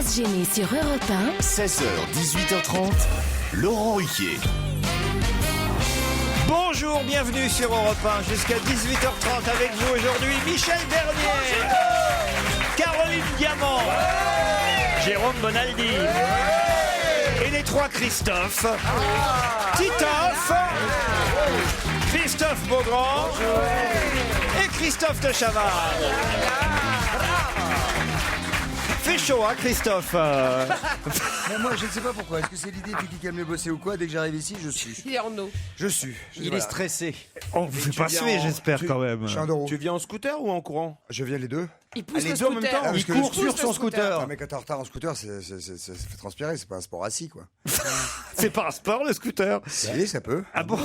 Pas se gêner sur Europe 1. 16h, 18h30, Laurent Ruquier. Bonjour, bienvenue sur Europe 1 jusqu'à 18h30 avec vous aujourd'hui Michel Bernier, Caroline Diamant, Jérôme Bonaldi et les trois Christophe, Titoff, Christophe Beaugrand et Christophe de Chavannes. Fait chaud, hein, Christophe? Mais moi, je ne sais pas pourquoi. Est-ce que c'est l'idée du qui aime mieux bosser ou quoi? Dès que j'arrive ici, je suis. Il est en eau. Je suis. Il est stressé. On vous fait pas suer, j'espère, quand même. Je suis un euro. Tu viens en scooter ou en courant? Je viens les deux. Il pousse les le deux en même scooter. temps. Ah, Il parce que court sur son scooter. Un mec quand t'es en retard en scooter, ça fait transpirer. C'est pas un sport assis, quoi. C'est pas un sport, le scooter? Si, ça peut. Ah bon?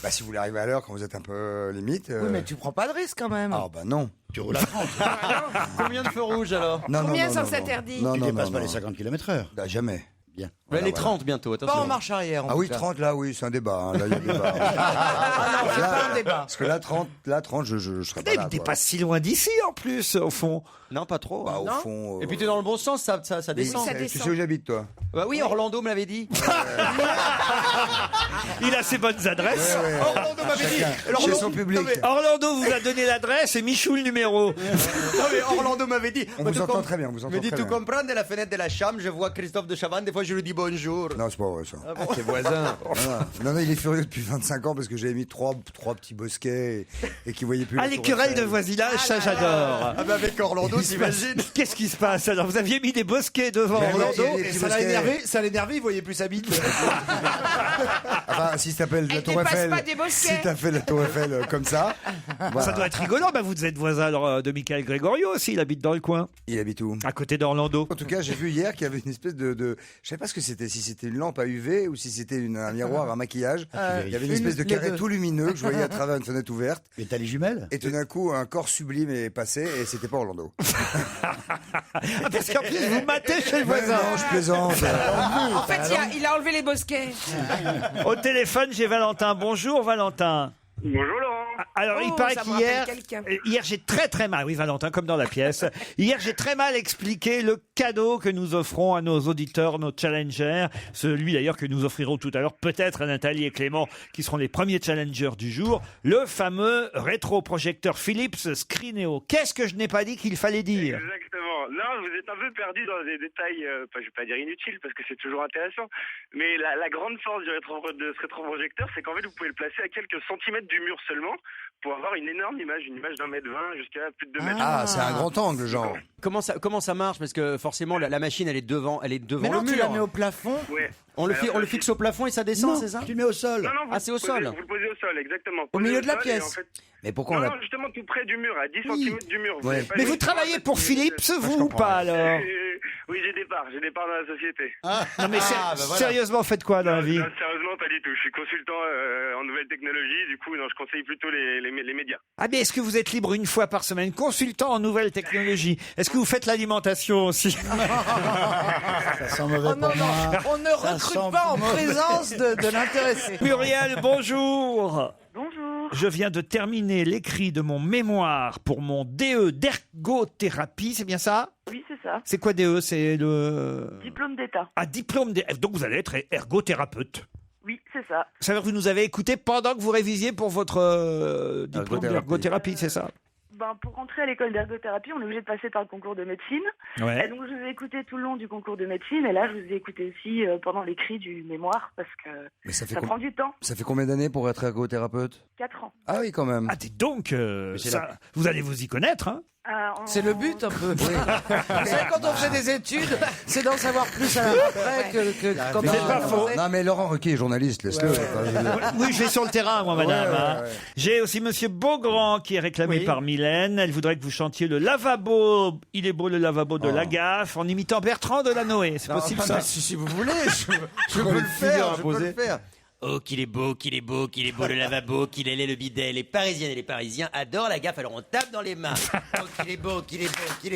Bah, si vous voulez arriver à l'heure quand vous êtes un peu limite. Oui, mais tu prends pas de risque quand même. Ah, bah non. Tu roules à 30. Combien de feux rouges alors? Non, Combien non, ça non, s'interdit? Non, Tu non, dépasses non, pas non. les 50 km/h. Bah, jamais. Bien. Voilà, les voilà. 30 bientôt, attention. Pas en marche arrière. Ah oui, 30 là, oui, c'est un débat. Hein. Là, il y a débat. Ah non, c'est pas un débat. Parce que là, 30, je serais pas Il là. n'est quoi. pas si loin d'ici, en plus, au fond. Non, pas trop. Bah, au Non. fond. Et puis t'es dans le bon sens, ça descend. ça Tu descend. sais où j'habite, toi? Bah oui, Orlando me l'avait dit. Il a ses bonnes adresses. Ouais, ouais. Orlando m'avait dit. Chez son public. Orlando vous a donné l'adresse et Michou le numéro. Non mais Orlando m'avait dit. On vous entend très bien, on vous entend Me dit, très tu bien. comprends, de la fenêtre de la chambre, je vois Christophe de Chavannes, des fois je lui dis bonjour. Non, c'est pas vrai, ça. Tes voisins. Non, il est furieux depuis 25 ans parce que j'avais mis trois petits bosquets et qu'il voyait plus. Ah, la les tour querelles de Eiffel. voisinage, ça j'adore. Ah bah avec Orlando, t'imagines? Qu'est-ce qui se passe alors? Vous aviez mis des bosquets devant Mais ouais, Orlando et les petits bosquets. Ça l'a énervé, il voyait plus sa bite. Enfin, si t'appelles la Elle tour dépasse Eiffel. pas des bosquets. Si t'as fait la tour Eiffel comme ça. bah, Ça doit être rigolant. Bah, vous êtes voisin alors, de Michael Gregorio aussi, il habite dans le coin, Il habite où? à côté d'Orlando. En tout cas, j'ai vu hier qu'il y avait une espèce de. Je sais pas ce que c'était, si c'était une lampe à UV ou si c'était un miroir, un maquillage. Il y avait une espèce de carré tout lumineux que je voyais à travers une fenêtre ouverte. Et t'as les jumelles? Et tout d'un coup, un corps sublime est passé et c'était pas Orlando. Ah, parce qu'en plus, vous matez chez le Ouais, voisin. non, je plaisante. En fait, il a enlevé les bosquets. Au téléphone, j'ai Valentin. Bonjour Valentin. Bonjour Laurent. Alors, il Oh, paraît ça me qu'hier, rappelle quelqu'un. hier j'ai très mal, oui Valentin, comme dans la pièce, hier j'ai très mal expliqué le cadeau que nous offrons à nos auditeurs, nos challengers, celui d'ailleurs que nous offrirons tout à l'heure, peut-être à Nathalie et Clément, qui seront les premiers challengers du jour, le fameux rétroprojecteur Philips Screeneo. Qu'est-ce que je n'ai pas dit qu'il fallait dire? Exactement. Non, vous êtes un peu perdu dans des détails, je vais pas dire inutiles parce que c'est toujours intéressant, mais la grande force de ce rétroprojecteur, c'est qu'en fait vous pouvez le placer à quelques centimètres du mur seulement pour avoir une énorme image, une image d'1,20 m jusqu'à plus de 2 mètres. Ah, c'est un grand angle, genre. Comment ça marche? Parce que forcément la machine elle est devant Mais le non, tu la mets mur. au plafond. Ouais. On le fixe au plafond et ça descend, c'est ça? Tu le mets au sol. Non, Ah, c'est au sol. Vous le posez au sol, exactement. Au Posez milieu de la sol et pièce. en fait- Mais pourquoi on Non, l'a. non, justement tout près du mur, à 10 cm du mur. Vous Ouais. avez pas Mais le- vous travaillez pour Philips, vous ou comprends. pas alors? Oui, j'ai des parts dans la société. Non mais sérieusement, faites quoi dans la vie? Non, sérieusement, pas du tout. Je suis consultant en nouvelles technologies, du coup, non, je conseille plutôt les médias. Ah mais est-ce que vous êtes libre une fois par semaine, consultant en nouvelles technologies? Est-ce que vous faites l'alimentation aussi? Ça sent mauvais Oh non, pour non, moi. on ne Ça recrute sent pas en mauvais. présence de l'intéressé. Muriel, bonjour. Bonjour. Je viens de terminer l'écrit de mon mémoire pour mon DE d'ergothérapie, c'est bien ça? Oui, c'est ça. C'est quoi DE? C'est le... Diplôme d'État. Ah, diplôme donc vous allez être ergothérapeute. Oui, c'est ça. Ça veut dire que vous nous avez écouté pendant que vous révisiez pour votre diplôme Ergothérapie. d'ergothérapie, c'est ça? Ben, pour rentrer à l'école d'ergothérapie, on est obligé de passer par le concours de médecine. Et Ouais. donc, je vous ai écouté tout le long du concours de médecine. Et là, je vous ai écouté aussi pendant l'écrit du mémoire parce que Mais ça fait, ça prend du temps. ça fait combien d'années pour être ergothérapeute? 4 ans. Ah oui, quand même. Ah, dites donc, c'est ça, vous allez vous y connaître, hein? C'est le but un peu. Vous savez, quand on fait des études, c'est d'en savoir plus à la après que quand Non, C'est pas faux. Non, mais Laurent Ruquier est journaliste, laisse-le. Enfin, je veux dire. Oui, je vais sur le terrain, moi, madame. Ouais, ouais, hein. ouais. J'ai aussi Monsieur Beaugrand qui est réclamé par Mylène. Elle voudrait que vous chantiez le lavabo. Il est beau le lavabo de la gaffe en imitant Bertrand Delanoë. C'est possible ça? Si vous voulez, je peux le faire, je peux le faire. Oh, qu'il est beau le lavabo, qu'il est laid le bidet. Les Parisiennes et les Parisiens adorent la gaffe, alors on tape dans les mains. Oh, qu'il est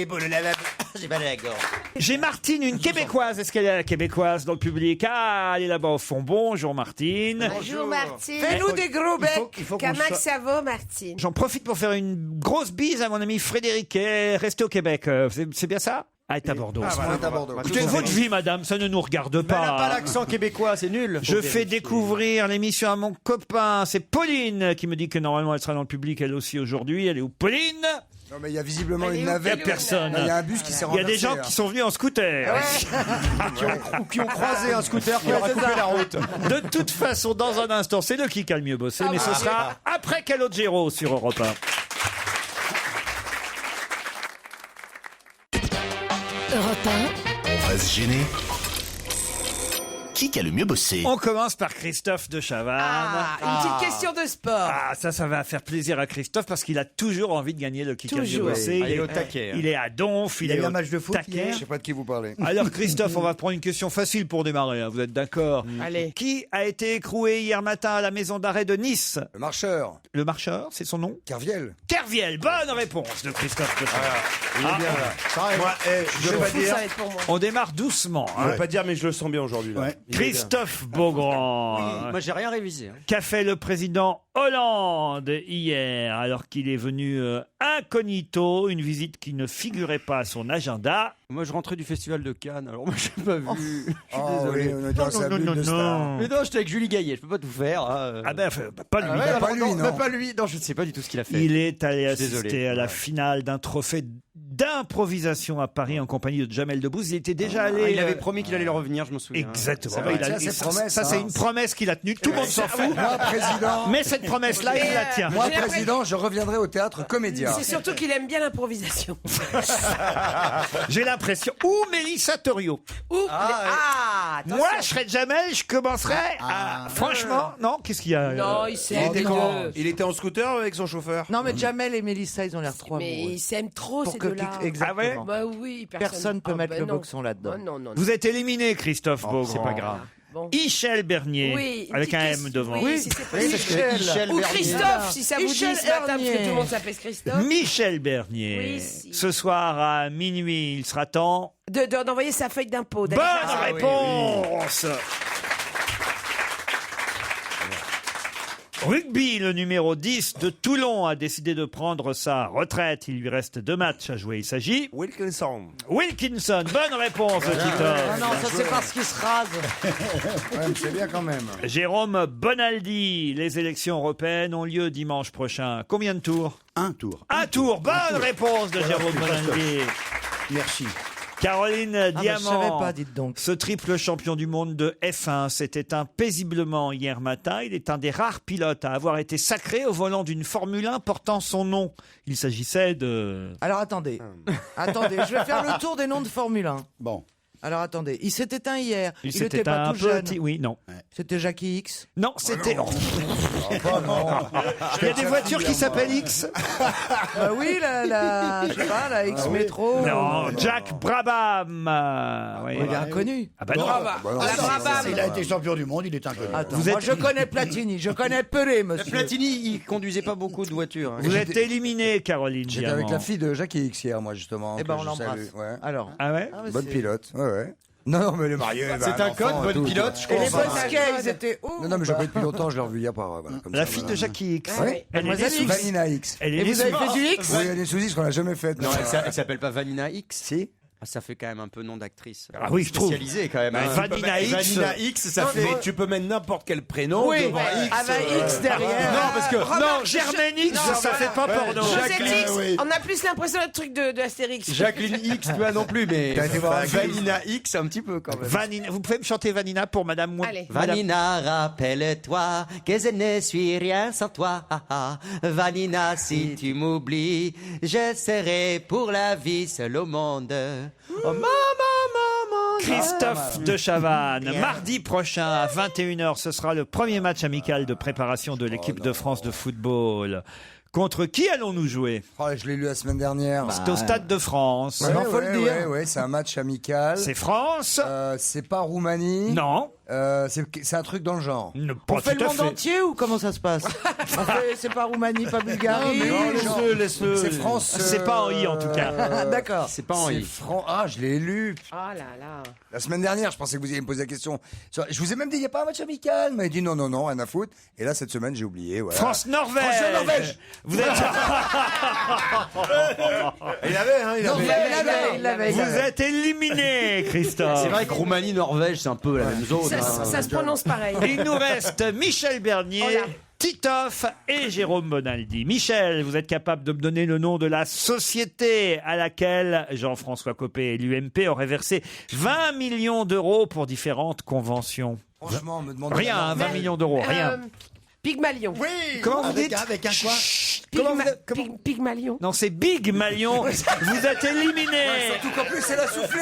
beau le lavabo. J'ai mal à la gorge. J'ai Martine, une Québécoise. Est-ce qu'elle est la Québécoise dans le public? Ah, elle est là-bas au fond. Bonjour Martine. Bonjour Martine. Fais-nous des gros becs. Comment que ça va Martine? J'en profite pour faire une grosse bise à mon ami Frédéric, qui est resté au Québec. C'est bien ça? Ah, est à Bordeaux. Est à Bordeaux. Écoutez, votre vie, madame, ça ne nous regarde pas. Elle n'a pas l'accent québécois, c'est nul. Je fais découvrir l'émission à mon copain. C'est Pauline qui me dit que normalement elle sera dans le public elle aussi aujourd'hui. Elle est où, Pauline? Non, mais il y a visiblement une navette. Il n'y a personne. Il y a un bus qui s'est Il y a renversé. des gens qui sont venus en scooter. Qui ont croisé un scooter qui leur a coupé la route. De toute façon, dans un instant, c'est le qui a le mieux bossé, mais ce sera après Calogero sur Europe 1. Europe 1, On va se gêner. Qui a le mieux bossé? On commence par Christophe de Chavannes. Une petite question de sport. Ah, ça va faire plaisir à Christophe parce qu'il a toujours envie de gagner le qui a le mieux Toujours. bossé. Il est au taquet. Il est à Donf, il Il y a est eu au un match de foot taquet. hier. Je sais pas de qui vous parlez. Alors Christophe, on va prendre une question facile pour démarrer, hein, vous êtes d'accord? Allez. Qui a été écroué hier matin à la maison d'arrêt de Nice? Le marcheur, Le marcheur, c'est son nom? Kerviel. Kerviel, bonne réponse de Christophe de Chavannes. Il est bien là. Moi, je vais pas Fou, dire. ça va être pour moi. On démarre doucement. Je hein. vais pas dire, mais je le sens bien aujourd'hui. là. Ouais. Il est bien. Christophe Beaugrand. Moi, j'ai rien révisé. hein. Qu'a fait le président Hollande hier alors qu'il est venu incognito, une visite qui ne figurait pas à son agenda? Moi, je rentrais du festival de Cannes, alors moi, j'ai pas vu. Je suis Oh, désolé. oui, on est dans sa bulle de star. Mais non, j'étais avec Julie Gaillet, je peux pas tout faire. Ah ben, pas lui. Ah ouais, pas alors, lui, non, non. mais pas lui. Non, je ne sais pas du tout ce qu'il a fait. Il est allé Je suis assister désolé. à la Ouais. finale d'un trophée d'improvisation à Paris en compagnie de Jamel Debbouze. Il était déjà allé. Il avait promis qu'il allait revenir, je me souviens. Exactement. C'est vrai. Il a- Ça, c'est promesse, ça, c'est hein. une promesse qu'il a tenue. Tout le monde s'en fout. Moi, président. Mais cette promesse-là, il la tient. Moi, J'ai président, je reviendrai au théâtre Comédia. C'est surtout qu'il aime bien l'improvisation. J'ai l'impression. Ou Mélissa Torio. Attention. Moi, je serais Jamel, je commencerais à. Franchement, non, qu'est-ce qu'il y a Non, il s'aime. Il était en scooter avec son chauffeur. Non, mais Jamel et Mélissa, ils ont l'air trop Mais amoureux. ils s'aiment trop, Pour ces que deux-là. exactement. Bah oui, Personne peut mettre le non. boxon là-dedans. Oh, non, non, non. Vous êtes éliminé, Christophe Beaugrand. C'est pas grave. Bon. Michel Bernier, Oui, une avec un petite M question. devant. Oui, si c'est possible. Michel Ou Bernier. Christophe, si ça vous dit Michel ce matin, parce Bernier. que tout le monde s'appelle Christophe. Michel Bernier. Oui, si. Ce soir à minuit, il sera temps. D'envoyer sa feuille d'impôt. Bonne réponse. Rugby, le numéro 10 de Toulon a décidé de prendre sa retraite. Il lui reste 2 matchs à jouer. Il s'agit Wilkinson. Wilkinson. Bonne réponse de Titoff. Ah non, ça c'est parce qu'il se rase. Ouais, mais c'est bien quand même. Jérôme Bonaldi. Les élections européennes ont lieu dimanche prochain. Combien de tours? Un tour. Un tour. Bonne réponse de Jérôme Bonaldi. Merci. Caroline Ah, bah, je Diamant. savais pas, dites donc. Ce triple champion du monde de F1 s'est éteint paisiblement hier matin. Il est un des rares pilotes à avoir été sacré au volant d'une Formule 1 portant son nom. Il s'agissait de... Alors attendez. Attendez, je vais faire le tour des noms de Formule 1. Bon. Alors attendez, il s'est éteint hier. Il était s'était pas un tout jeune. petit... Oui, non. C'était Jackie X. Non, c'était... Oh, non. il y a des voitures qui s'appellent X. Bah oui, je sais pas, la X Metro. Non, Jack Brabham. Oui. Il est inconnu. Ah bah non. Il a été champion du monde, il est inconnu. Attends, Vous moi, êtes- je connais Platini, je connais Pelé, monsieur. Platini, il conduisait pas beaucoup de voitures. hein. Vous êtes éliminé, Caroline J'étais Diamant. avec la fille de Jackie X hier, moi, justement. Eh ben, que on je l'embrasse. salue. Ouais. Alors. Ah ouais? Ah, mais Bonne c'est- pilote. Ouais, ouais. Non, mais les mariés. C'est un code, bonne pilote, je Et les comprends. Bosquets, ils étaient où Non, mais je connais depuis longtemps, je l'ai revu hier par. Voilà, comme La ça, fille voilà. de Jackie X. Ouais. Elle est Mademoiselle née sous- Vanina X. Elle est Et née vous avez sous- fait du X Oui, il y a des sous-disques qu'on n'a jamais faites. Non, elle s'appelle pas Vanina X. Si. Ah, ça fait quand même un peu nom d'actrice. Ah oui, je trouve. Spécialisée quand même. Bah, hein. Vanina X. Vanina X, ça Non, fait. mais- Tu peux mettre n'importe quel prénom Oui, devant X. avec X derrière. Non, parce que. Non, Germaine X, ça fait pas porno. Jacqueline, X, oui. on a plus l'impression d'un truc de Astérix. Jacqueline X, toi non plus, mais. T'as été voir un film. Vanina X, un petit peu quand même. Vanina, vous pouvez me chanter Vanina pour Madame Allez. Vanina, rappelle-toi que je ne suis rien sans toi. Ah, ah. Vanina, si tu m'oublies, je serai pour la vie seul au monde. Oh, maman. Christophe de Chavannes. Mardi prochain à 21h, ce sera le premier match amical de préparation de l'équipe de France de football. Contre qui allons-nous jouer? Oh, je l'ai lu la semaine dernière. C'est au Stade de France. Ouais, Non, faut le dire. Ouais, c'est un match amical. C'est France? C'est pas Roumanie. Non. C'est un truc dans le genre. On fait le monde entier ou comment ça se passe? C'est pas Roumanie, pas Bulgarie. Laisse-le. C'est France. C'est pas en I en tout cas. D'accord. C'est pas en I. Ah, je l'ai lu. Oh là là. La semaine dernière, je pensais que vous alliez me poser la question. Je vous ai même dit, il n'y a pas un match amical. Il m'a dit non, rien à foutre. Et là, cette semaine, j'ai oublié. Voilà. France-Norvège. Vous êtes... Il l'avait. Vous êtes éliminé, Christophe. C'est vrai que Roumanie-Norvège, c'est un peu la même zone. Ça se prononce pareil. Il nous reste Michel Bernier, Oh là. Titoff et Jérôme Bonaldi. Michel, vous êtes capable de me donner le nom de la société à laquelle Jean-François Copé et l'UMP auraient versé 20 millions d'euros pour différentes conventions. Franchement, me demande Rien, 20 millions d'euros, rien. Pygmalion. Oui. Comment vous dites? Avec un quoi? Pygmalion. Non, c'est Big Malion. Vous êtes éliminé. Surtout qu'en plus, elle a soufflé.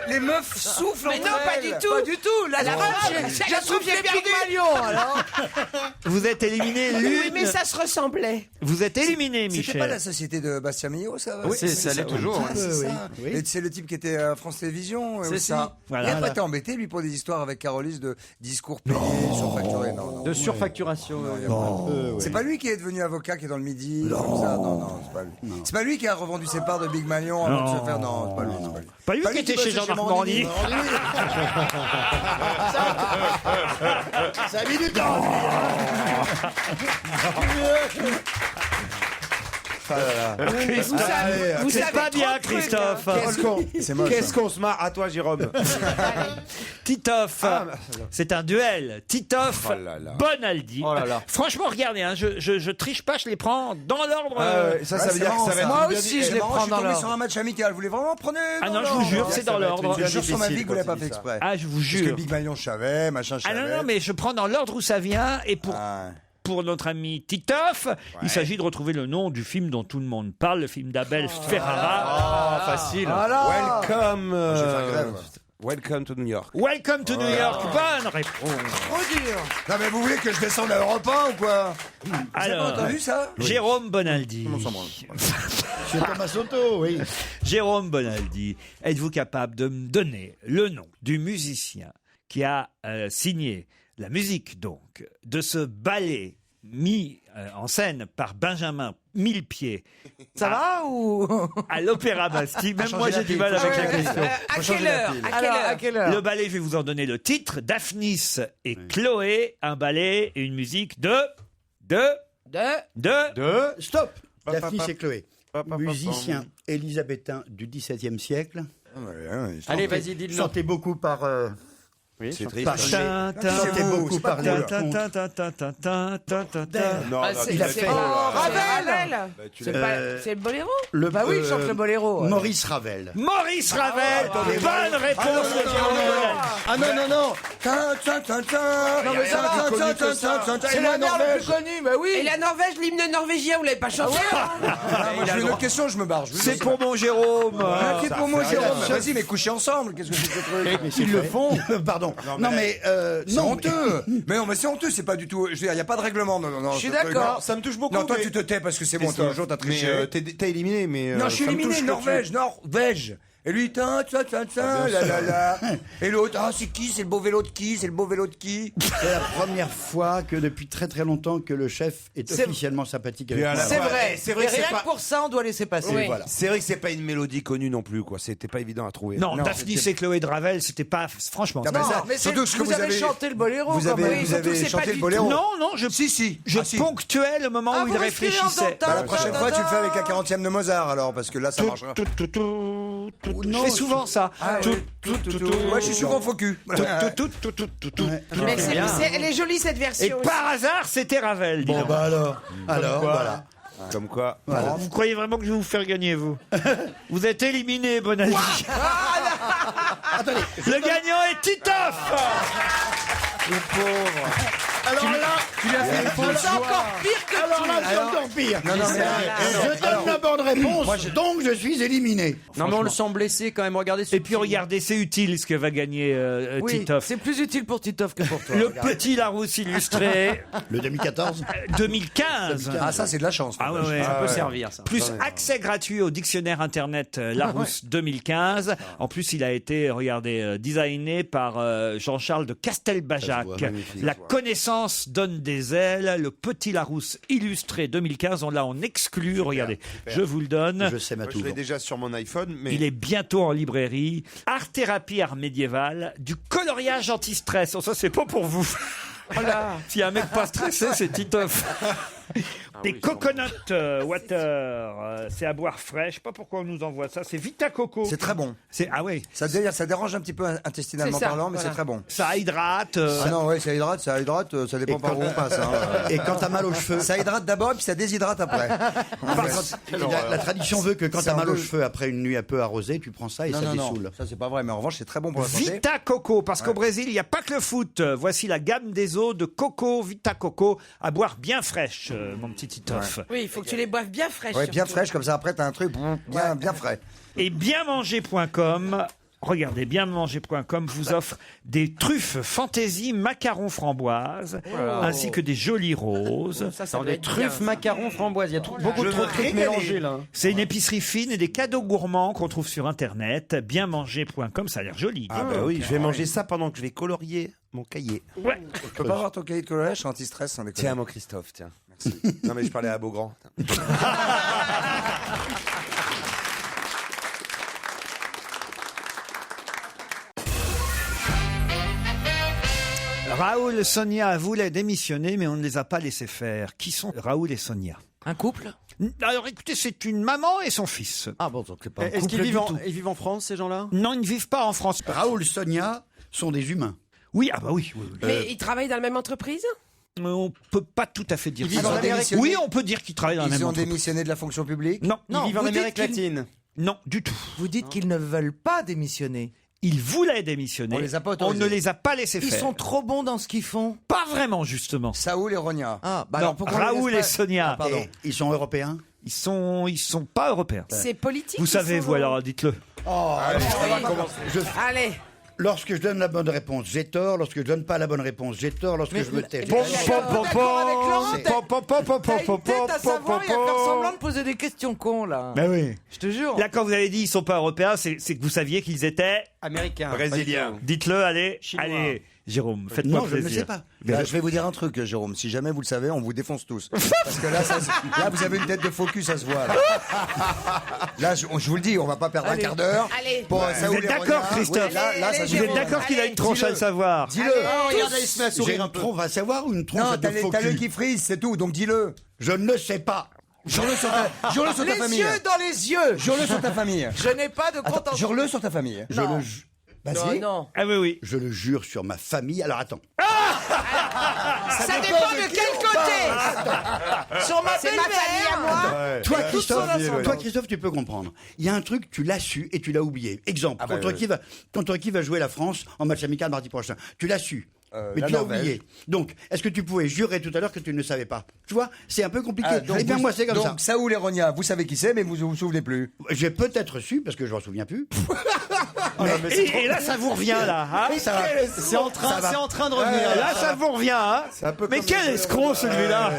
Les meufs soufflent. Mais non, entre pas elles. du tout. Pas du tout. Là, La vache, j'ai soufflé Pygmalion, alors. Vous êtes éliminé Oui, l'une. mais ça se ressemblait. Vous êtes éliminé, C'était pas la Michel. société de Bastien Millot, ça? Oui, ça l'est toujours. Ah, c'est Oui, ça. oui. Et c'est le type qui était à France Télévisions. C'est aussi. ça. Voilà. Et après, t'es embêté, lui, pour des histoires avec Carolis de discours payés, surfacturés. Non. De surfacturation. C'est pas lui qui est devenu avocat, qui est dans le Midi. Comme ça. Non, c'est pas lui. C'est pas lui qui a revendu ses parts de Big Malion avant de se faire. Non, c'est pas lui. Pas lui qui était chez Jean-Marc Morandini. Ça a mis du temps. Vous C'est savez pas trop bien, de trucs, Christophe. Qu'est-ce qu'on se marre à toi, Jérôme? Titoff, c'est un duel. Titoff, Bonaldi. Oh là là. Franchement, regardez, hein, je triche pas, je les prends dans l'ordre. Ça veut dire que ça va être. Moi aussi, je les prends dans tombé l'ordre. sur un match amical. Vous voulez vraiment prendre Ah non, je vous jure, c'est dans l'ordre. Je jure sur ma vie que vous l'avez pas fait exprès. Ah, je vous Parce que jure. Big Malion, je savais, machin, je Ah savais. non, mais je prends dans l'ordre où ça vient et Ah. pour notre ami Titoff, il s'agit de retrouver le nom du film dont tout le monde parle, le film d'Abel Ferrara. Facile. Je vais faire grève. Welcome to New York. Welcome to New York. Bonne réponse. Trop dur. Non, mais vous voulez que je descende à Europe 1 ou quoi? Vous avez pas Alors, entendu ça? Jérôme Bonaldi. Chez Thomas Soto, oui. Jérôme Bonaldi, êtes-vous capable de me donner le nom du musicien qui a signé la musique, donc, de ce ballet mis en scène par Benjamin Millepied Ça va ou? à l'Opéra Bastille? Même moi, j'ai du mal avec la question. À quelle heure? À quelle heure? Le ballet, je vais vous en donner le titre. Daphnis et Chloé, un ballet et une musique de... Stop. Daphnis et Chloé. Musicien élisabétain du XVIIe siècle. Allez, vas-y, dis le nom. Chanté beaucoup par... C'est triste. par chanté beaucoup par les contes. Non, Il a fait Ravel. C'est le boléro. Bah oui, il chante le boléro. Maurice Ravel. Maurice Ravel, bonne réponse de Jérôme Bonaldi. Ah non. C'est la mer la plus connue, bah oui. Et la Norvège, l'hymne norvégien, vous l'avez pas chanté? Moi, j'ai une autre question, je me barre. C'est pour mon Jérôme. C'est pour moi, Jérôme. Vas-y, mais couchez ensemble. Qu'est-ce que c'est que ce truc? Ils le font. Pardon. Non, mais... C'est honteux. Mais non, mais c'est honteux, c'est pas du tout. Je veux dire, il n'y a pas de règlement. Non, Je suis d'accord. Ça me touche beaucoup. Non, toi, mais- tu te tais parce que c'est bon, toi, le jour, t'as Mais triché. t'es éliminé, mais. Non, je suis ça me éliminé, touche que Norvège. Et lui, là. Et l'autre, c'est qui? C'est le beau vélo de qui? C'est le beau vélo de qui? C'est la première fois que depuis très très longtemps que le chef est officiellement sympathique avec moi. C'est vrai. C'est vrai Et que c'est rien pas- que pour ça, on doit laisser passer. Oui. Voilà. C'est vrai que c'est pas une mélodie connue non plus, quoi. C'était pas évident à trouver. Non, Daphnis et Chloé de Ravel, c'était pas... Franchement... Ah bah Non, ça, mais surtout que vous avez chanté le boléro. Vous quand même. avez surtout que c'est chanté pas le du boléro. Non, je Si. ponctuais le moment où il vous respirez en réfléchissait. temps. Bah, la prochaine fois, tu le fais avec la 40e de Mozart, alors, parce que là, ça marchera. Je fais souvent ça. Moi, je suis souvent faux cul. Mais elle est jolie cette Et version. par hasard, c'était Ravel. dis Bon, donc. bah alors, voilà. Comme quoi. Oh, vous croyez vraiment que je vais vous faire gagner, vous? Vous êtes éliminé, Bonaldi. Attendez. Le gagnant est Titoff. Le pauvre. Alors là, Tu lui as fait une fausse C'est encore pire que alors là, c'est encore pire. Je donne la bonne réponse, donc je suis éliminé. Non, mais on le sent blessé quand même. Regardez. Et puis regardez, c'est utile ce que va gagner Oui, Titoff. c'est plus utile pour Titoff que pour toi. Le regarde. petit Larousse illustré. Le 2014 2015. Ah, ça, c'est de la chance. Ah ouais, Ça peut servir, ça. Plus accès gratuit au dictionnaire internet Larousse 2015. En plus, il a été, regardez, designé par Jean-Charles de Castelbajac. La connaissance donne des ailes. Le petit Larousse illustré 2015. On l'a en exclu. Regardez, je vous le donne. Je sais ma Je l'ai déjà sur mon iPhone, mais Il est bientôt en librairie. Art thérapie, art médiéval, du coloriage anti-stress. Oh, ça, c'est pas pour vous. S'il y a un mec pas stressé, c'est Titoff. Des coconut water, c'est à boire frais. Je sais pas pourquoi on nous envoie ça. C'est Vita Coco. C'est très bon. Ah oui. Ça dérange un petit peu intestinalement C'est ça, parlant, mais voilà. c'est très bon. Ça hydrate. Ah non, ouais, ça hydrate, ça dépend par où on passe. Hein. Et quand t'as mal aux cheveux, Ça hydrate d'abord et puis ça déshydrate après. la tradition veut que quand C'est t'as un mal aux peu- cheveux après une nuit un peu arrosée, tu prends ça et Non, ça non, non, dessoule. ça c'est pas vrai, mais en revanche c'est très bon pour la santé. Vita Coco, parce qu'au Brésil, il n'y a pas que le foot. Voici la gamme des eaux de coco, Vita Coco, à boire bien fraîche, mon petit Titoff. Oui, il faut que tu les boives bien fraîches. Ouais, bien surtout. fraîche, comme ça après t'as un truc bien frais. Et bienmanger.com, regardez, bienmanger.com vous offre des truffes fantaisie macarons framboises, ainsi que des jolis roses. Ça Dans doit des être bien, truffes, ça. macarons, framboises. Il y a beaucoup Je trop de veux trucs régaler. mélangés là. C'est une épicerie fine et des cadeaux gourmands qu'on trouve sur Internet. Bienmanger.com, ça a l'air joli. ah bah oui, je vais manger ça pendant que je vais colorier mon cahier. Ouais. Je peux pas avoir ton cahier de coloriage, je suis anti-stress sans déconner. Tiens, mon Christophe, tiens. Merci. Non mais je parlais à Beaugrand. Raoul et Sonia voulaient démissionner, mais on ne les a pas laissés faire. Qui sont Raoul et Sonia? Un couple? Alors écoutez, c'est une maman et son fils. Ah bon, donc c'est pas un Est-ce couple qu'ils du vivent, tout. ils vivent en France, ces gens-là? Non, ils ne vivent pas en France. Raoul, Sonia sont des humains. Oui, ah bah oui. oui, oui. Mais ils travaillent dans la même entreprise? Mais on peut pas tout à fait dire Ils ça. ont démissionné. Oui, on peut dire qu'ils travaillent dans la même Ils ont entreprise. démissionné de la fonction publique. Non, Ils vivent en vous dites Amérique qu'ils- latine. non, du tout. Vous dites qu'ils ne veulent pas démissionner. Ils voulaient démissionner. On les a pas On autorisés. ne les a pas laissés Ils faire. sont trop bons dans ce qu'ils font. Pas vraiment, justement. Saoul et Ronia. Ah, bah Non, alors pourquoi on les Raoul et laisse pas- Sonia. Ah, pardon. Et ils sont européens. Ils sont pas européens. C'est politique? Vous ils savez, sont- vous alors, dites-le. Lorsque je donne la bonne réponse, j'ai tort. Lorsque je donne pas la bonne réponse, j'ai tort. Lorsque je me tais, j'ai Mais tort. d'accord avec Laurent, t'as une tête à savoir et à faire semblant de poser des questions cons, là. Ben oui. Je te jure. Là, quand vous avez dit ils sont pas européens, c'est que vous saviez qu'ils étaient Américains. Brésilien. Dites-le, allez, Chinois. allez, Jérôme, faites-moi Non, je plaisir. ne sais pas. Là, je vais vous dire un truc, Jérôme. Si jamais vous le savez, on vous défonce tous. Parce que là, là vous avez une tête de focus, ça se voit. Là, je vous le dis, on va pas perdre un quart d'heure. Allez. Pour Vous Saoul êtes et d'accord, Ronia. Christophe Oui, là, ça Allez, se Vous êtes voit. d'accord qu'il a une tronche à Dis-le. le savoir? Dis-le. Oh, regardez, il se met à J'ai sourire un une peu. tronche à savoir ou une tronche Non, de faux t'as l'œil cul. qui frise, c'est tout. Donc dis-le. Je ne sais pas. Jure-le sur ta Les famille. yeux dans les yeux. Jure-le sur ta famille. Je n'ai pas de compte Attends, en jure-le sur ta famille. Non. Vas-y. Non. Ah oui, oui. Je le jure sur ma famille. Alors attends. Ça dépend de quel côté. Sur ma C'est ma famille à moi. Toi, toute son Christophe, ascendance. tu peux comprendre. Il y a un truc, tu l'as su et tu l'as oublié. Exemple, contre qui va jouer la France en match amical mardi prochain? Tu l'as su. Mais la tu l'as Norvège. oublié. Donc, est-ce que tu pouvais jurer tout à l'heure que tu ne savais pas? Tu vois, c'est un peu compliqué. Eh bien, moi, c'est comme ça. Donc, Saoul et Ronia, vous savez qui c'est, mais vous vous souvenez plus. J'ai peut-être su, parce que je m'en souviens plus. Et là, ça vous revient, là. Hein C'est en train de revenir. Là, ça vous revient. Hein mais quel escroc, celui-là.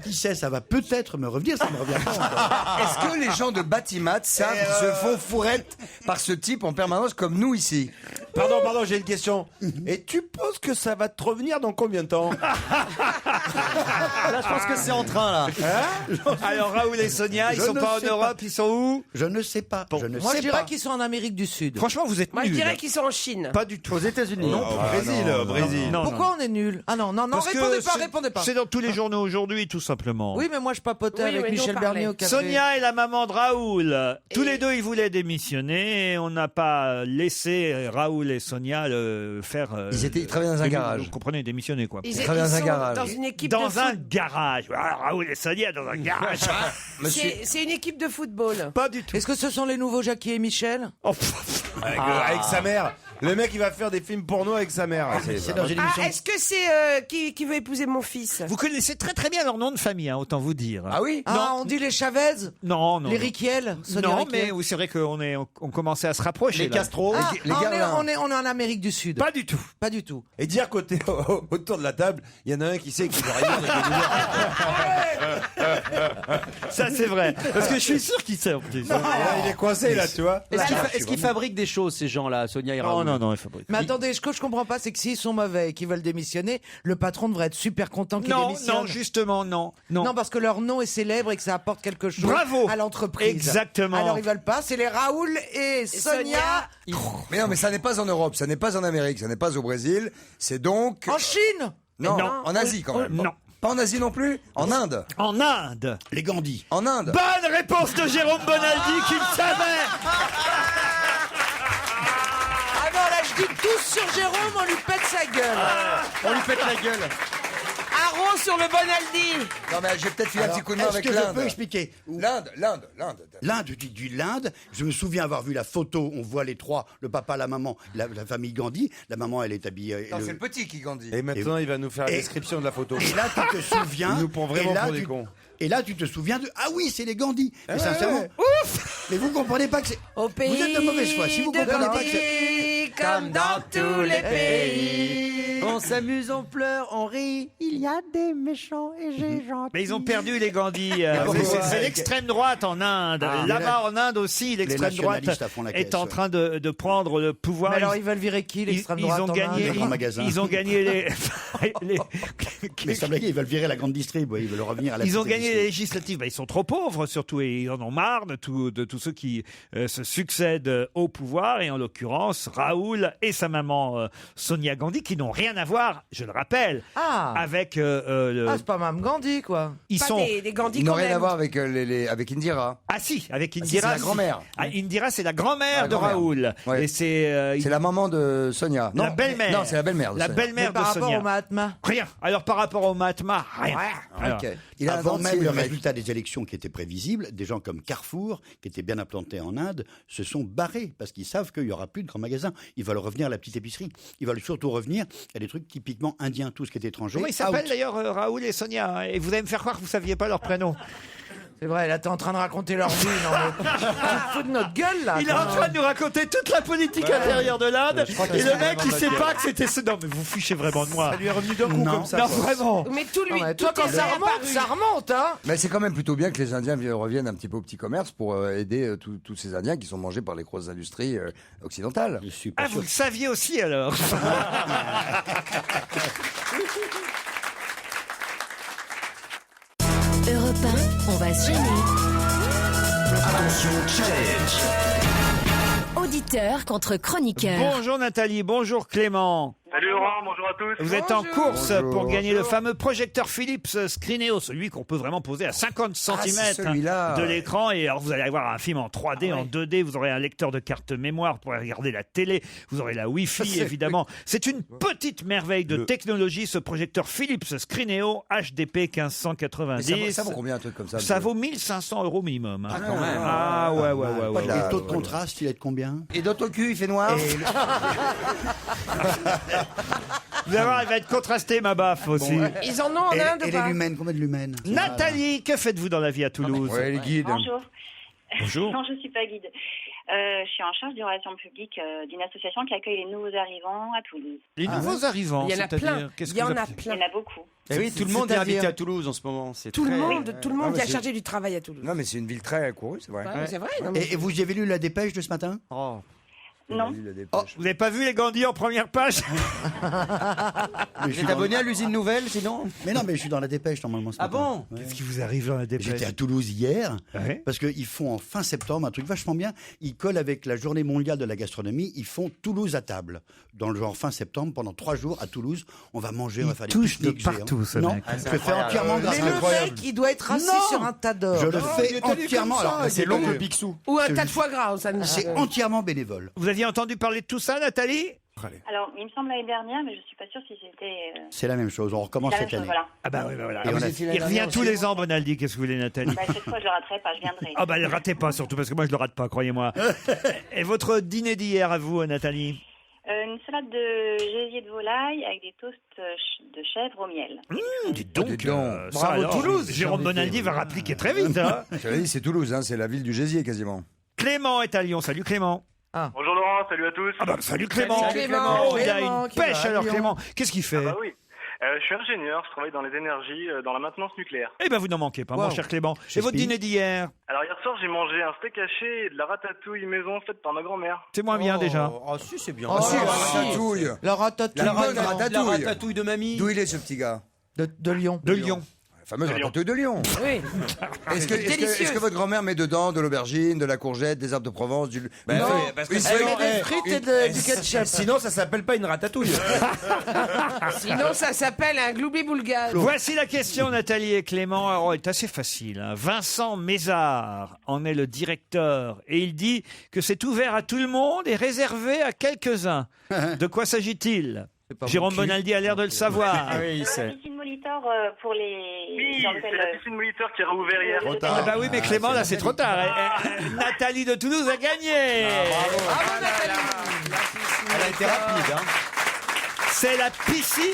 Qui sait, ça va peut-être me revenir, ça me revient pas encore. Est-ce que les gens de Batimat savent qu'ils se font fourrette par ce type en permanence comme nous ici? Pardon, j'ai une question. Et tu penses que ça va te revenir dans combien de temps? Là, je pense que c'est en train, là. Alors, Raoul et Sonia, ils Je sont ne pas en sais Europe, ils sont où? Je ne sais pas. Je ne Moi, je sais dirais pas. qu'ils sont en Amérique du Sud. Franchement, vous êtes Moi, je nuls. dirais qu'ils sont en Chine. Pas du tout. Aux États-Unis. Non. Au Brésil. Non, Pourquoi on est nuls? Ah non, Parce que répondez pas. C'est dans tous les journaux aujourd'hui, tout simplement. Oui, mais moi, je papotais Oui, avec mais nous, Michel on Bernier parlait. au café. Sonia et la maman de Raoul, tous Et- les deux, ils voulaient démissionner et on n'a pas laissé Raoul Raoul et Sonia faire. Ils travaillaient dans un garage. Vous comprenez, démissionner quoi. Ils travaillent dans un sont garage. dans une équipe Dans de un foot- garage. Ah, Raoul et Sonia dans un garage. C'est une équipe de football. Pas du tout. Est-ce que ce sont les nouveaux Jackie et Michel? Avec sa mère. Le mec, il va faire des films porno avec sa mère. C'est dans une Ah, émission. est-ce que c'est qui veut épouser mon fils? Vous connaissez très très bien leur nom de famille, hein, autant vous dire. Ah oui? Ah, on dit les Chavez? Non, non. Les non. Riquiel? Sonia Non, Riquiel. mais oui, c'est vrai qu'on commençait à se rapprocher. Les là. Castro. Ah, les Garlin. on est en Amérique du Sud. Pas du tout. Pas du tout. Et dire côté autour de la table, il y en a un qui sait qu'il veut rien avec Ça, c'est vrai. Parce que je suis sûr qu'il sait en plus. il est coincé là, tu vois. Est-ce qu'ils fabriquent des choses, ces gens-là, Sonia et Raoul? Non, il fabrique. Mais attendez, ce que je comprends pas, c'est que s'ils sont mauvais et qu'ils veulent démissionner, le patron devrait être super content qu'ils Non, démissionnent. non, justement, non. Non, parce que leur nom est célèbre et que ça apporte quelque chose Bravo. à l'entreprise. Exactement. Alors ils veulent pas, c'est les Raoul et Sonia Mais non, mais ça n'est pas en Europe, ça n'est pas en Amérique, ça n'est pas au Brésil. C'est donc. en Chine. Non, Non. en Asie quand même. Non. Pas en Asie non plus? En Inde? En Inde. Les Gandhi. En Inde? Bonne réponse de Jérôme Bonaldi qui le savait. Ah non, là je dis tous sur Jérôme, on lui pète sa gueule. On lui pète la gueule. Arro sur le Bonaldi. Non, mais j'ai peut-être filé un Alors, petit coup de main est-ce avec que je l'Inde. peux expliquer? L'Inde. L'Inde, tu dis l'Inde. Je me souviens avoir vu la photo. On voit les trois, le papa, la maman, la famille Gandhi. La maman, elle est habillée. Non, c'est le petit qui grandit. Et maintenant, il va nous faire la Et- description de la photo. Et là, tu te souviens. Il nous prend vraiment et là, pour des tu- cons. Et là, tu te souviens de. Ah oui, c'est les Gandhi. Mais ouais, sincèrement. ouais. Ouf. Mais vous comprenez pas que c'est. Au pays Vous êtes de mauvaise foi. Si vous de comprenez pas que Gandhi, c'est. comme dans tous les pays. On s'amuse, on pleure, on rit. Il y a des méchants et j'ai gentils. Mais ils ont perdu les Gandhi. pourquoi C'est l'extrême droite en Inde. Ah, Là-bas en Inde aussi, l'extrême droite nationalistes à fond la est caisse, en ouais. train de prendre le pouvoir. Mais alors ils veulent virer qui, l'extrême droite ont en gagné, Inde Les grands magasins. ils ont gagné les Mais ça blague, ils veulent virer la grande distrib. Ouais, ils veulent revenir à la ils ont petite gagné les distrib. législatives. Ils sont trop pauvres surtout et ils en ont marre de tous ceux qui se succèdent au pouvoir et en l'occurrence Raoul et sa maman Sonia Gandhi qui n'ont rien à voir, je le rappelle, Ah, avec c'est pas Mme Gandhi, quoi. ils Pas sont des Gandhi Ils n'ont quand rien même. à voir avec, avec Indira. ah si avec si, Indira. c'est la grand-mère. Ah, Indira c'est la grand-mère La de grand-mère. Raoul Ouais. et c'est C'est la maman de Sonia. Non, la belle-mère. Non, c'est la belle-mère. de La Sonia. Mais belle-mère de par rapport Sonia. au Mahatma. Rien. Alors par rapport au Mahatma, rien. Alors, Ok. Il a un Avant dentier, même le le mec. résultat des élections qui était prévisible, des gens comme Carrefour, qui étaient bien implantés en Inde, se sont barrés parce qu'ils savent qu'il n'y aura plus de grands magasins. Ils veulent revenir à la petite épicerie. Ils veulent surtout revenir à des trucs typiquement indiens, tout ce qui est étranger. Comment ils s'appellent out. d'ailleurs Raoul et Sonia hein. Et vous allez me faire croire que vous saviez pas leur prénom. C'est vrai, là t'es en train de raconter leur vie. Non, mais... tu te fous de notre gueule, là. Il est en train de nous raconter toute la politique intérieure de l'Inde. Je crois que Et c'est le mec, il vraiment sait notre pas que c'était ce. Non, mais vous fichez vraiment de moi. Ça lui est revenu d'un coup Non. comme ça. Non, quoi. vraiment. Mais tout lui, Non, mais tout toi, quand est ça apparu. remonte, hein. Mais c'est quand même plutôt bien que les Indiens reviennent un petit peu au petit commerce pour aider tous ces Indiens qui sont mangés par les grosses industries occidentales. Je suis pas Ah, sûr. vous le saviez aussi alors. Europe 1, on va se gêner. Attention, challenge. Auditeur contre chroniqueur. Bonjour Nathalie, bonjour Clément. Salut Laurent, bonjour à tous. Vous êtes en Bonjour. course pour gagner le fameux projecteur Philips Screeneo, celui qu'on peut vraiment poser à 50 c'est cm celui-là. de l'écran. Et alors vous allez avoir un film en 3D, en 2D, vous aurez un lecteur de carte mémoire pour regarder la télé, vous aurez la Wi-Fi évidemment. C'est une petite merveille de technologie, ce projecteur Philips Screeneo HDP Mais 1590. ça vaut combien un truc comme ça Ça vaut 1500 € minimum. hein. Ah, quand même. Ah ouais, ouais, ouais. ouais, Et ouais. le taux de contraste, il est de combien? Et d'autres cul, il fait noir. Et le- Vous allez voir, elle va être contrastée, ma baffe aussi. Ils en ont en et- Inde et ou les pas? lumens, combien de lumens? Nathalie, que faites-vous dans la vie à Toulouse? Ouais, les guides. Bonjour. Bonjour. Non, je ne suis pas guide. Je suis en charge des relations publiques d'une association qui accueille les nouveaux arrivants à Toulouse. Les nouveaux arrivants, Il y en a c'est-à-dire, plein. qu'est-ce Il que y en vous a appelez- Il plein. y en a beaucoup. Eh oui, tout le monde est C'est-à-dire invité à Toulouse en ce moment. C'est Tout le très- monde, tout le monde mais qui a c'est- chargé du travail à Toulouse. Non, mais c'est une ville très courue, c'est vrai. Ouais, c'est vrai. non, mais- Et vous avez lu la dépêche de ce matin? Oh. Non. Vous n'avez pas vu les Gandhi en première page? Vous êtes abonné à l'usine nouvelle, sinon? Mais non, mais je suis dans la dépêche normalement ce Ah matin. bon? Ouais. Qu'est-ce qui vous arrive dans la dépêche? J'étais à Toulouse hier, Ouais. parce qu'ils font en fin septembre un truc vachement bien. Ils collent avec la journée mondiale de la gastronomie. Ils font Toulouse à table. Dans le genre fin septembre, pendant 3 jours à Toulouse, on va manger, on va faire des touche de pique-niques géants. partout, ce Non, mec. je le fais entièrement grâce Mais à le incroyable. mec, il doit être assis Non. sur un tas d'or. Je le il fais est allé entièrement. comme ça, Alors, c'est l'oncle l'oncle Picsou. Ou un tas de foie gras. Ça ne- C'est entièrement bénévole. Vous aviez entendu parler de tout ça, Nathalie? Alors, il me semble l'année dernière, mais je suis pas sûre si c'était. C'est la même chose, on recommence la même cette chose, année. voilà. Ah bah oui, bah voilà. Et on a- Il revient tous les ans, Bonaldi. Qu'est-ce que vous voulez, Nathalie? Bah, cette fois, je le raterai pas, je viendrai. Ah bah ne ratez pas, surtout parce que moi je le rate pas, croyez-moi. Et votre dîner d'hier à vous, Nathalie? Une salade de gésier de volaille avec des toasts de chèvre au miel. Dites donc, ça Bravo alors, Toulouse. Jérôme Bonaldi va rappliquer très vite. Hein. Je l'ai dit, c'est Toulouse, hein, c'est la ville du gésier quasiment. Clément est à Lyon. Salut Clément. Bonjour Laurent, salut à tous. Ah bah salut Clément. Salut Clément. Oh, il a Clément une qui va pêche à alors Lyon. Clément. Qu'est-ce qu'il fait? Ah bah oui. Je suis ingénieur, je travaille dans les énergies, dans la maintenance nucléaire. Eh ben vous n'en manquez pas, mon Wow. cher Clément. Chez Et votre Spi. dîner d'hier? Alors hier soir, j'ai mangé un steak haché et de la ratatouille maison faite par ma grand-mère. C'est moins bien déjà. Ah si, c'est bien. Oh, Ah si, la si. ratatouille. La ratatouille. La bonne La ratatouille. ratatouille de mamie. D'où il est ce petit gars? De Lyon. De Lyon. La fameuse ratatouille de Lyon. Oui. Est-ce que votre grand-mère met dedans de l'aubergine, de la courgette, des herbes de Provence, du... Ben Non, oui, parce que une sinon, Elle met des frites et du ketchup. sinon, ça s'appelle pas une ratatouille. Sinon, ça s'appelle un gloubi-boulga. Voici la question, Nathalie et Clément. Alors, elle est assez facile. Hein. Vincent Mézard en est le directeur et il dit que c'est ouvert à tout le monde et réservé à quelques-uns. De quoi s'agit-il? Jérôme Bonaldi a l'air de le savoir. Ah La piscine Molitor pour les. Oui, dans c'est la piscine Molitor qui a réouvert hier. Ah bah oui, mais Clément, là, c'est trop tard. Nathalie de Toulouse a gagné. Bravo Nathalie. Elle a été rapide, hein. C'est la piscine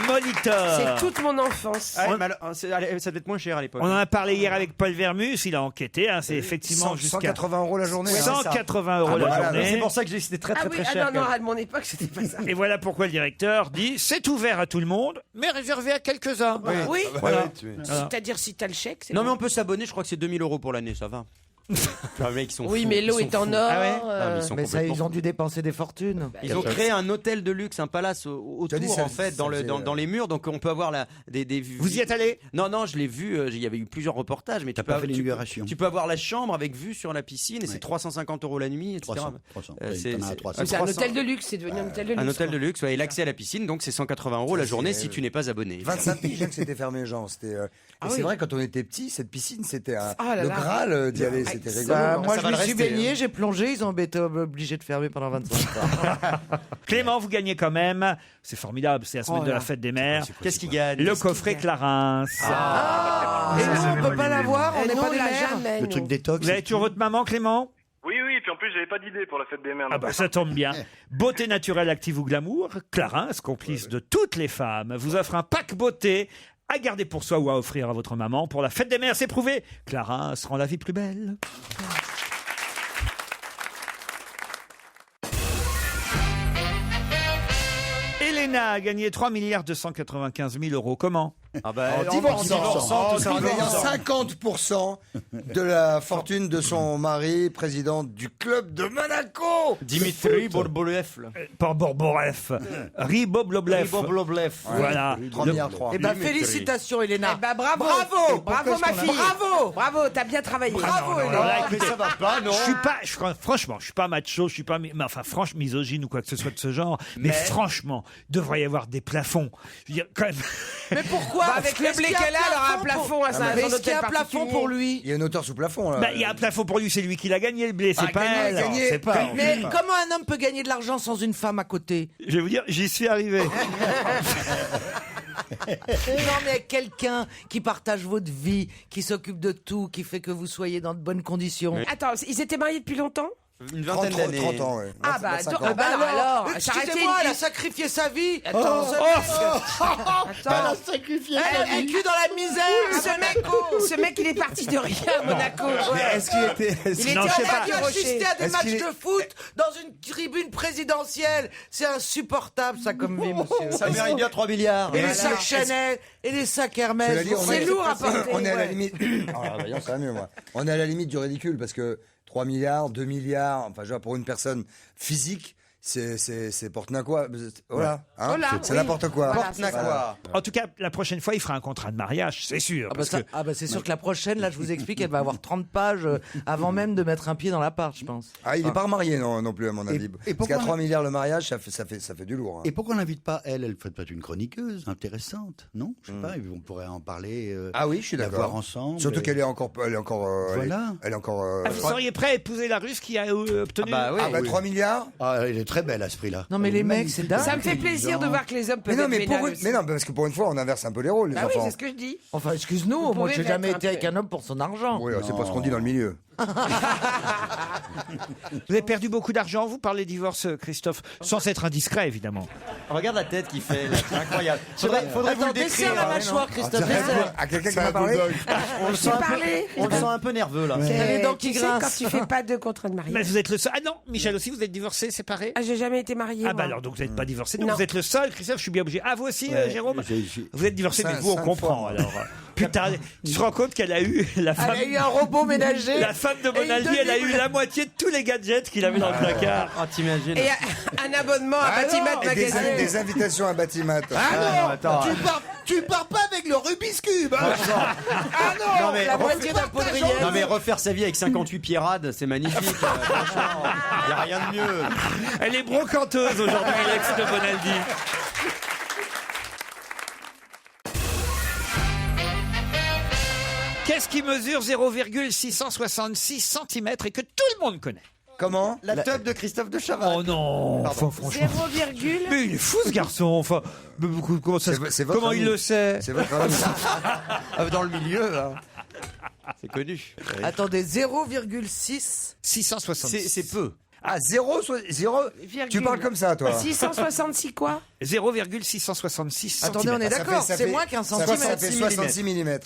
Molitor. C'est toute mon enfance. Ça devait être moins cher à l'époque. On en a parlé hier avec Paul Vermus, il a enquêté, hein, c'est effectivement jusqu'à 180 € la journée. hein. 180 € la voilà, journée. C'est pour ça que j'ai dit que c'était très Ah très oui, très ah cher. non, non, à mon époque, c'était pas ça. Et voilà pourquoi le directeur dit c'est ouvert à tout le monde, mais réservé à quelques-uns. Oui, Voilà. c'est-à-dire si t'as le chèque, c'est Non bon. mais on peut s'abonner, je crois que c'est 2000 € pour l'année, ça va. Les mecs, ils sont Oui, fous, mais ils l'eau sont est en fous. or. Ah ouais mais ils sont Mais ça, complètement ils ont dû dépenser des fortunes. Ils ont créé un hôtel de luxe, un palace Tu as dit autour ça- en fait ça faisait, dans les murs, donc on peut avoir des Vous y êtes allé? Non non, je l'ai vu. Il y avait eu plusieurs reportages, mais T'as pas fait l'inauguration. tu peux avoir la chambre avec vue sur la piscine et c'est 350 € la nuit, etc. 300. C'est- T'en as à c'est- 300. C'est un 300. hôtel de luxe, c'est devenu un hôtel de luxe. Un hôtel de quoi. luxe, ouais, et l'accès à la piscine, donc c'est 180 € la journée si tu n'es pas abonné. 25 piges hein, que c'était fermé, genre. C'était, Ah et oui. c'est vrai, quand on était petit, cette piscine, c'était Ah là le là. Graal d'y aller. C'était rigolo. Bah, non moi, ça je va me le suis rester, baigné, j'ai plongé, ils ont été obligés de fermer pendant 25 ans. Clément, vous gagnez quand même. C'est formidable, c'est la semaine Oh de la là. fête des mères. Qu'est-ce qu'il gagne? Le coffret Clarins. Et nous, on peut pas l'avoir, on Eh n'est non, pas des on l'a mères. jamais, Le nous. truc détox. Vous avez toujours votre maman, Clément? Oui, oui, et puis en plus, j'avais pas d'idée pour la fête des mères. Ah bah ça tombe bien. Beauté naturelle, active ou glamour, Clarins, complice de toutes les femmes, vous offre un pack beauté à garder pour soi ou à offrir à votre maman pour la fête des mères. C'est prouvé. Clarins rend la vie plus belle. Elena a gagné 3 295 000 €. Comment? Ah bah, En divorçant, tout ça, en en payant divorçant. 50% de la fortune de son mari, président du club de Monaco. Dimitri Borbolev. Pas Borborev. Riboblev. Voilà. 3 milliards 3. Eh ben, félicitations, Elena. Eh ben, bravo. Bravo. Bravo, ma fille. Bravo. Bravo, t'as bien travaillé. Bravo, non, Elena. là, Mais ça va pas, non? Franchement, je suis pas macho, je suis pas, franchement, misogyne ou quoi que ce soit de ce genre. Mais franchement, devrait y avoir des plafonds. Je veux dire, quand même. Mais pourquoi Bah, avec le blé qu'elle a, elle aura un plafond à Mais son est-ce qu'il y a un hôtel plafond particulier. pour lui? Il y a une hauteur sous plafond, là. Bah, il y a un plafond pour lui, c'est lui qui l'a gagné le blé, c'est pas elle. gagné. C'est pas. Mais comment un homme peut gagner de l'argent sans une femme à côté? Je vais vous dire, j'y suis arrivé. Non, mais quelqu'un qui partage votre vie, qui s'occupe de tout, qui fait que vous soyez dans de bonnes conditions. Attends, ils étaient mariés depuis longtemps? Une vingtaine d'années. 30 ans, ouais. Ah bah, 25 ans. ah bah alors, Excusez-moi, elle a sacrifié sa vie. Attends, Elle a sacrifié sa vie. Elle a vécu dans la misère. ce mec, il est parti de rien à Monaco. Est-ce qu'il était. Il Non, était je sais en pas. train de Assister à des Est-ce matchs qu'il est- de foot dans une tribune présidentielle. C'est insupportable, ça, comme vie, monsieur. Ça mérite bien 3 milliards. Et les Voilà. sacs Chanel, et les sacs Hermès. Cela dit, on C'est est- lourd à porter. On est à la Ouais. limite. Alors, voyons, ça va mieux, moi. On est à la limite du ridicule parce que 3 milliards, 2 milliards, enfin, je vois, pour une personne physique, c'est Porte-Naqua. Voilà. Hein Voilà, c'est oui. n'importe quoi. Voilà, Porte-Naqua. Voilà. En tout cas, la prochaine fois, il fera un contrat de mariage, c'est sûr. parce que- c'est sûr que la prochaine, là, je vous explique, elle va avoir 30 pages avant même de mettre un pied dans l'appart, je pense. Ah, il n'est pas remarié non plus, à mon avis. et Parce pourquoi qu'à on- 3 milliards le mariage, ça fait du lourd. Hein. Et pourquoi on n'invite pas elle fait peut-être une chroniqueuse intéressante, non? Je sais pas, on pourrait en parler. Ah oui, je suis la d'accord. voir ensemble. Surtout qu'elle est encore. Voilà. Elle est encore. Ah, vous seriez prêt à épouser la Russe qui a obtenu... Ah bah oui. 3 milliards. Ah, elle est très belle à ce prix-là. Non, mais les mecs, c'est dingue. Ça me fait plaisir de voir que les hommes Mais peuvent non, être vénales aussi. mais non, parce que pour une fois, on inverse un peu les rôles, les Bah oui, enfants. c'est ce que je dis. Enfin, excuse-nous, Vous moi, pouvez j'ai jamais mettre été un avec peu. un homme pour son argent. Oui, c'est pas ce qu'on dit dans le milieu. Vous avez perdu beaucoup d'argent, vous, par les divorces, Christophe, sans être indiscret, évidemment. Regarde la tête qu'il fait, là, c'est incroyable. Faudrait vous Attends, le desserre décrire. la hein. mâchoire, Christophe, desserre. À quelqu'un qui m'a parlé. On le sent un peu nerveux, là. T'as les dents qui Tu sais, quand grincent. tu fais pas de contrat de Mais mariage. vous êtes le seul... Ah non, Michel aussi, vous êtes divorcé, séparé? Ah, j'ai jamais été mariée. Ah bah moi. alors, donc vous n'êtes pas divorcé, donc Non. vous êtes le seul, Christophe, je suis bien obligé. Ah, vous aussi, Jérôme? Vous êtes divorcé, mais Cinq- vous, on cinq comprend, fois. alors. Putain, je me rends compte qu'elle a eu la femme... Elle a eu un robot ménager. La femme de Et Bonaldi, une elle a eu demi- la moitié de tous les gadgets qu'il avait dans le placard. Oh, t'imagines. Et un abonnement à Batimat Et des Magazine. invitations à Batimat. non, attends. Tu pars pas avec le Rubik's Cube. Hein. Ah non, Non, mais la refais moitié d'un pot de Non rillettes. mais refaire sa vie avec 58 pierrades, c'est magnifique. Franchement, y a rien de mieux. Elle est brocanteuse aujourd'hui, l'ex de Bonaldi. Qu'est-ce qui mesure 0,666 cm et que tout le monde connaît? Comment? La teub de Christophe de Chavannes. Oh non, enfin, franchement. 0, Mais il est fou ce garçon, enfin. Mais comment ça C'est votre comment il ami. le sait? C'est votre avis. Dans le milieu, là. C'est connu. Attendez, 0,6. 666. C'est peu. Ah, 0. Tu parles comme ça, toi. 666 quoi? 0,666 Attendez, on est Ça d'accord, fait- c'est moins qu'un ça fait- centimètre. Ça fait 66 mm.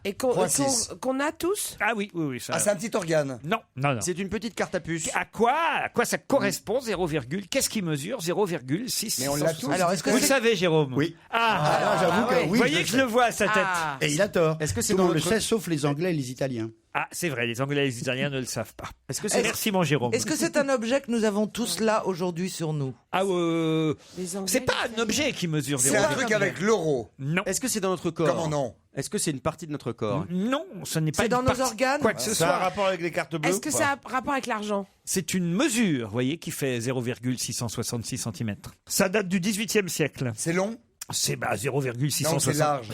Et qu'on 0,6. qu'on a tous? Ah oui, oui, oui. Ça... Ah, c'est un petit organe. Non, non, non. C'est une petite carte à puce. À quoi ça correspond 0, qu'est-ce qui mesure 0,6? Mais on l'a tous. Alors, est-ce que Vous le c'est savez, Jérôme? Oui. Ah, j'avoue que oui. vous voyez que je le vois à sa tête. Ah. Et il a tort. Est-ce que c'est Tout dans le monde le notre- sait, sauf les Anglais et les Italiens. Ah, c'est vrai, les Anglais et les Italiens ne le savent pas. Est-ce que c'est Merci, mon Jérôme. Est-ce que c'est un objet que nous avons tous là aujourd'hui sur nous? Ah, Les Anglais, c'est pas les un objet qui mesure C'est 0. un truc avec l'euro. Non. Est-ce que c'est dans notre corps? Comment non? Est-ce que c'est une partie de notre corps? Non, ce n'est pas C'est une dans nos partie- organes? Quoi que ce Ça a un soit. rapport avec les cartes bleues. Est-ce que ou ça pas a rapport avec l'argent? C'est une mesure, vous voyez, qui fait 0,666 cm. Ça date du 18e siècle. C'est long? C'est Non, c'est 0,666. large.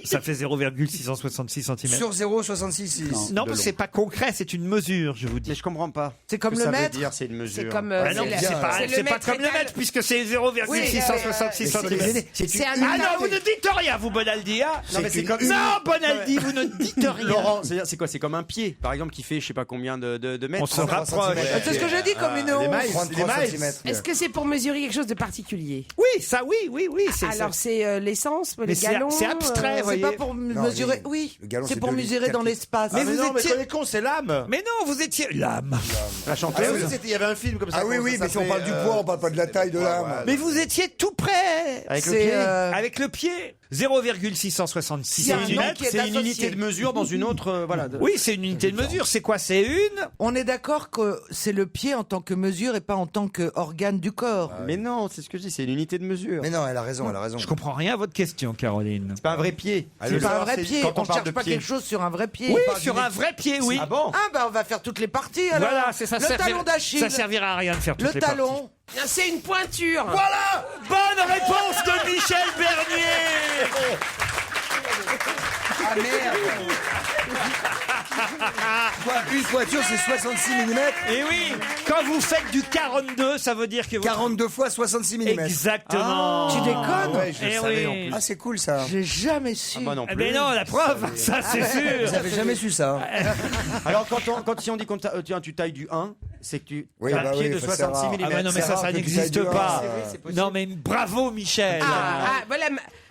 Ça fait 0,666 cm. Sur 0,66. Non, de long. c'est pas concret, c'est une mesure, je vous dis. Mais je comprends pas. C'est comme Ce que le ça veut mètre? dire, c'est une mesure. C'est comme. Ah non, c'est c'est la- pas, c'est c'est le pas mètre comme le étal. mètre, puisque c'est 0,666 cm. C'est un Ah non, étal. vous ne dites rien, vous, Bonaldi. Hein Non, mais c'est comme- Non, Bonaldi, vous ne dites rien. Laurent, c'est quoi? C'est comme un pied, par exemple, qui fait je sais pas combien de mètres. On se rapproche. C'est ce que j'ai dit comme une les once. mailles, 33 cm. Est-ce que c'est pour mesurer quelque chose de particulier? Oui, ça, oui. C'est Alors c'est l'essence, Mais les c'est- galons. c'est abstrait, C'est voyez. pas pour mesurer. mais Oui, le galon, c'est c'est pour 2 mesurer litres, dans 4 l'espace. Mais Ah, mais vous non, mais étiez- toi, les cons, c'est l'âme. Mais non, vous étiez l'âme. La Ah chanteuse. oui, il y avait un film comme ça. Ah oui, comment oui, ça mais si on s'appelait, parle du poids, on parle pas de la taille de l'âme. Mais vous étiez tout près. Avec le C'est, pied. Avec le pied. 0,666 Il y a un nom cm. qui est C'est une associé. unité de mesure dans une autre. Voilà. Oui, c'est une unité de mesure. C'est quoi? C'est une On est d'accord que c'est le pied en tant que mesure et pas en tant qu'organe du corps. Mais non, c'est ce que je dis, c'est une unité de mesure. Mais non, elle a raison, elle a raison. Je comprends rien à votre question, Caroline. C'est pas un vrai pied. C'est pas un vrai pied. Quand On on parle cherche de pas pied. quelque chose sur un vrai pied. Oui, On parle sur d'une- un vrai pied, oui. Ah bon? Ah bah on va faire toutes les parties alors. Voilà, c'est ça. Le talon d'Achille. Ça servira à rien de faire toutes Le les parties. talon. Ah, c'est une pointure. Voilà. Bonne réponse de Michel Bernier. Ah merde. Quoi, une voiture, c'est 66 mm. Et oui, quand vous faites du 42, ça veut dire que vous... 42 fois 66 mm. Exactement. Tu déconnes? Ouais, je Eh le savais oui. en plus. Ah, c'est cool ça. J'ai jamais su. Ah, moi non Eh plus. ben non, la preuve, ça c'est sûr. Vous avez jamais su ça. Alors si on dit qu'on tiens, tu tailles du 1, c'est que tu Oui, as bah un pied oui, de faut 66 savoir. mm. Ah ben non, mais C'est ça, rare ça que tu n'existe ailles du pas. un, c'est possible. Non, mais bravo, Michel. Voilà.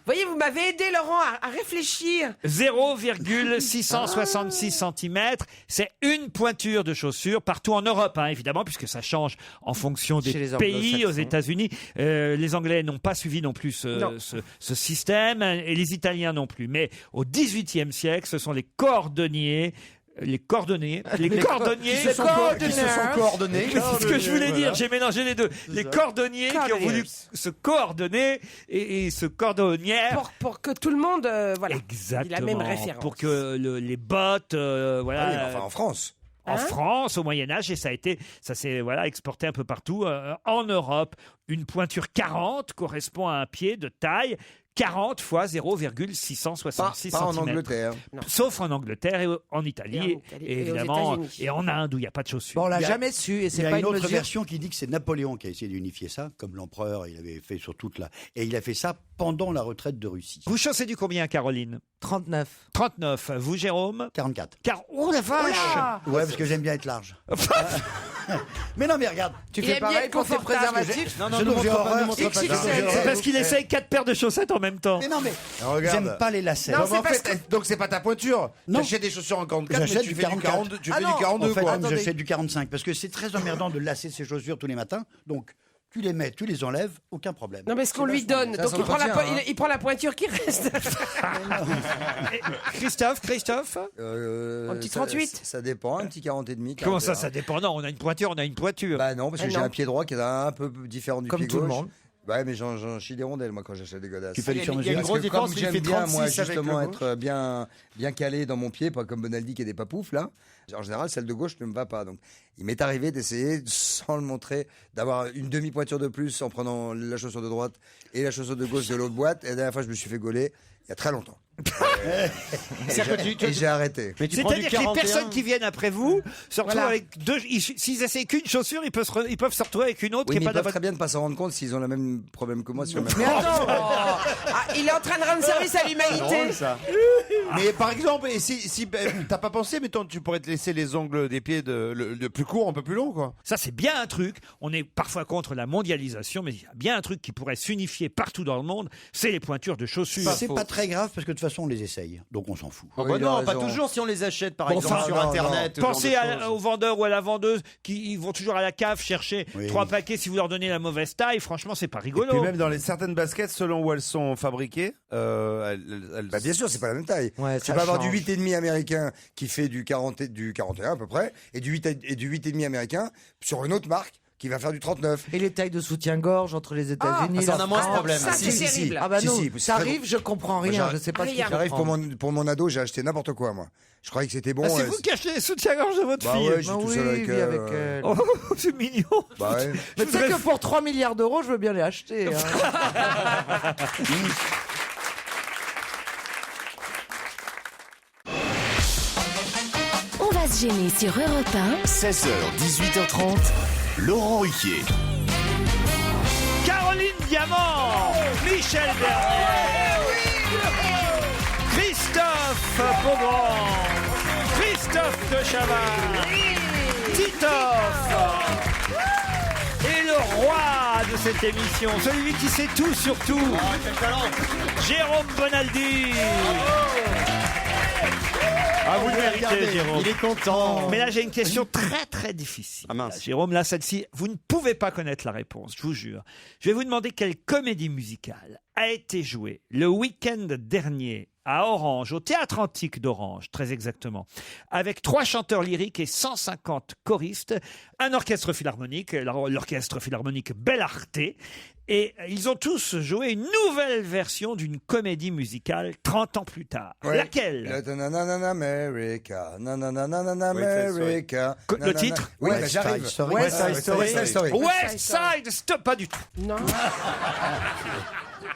Voyez, vous m'avez aidé, Laurent, à réfléchir. 0,666 cm, c'est une pointure de chaussure partout en Europe, hein, évidemment, puisque ça change en fonction des Chez les pays. Aux anglo-saxons. États-Unis, les Anglais n'ont pas suivi non plus Non. ce système, et les Italiens non plus. Mais au XVIIIe siècle, ce sont les cordonniers Les cordonniers. Les cordonniers. Qui se sont coordonnés. C'est ce que je voulais dire, j'ai mélangé les deux. Les cordonniers qui ont voulu se coordonner et se cordonnière. Pour que tout le monde voilà, Exactement. ait la même référence. Pour que les bottes, voilà. Ah oui, mais enfin en France. En France, au Moyen-Âge, et ça s'est exporté un peu partout. En Europe, une pointure 40 correspond à un pied de taille 40 fois 0,666 Pas en cm. Angleterre. Sauf en Angleterre et en Italie. Et évidemment, aux États-Unis. et en Inde où il n'y a pas de chaussures. Bon, on l'a jamais su et Il y c'est a pas une une autre mesure. version qui dit que c'est Napoléon qui a essayé d'unifier ça, comme l'empereur, il avait fait sur toute la... Et il a fait ça pendant la retraite de Russie. Vous chaussez du combien, Caroline? 39. 39. Vous, Jérôme? 44. Oh la vache! Ouais, parce que j'aime bien être large. Mais non, mais regarde. Tu Il fais aime bien pareil être pour tes confortable. préservatifs? Non, non, j'ai horreur. C'est parce qu'il essaye 4 paires de chaussettes en même temps. Mais non, mais Regarde. j'aime pas les lacets. Non, Non, mais en c'est fait, donc c'est pas ta pointure. Non. T'achètes des chaussures en 44, mais J'achète tu du fais du 44. 42, tu Ah fais non, du 42 En fait, quoi. Attendez. j'achète du 45 parce que c'est très emmerdant de lasser ses chaussures tous les matins. Donc, tu les mets, tu les enlèves, aucun problème. Non, mais ce qu'on lui donne, Ça donc il prend, s'entretient, hein. il prend la pointure qui reste. Christophe? Un petit 38? Ça dépend, un petit 40 et demi. Comment ça, 41. ça dépend? Non, on a une pointure, on a une pointure. Bah non, parce que Ah j'ai non. un pied droit qui est un peu différent du Comme pied tout le gauche. monde. Ouais, mais j'en chie des rondelles, moi, quand j'achète des godasses. Tu fais du Il y a sur-mesure. une Parce grosse que différence, comme il fait j'aime bien, moi, 36 avec justement, le gauche. être bien calé dans mon pied, pas comme Bonaldi qui est des papoufs, là. En général, celle de gauche ne me va pas. Donc, il m'est arrivé d'essayer, sans le montrer, d'avoir une demi-pointure de plus en prenant la chaussure de droite et la chaussure de gauche de l'autre boîte. Et la dernière fois, je me suis fait gauler il y a très longtemps. Et j'ai arrêté. Mais tu prends du C'est-à-dire que les 41. personnes qui viennent après vous se retrouvent Voilà. avec deux. S'ils essaient qu'une chaussure, ils peuvent se retrouver avec une autre Oui, qui mais n'est ils pas de peuvent la très bien ne pas s'en rendre compte s'ils ont le même problème que moi sur le même. Mais attends, Ah, il est en train de rendre service à l'humanité. Mais par exemple, et si t'as pas pensé, mettons, tu pourrais te laisser les ongles des pieds de plus court, un peu plus long, quoi. Ça, c'est bien un truc. On est parfois contre la mondialisation, mais il y a bien un truc qui pourrait s'unifier partout dans le monde, c'est les pointures de chaussures. C'est pas très grave parce que de toute façon on les essaye, donc on s'en fout. Oh, Oui, bah il a non, pas raison. toujours si on les achète par Bon, exemple enfin, sur non, internet. ce genre Pensez de choses. au vendeur ou à la vendeuse qui ils vont toujours à la cave chercher Oui. 3 paquets si vous leur donnez la mauvaise taille. Franchement, c'est pas Et puis rigolo. même dans certaines baskets, selon où elles sont fabriquées, elles... Bah bien sûr, c'est pas la même taille. Ouais, Tu ça peux avoir du change. 8,5 américain qui fait du 41 à peu près, et du 8,5 américain sur une autre marque qui va faire du 39. et les tailles de soutien-gorge entre les États-Unis. ça, on a la moins ce France. problème. Ça, c'est Si, si, terrible. Ah bah Si, non, si, c'est ça très arrive, je comprends rien, Moi, je sais pas ce qu'il rien. faut J'arrive comprendre. pour mon ado, j'ai acheté n'importe quoi moi. Je croyais que c'était bon. Ah, c'est vous qui achetez les soutiens-gorge de votre Bah fille. ouais, j'ai Ah tout oui, seul avec vis elle. avec elle. Oh, c'est mignon. Bah ouais. Mais tu sais que pour 3 milliards d'euros, je veux bien les acheter. hein. On va se gêner sur Europe 1. 16h, 18h30, Laurent Ruquier. Caroline Diamant, Michel Bernier, Christophe Beaugrand, Christophe de Chavannes, Titoff et le roi de cette émission, celui qui sait tout sur tout, Jérôme Bonaldi. Ah, vous le méritez, Jérôme. Il est content. Mais là, j'ai une question très très difficile. Ah, mince. Jérôme, là, celle-ci, vous ne pouvez pas connaître la réponse, je vous jure. Je vais vous demander quelle comédie musicale a été jouée le week-end dernier à Orange, au Théâtre Antique d'Orange, très exactement, avec 3 chanteurs lyriques et 150 choristes, un orchestre philharmonique, l'orchestre philharmonique Bellarté, et ils ont tous joué une nouvelle version d'une comédie musicale 30 ans plus tard. Ouais. Laquelle? Nanana America, nanana West Side Story. America. Le nanana- titre? Oui, West bah, j'arrive. Side Story. West Side Story. West Side Story. West Side Story, pas du tout. Non.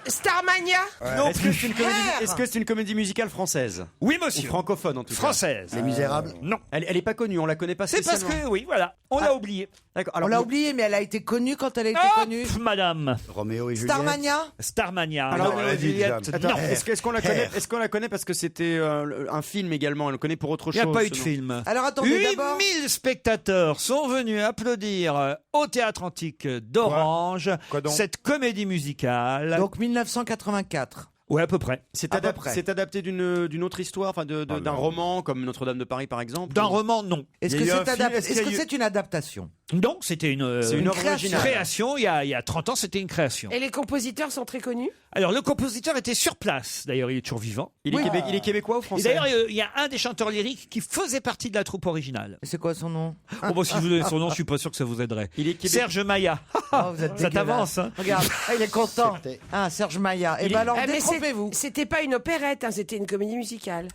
Starmania. Non Est-ce que plus. c'est une comédie- est-ce que c'est une comédie musicale française? Oui, Ou monsieur. francophone en tout cas. Française. Les Misérables. Non. Elle est pas connue, on la connaît pas C'est parce spécialement. que, oui, voilà, on l'a oublié. D'accord. On Alors, l'a oublié, mais elle a été connue quand elle a été connue. Hop, madame. Roméo et Juliette. Starmania. Starmania. Alors, Roméo et elle a dit Juliette. déjà. Attends, Non. est-ce qu'on la connaît? Est-ce qu'on la connaît parce que c'était un film également? On le connaît pour autre Il n'y chose. a pas eu de ce nom. film. Alors attendez, d'abord. 8000 spectateurs sont venus applaudir au Théâtre Antique d'Orange Quoi donc cette comédie musicale. Donc 1984. Ouais, à peu près. C'est À peu près. c'est adapté d'une autre histoire, enfin d'un roman comme Notre-Dame de Paris par exemple. D'un roman, non. Est-ce Il que y a eu un c'est film, est-ce qu'il y a eu- une adaptation? Non, c'était une, C'est une œuvre originale. création. Il y a 30 ans, c'était une création. Et les compositeurs sont très connus? Alors, le compositeur était sur place. D'ailleurs, il est toujours vivant. Il est québécois ou Et français? d'ailleurs, il y a un des chanteurs lyriques qui faisait partie de la troupe originale. C'est quoi son nom? Oh, bon, si je vous donnez son nom, je suis pas sûr que ça vous aiderait. Il est québécois. Serge Maillat. Oh, vous êtes Ça dégueulasse. t'avance, hein. Regarde, il est content. Ah, Serge Maillat. Eh ben alors, Ah, mais détrompez-vous. c'était pas une opérette, hein, c'était une comédie musicale.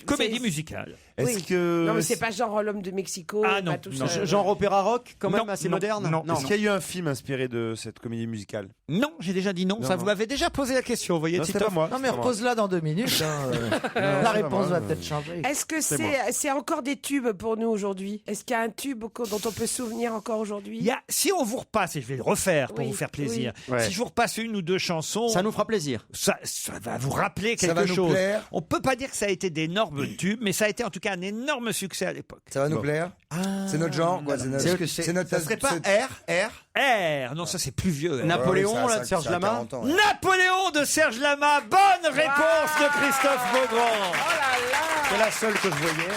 Comédie musicale. Oui. Non, mais c'est pas genre l'homme de Mexico. Ah pas non, tout non, ça. Genre opéra rock, quand même, Non, assez non, moderne? Non. Est-ce qu'il y a eu un film inspiré de cette comédie musicale? Non, j'ai déjà dit non. Non, Ça, non. vous m'avez déjà posé la question, vous voyez, Non, c'était Titoff. pas moi. Non, mais repose-la dans 2 minutes. La réponse va peut-être changer. Est-ce que c'est encore des tubes pour nous aujourd'hui? Est-ce qu'il y a un tube dont on peut se souvenir encore aujourd'hui? Si on vous repasse, et je vais le refaire pour Oui, vous faire plaisir, oui. Ouais. si je vous repasse une ou deux chansons, Ça nous fera plaisir. ça va vous rappeler Ça quelque va nous chose. plaire. On peut pas dire que ça a été d'énormes tubes, mais ça a été en tout cas un énorme succès à l'époque. Ça va nous plaire. C'est notre genre, quoi. C'est notre. Est-ce que c'est- notre. Ça serait pas R? R, non, ça c'est plus vieux. R. Napoléon, Ouais, ça, là, de Serge ça a Lama. 40 ans, ouais. Napoléon de Serge Lama, bonne réponse de Christophe Beaugrand. C'est la seule que je voyais.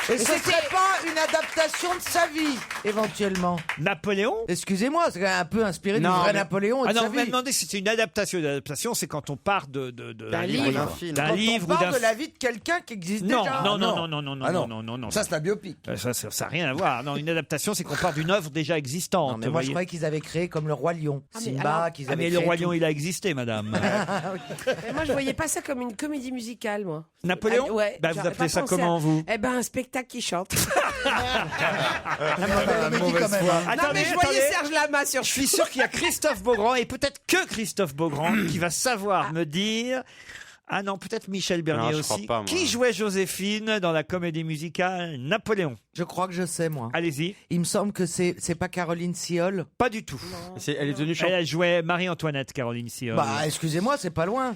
Et ce serait pas une adaptation de sa vie, éventuellement? Napoléon Excusez-moi, c'est quand même un peu inspiré du Non, vrai mais- Napoléon et Ah de non, sa vous m'avez vie. demandé si c'est une adaptation. Une adaptation, c'est quand on part D'un d'un livre. D'un film. d'un Quand livre on ou parle d'un de la vie de quelqu'un qui existe non, déjà. non, non, non, non, non, non, Ah non, non. non, non, Ça, c'est un biopic. Ça n'a rien à voir. Non, une adaptation, c'est qu'on part d'une œuvre déjà existante. Non, mais vous moi, je voyez. croyais qu'ils avaient créé comme le Roi Lion. Ah, mais Simba, alors- qu'ils Ah, avaient mais le créé Roi tout. Lion, il a existé, madame. Mais moi, je voyais pas ça comme une comédie musicale, moi. Napoléon Ah, ouais, Bah, vous j'aurais appelez pas ça pensé comment, à- vous Eh ben, un spectacle qui chante. Mauvaise foi. Non, mais je voyais Serge Lama sur. Je suis sûr qu'il y a Christophe Beaugrand, et peut-être que Christophe Beaugrand, qui va savoir me dire... Ah non, peut-être Michel Bernier Non, je crois aussi. pas, moi. Qui jouait Joséphine dans la comédie musicale Napoléon? Je crois que je sais, moi. Allez-y. Il me semble que c'est pas Caroline Siol. Pas du tout. Elle est devenue chanteuse. Elle jouait Marie-Antoinette, Caroline Siol. Bah, excusez-moi, c'est pas loin.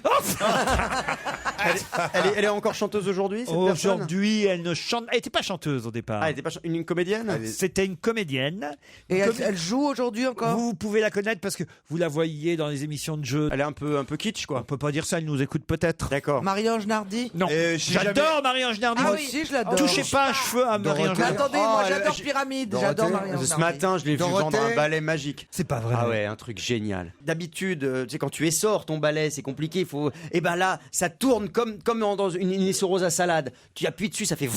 Elle est encore chanteuse aujourd'hui, cette personne? Aujourd'hui, elle ne chante. Elle n'était pas chanteuse au départ. Ah, elle était pas une comédienne? C'était une comédienne. Et Une elle joue aujourd'hui encore? Vous pouvez la connaître parce que vous la voyez dans les émissions de jeux. Elle est un peu kitsch, On quoi. peut pas dire ça, elle nous écoute peut-être. D'accord. Marie-Ange Nardi? Non. J'adore Marie-Ange Nardi. Moi aussi, je l'adore. Touchez pas un cheveu à Marie-Ange Mais Nardi. attendez, moi j'adore Pyramide. J'adore Marie-Ange Ce Nardi. matin, je l'ai vu Dorothée. vendre un balai magique. C'est pas vrai. Ah ouais, un truc génial. D'habitude, tu sais, quand tu essores ton balai, c'est compliqué. Et ben là, ça tourne comme dans une essoreuse à salade. Tu appuies dessus, ça fait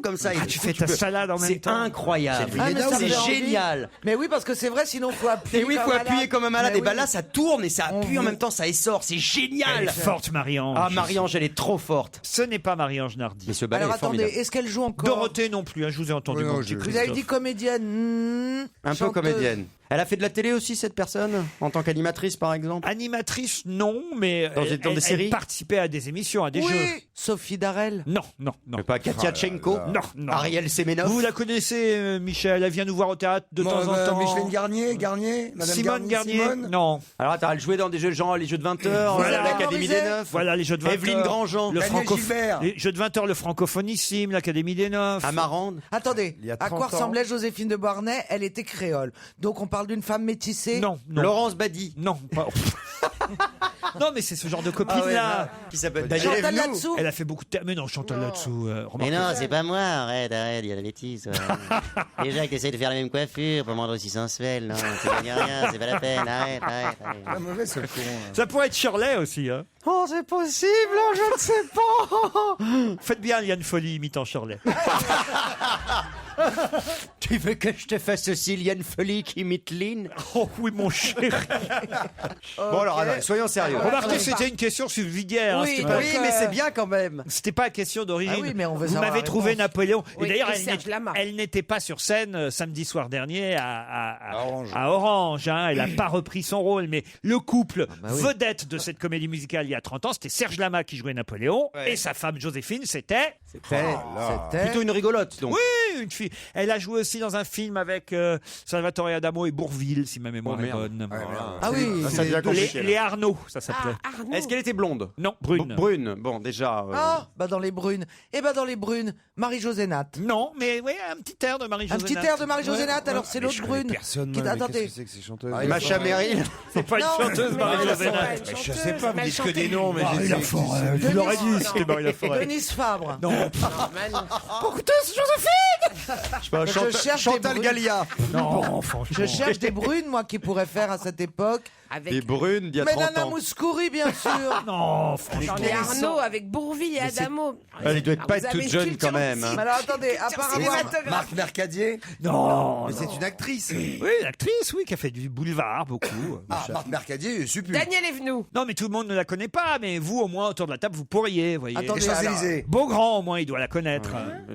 comme ça. Ah, et tu du coup, fais ta salade en même C'est temps. incroyable. Ah, mais ça me C'est fait envie. génial. Mais oui, parce que c'est vrai, sinon faut appuyer. Et oui, il faut comme un appuyer malade. comme un malade. Mais Et ben oui. là, ça tourne et ça appuie en veut- même temps, ça essore. C'est Elle génial. est forte, Marie-Ange. Ah, Marie-Ange, elle est trop forte. Ce n'est pas Marie-Ange Nardi. Mais ce balai Alors est attendez, formidable. est-ce qu'elle joue encore? Dorothée non plus, hein, je vous ai entendu. Oui, mon non, petit je- Vous avez Christophe. dit comédienne. Un peu chanteuse. comédienne. Elle a fait de la télé aussi, cette personne, en tant qu'animatrice, par exemple. Animatrice, non, mais Dans des- elle, dans des elle séries participait à des émissions, à des Oui, jeux. Sophie Darel. Non, non, non. Mais pas Katia Tchenko. Non, non. Ariel Semenov. Vous la connaissez, Michel? Elle vient nous voir au théâtre de temps en temps. Micheline Garnier, Madame Simone Garnier. Simone. Non. Alors attends, elle jouait dans des jeux genre les jeux de 20h, Voilà. l'Académie des Morizet. Neufs. Voilà les jeux de 20 Evelyne heures. Grandjean. Le Daniel franco- Gilbert. les jeux de 20h, le francophonissime, l'Académie des Neufs. Amarande. Attendez, Il y a à 30 quoi ans. ressemblait Joséphine de Beauharnais? Elle était créole. Donc on parle d'une femme métissée? Non, non. Laurence Badi. Non, pas. Non, mais c'est ce genre de copine-là. Qui s'appelle Chantal Daniel là-dessous? Elle a fait beaucoup de Mais non, Chantal là-dessous. Mais remarquez. non, c'est pas moi, arrête, il y a la bêtise. Déjà que t'essayes de faire la même coiffure pour me rendre aussi sensuel, non, tu gagnes rien, c'est pas la peine, arrête. Pas mauvais ce con. hein. Ça pourrait être Shirley aussi. Hein. Oh, c'est possible, je ne sais pas. Faites bien Liane Folly imitant Shirley. Tu veux que je te fasse aussi Liane Folly qui imite Lynn? Oh oui, mon chéri. Bon alors, soyons sérieux. Remarquez, c'était une question subsidiaire. hein, Oui, c'était pas- Oui, mais c'est bien quand même. C'était pas question d'origine. Ah oui, mais on veut Vous savoir m'avez la trouvé réponse. Napoléon. Oui, et d'ailleurs, et Serge Lama. elle n'était pas sur scène samedi soir dernier À Orange. à Orange, hein. Elle n'a pas repris son rôle. Mais le couple bah oui. vedette de cette comédie musicale il y a 30 ans, c'était Serge Lama qui jouait Napoléon. Ouais. Et sa femme Joséphine, c'était... C'était C'était plutôt une rigolote, donc. Oui, une fille. Elle a joué aussi dans un film avec Salvatore Adamo et Bourvil, si ma mémoire Oh, est merde. bonne. Ah oui. Ça devient compliqué, là. Les Arnaud, ça s'appelait. Arnaud. Est-ce qu'elle était blonde? Non, brune. Brune. Bon, déjà. Ah, bah dans les brunes. Eh ben dans les brunes, Marie-José Nat. Non, mais oui, un petit air de Marie-José Un petit Nat. air de Marie-José Nat, alors c'est Mais l'autre je connais brune. personne, Qui- moi, mais attendez. qu'est-ce que c'est que ces chanteuses Ah, Macha Merrill. C'est pas une chanteuse, Mais Marie-José non, Nat. c'est pas une Mais je chanteuse, sais pas, vous mais dites elle que des chantait. noms, mais Marie j'ai Laforêt, tu l'aurais dit, c'était Marie Laforêt. Denise Fabre. Non, Non, mais non. écoutez, Joséphine. Je sais pas, Je Chantal- cherche cherche Chantal des brunes. Gallia. Non, franchement. Je cherche des brunes, moi, qui pourraient faire à cette époque. Des brunes d'il y a Mais 30 Nana ans. Mouskouri, bien sûr. Non, franchement. J'en ai Arnaud avec Bourville et Adamo. Elle doit pas Vous être avez toute jeune culture quand même. aussi. Mais alors attendez, à part avoir. Marc Mercadier. Non, Mais non. c'est une actrice. Oui, l'actrice, oui, qui a fait du boulevard, beaucoup. Ah, Marc Mercadier, super. Daniel Evenou. Non, mais tout le monde ne la connaît pas, mais vous, au moins, autour de la table, vous pourriez, voyez. Attendez, Les Champs-Élysées. Beaugrand, au moins, il doit la connaître.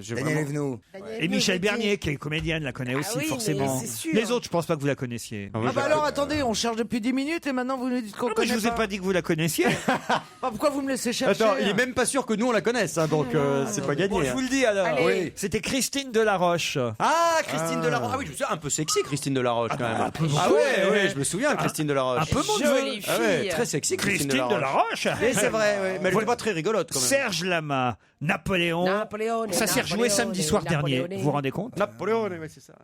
Daniel Evenou. Et Michel Bernier, qui est comédienne, la connaît aussi, oui, forcément. mais c'est sûr. Les autres, je pense pas que vous la connaissiez. Ah bah alors attendez, on cherche depuis 10 minutes et maintenant vous nous dites qu'on Ah, mais connaît je vous ai pas dit que vous la connaissiez. Ah, pourquoi vous me laissez chercher Attends, il est même pas sûr que nous on la connaisse, hein, donc c'est pas gagné. Bon, je hein. vous le dis alors. Allez. Oui. C'était Christine Delaroche. Ah, Christine Delaroche. Ah oui, je me souviens, un peu sexy, Christine Delaroche quand même. Ah ouais, je me souviens, Christine Delaroche. Un peu mon Jolie neveu. Ah ouais, fille. très sexy, Christine Christine Delaroche. Delaroche. Et c'est vrai, ouais, mais elle était pas très rigolote quand même. Serge Lama, Napoléon. Napoléon. Ça s'est rejoué samedi soir dernier. Vous vous rendez compte? Napoléon, ouais, c'est ça.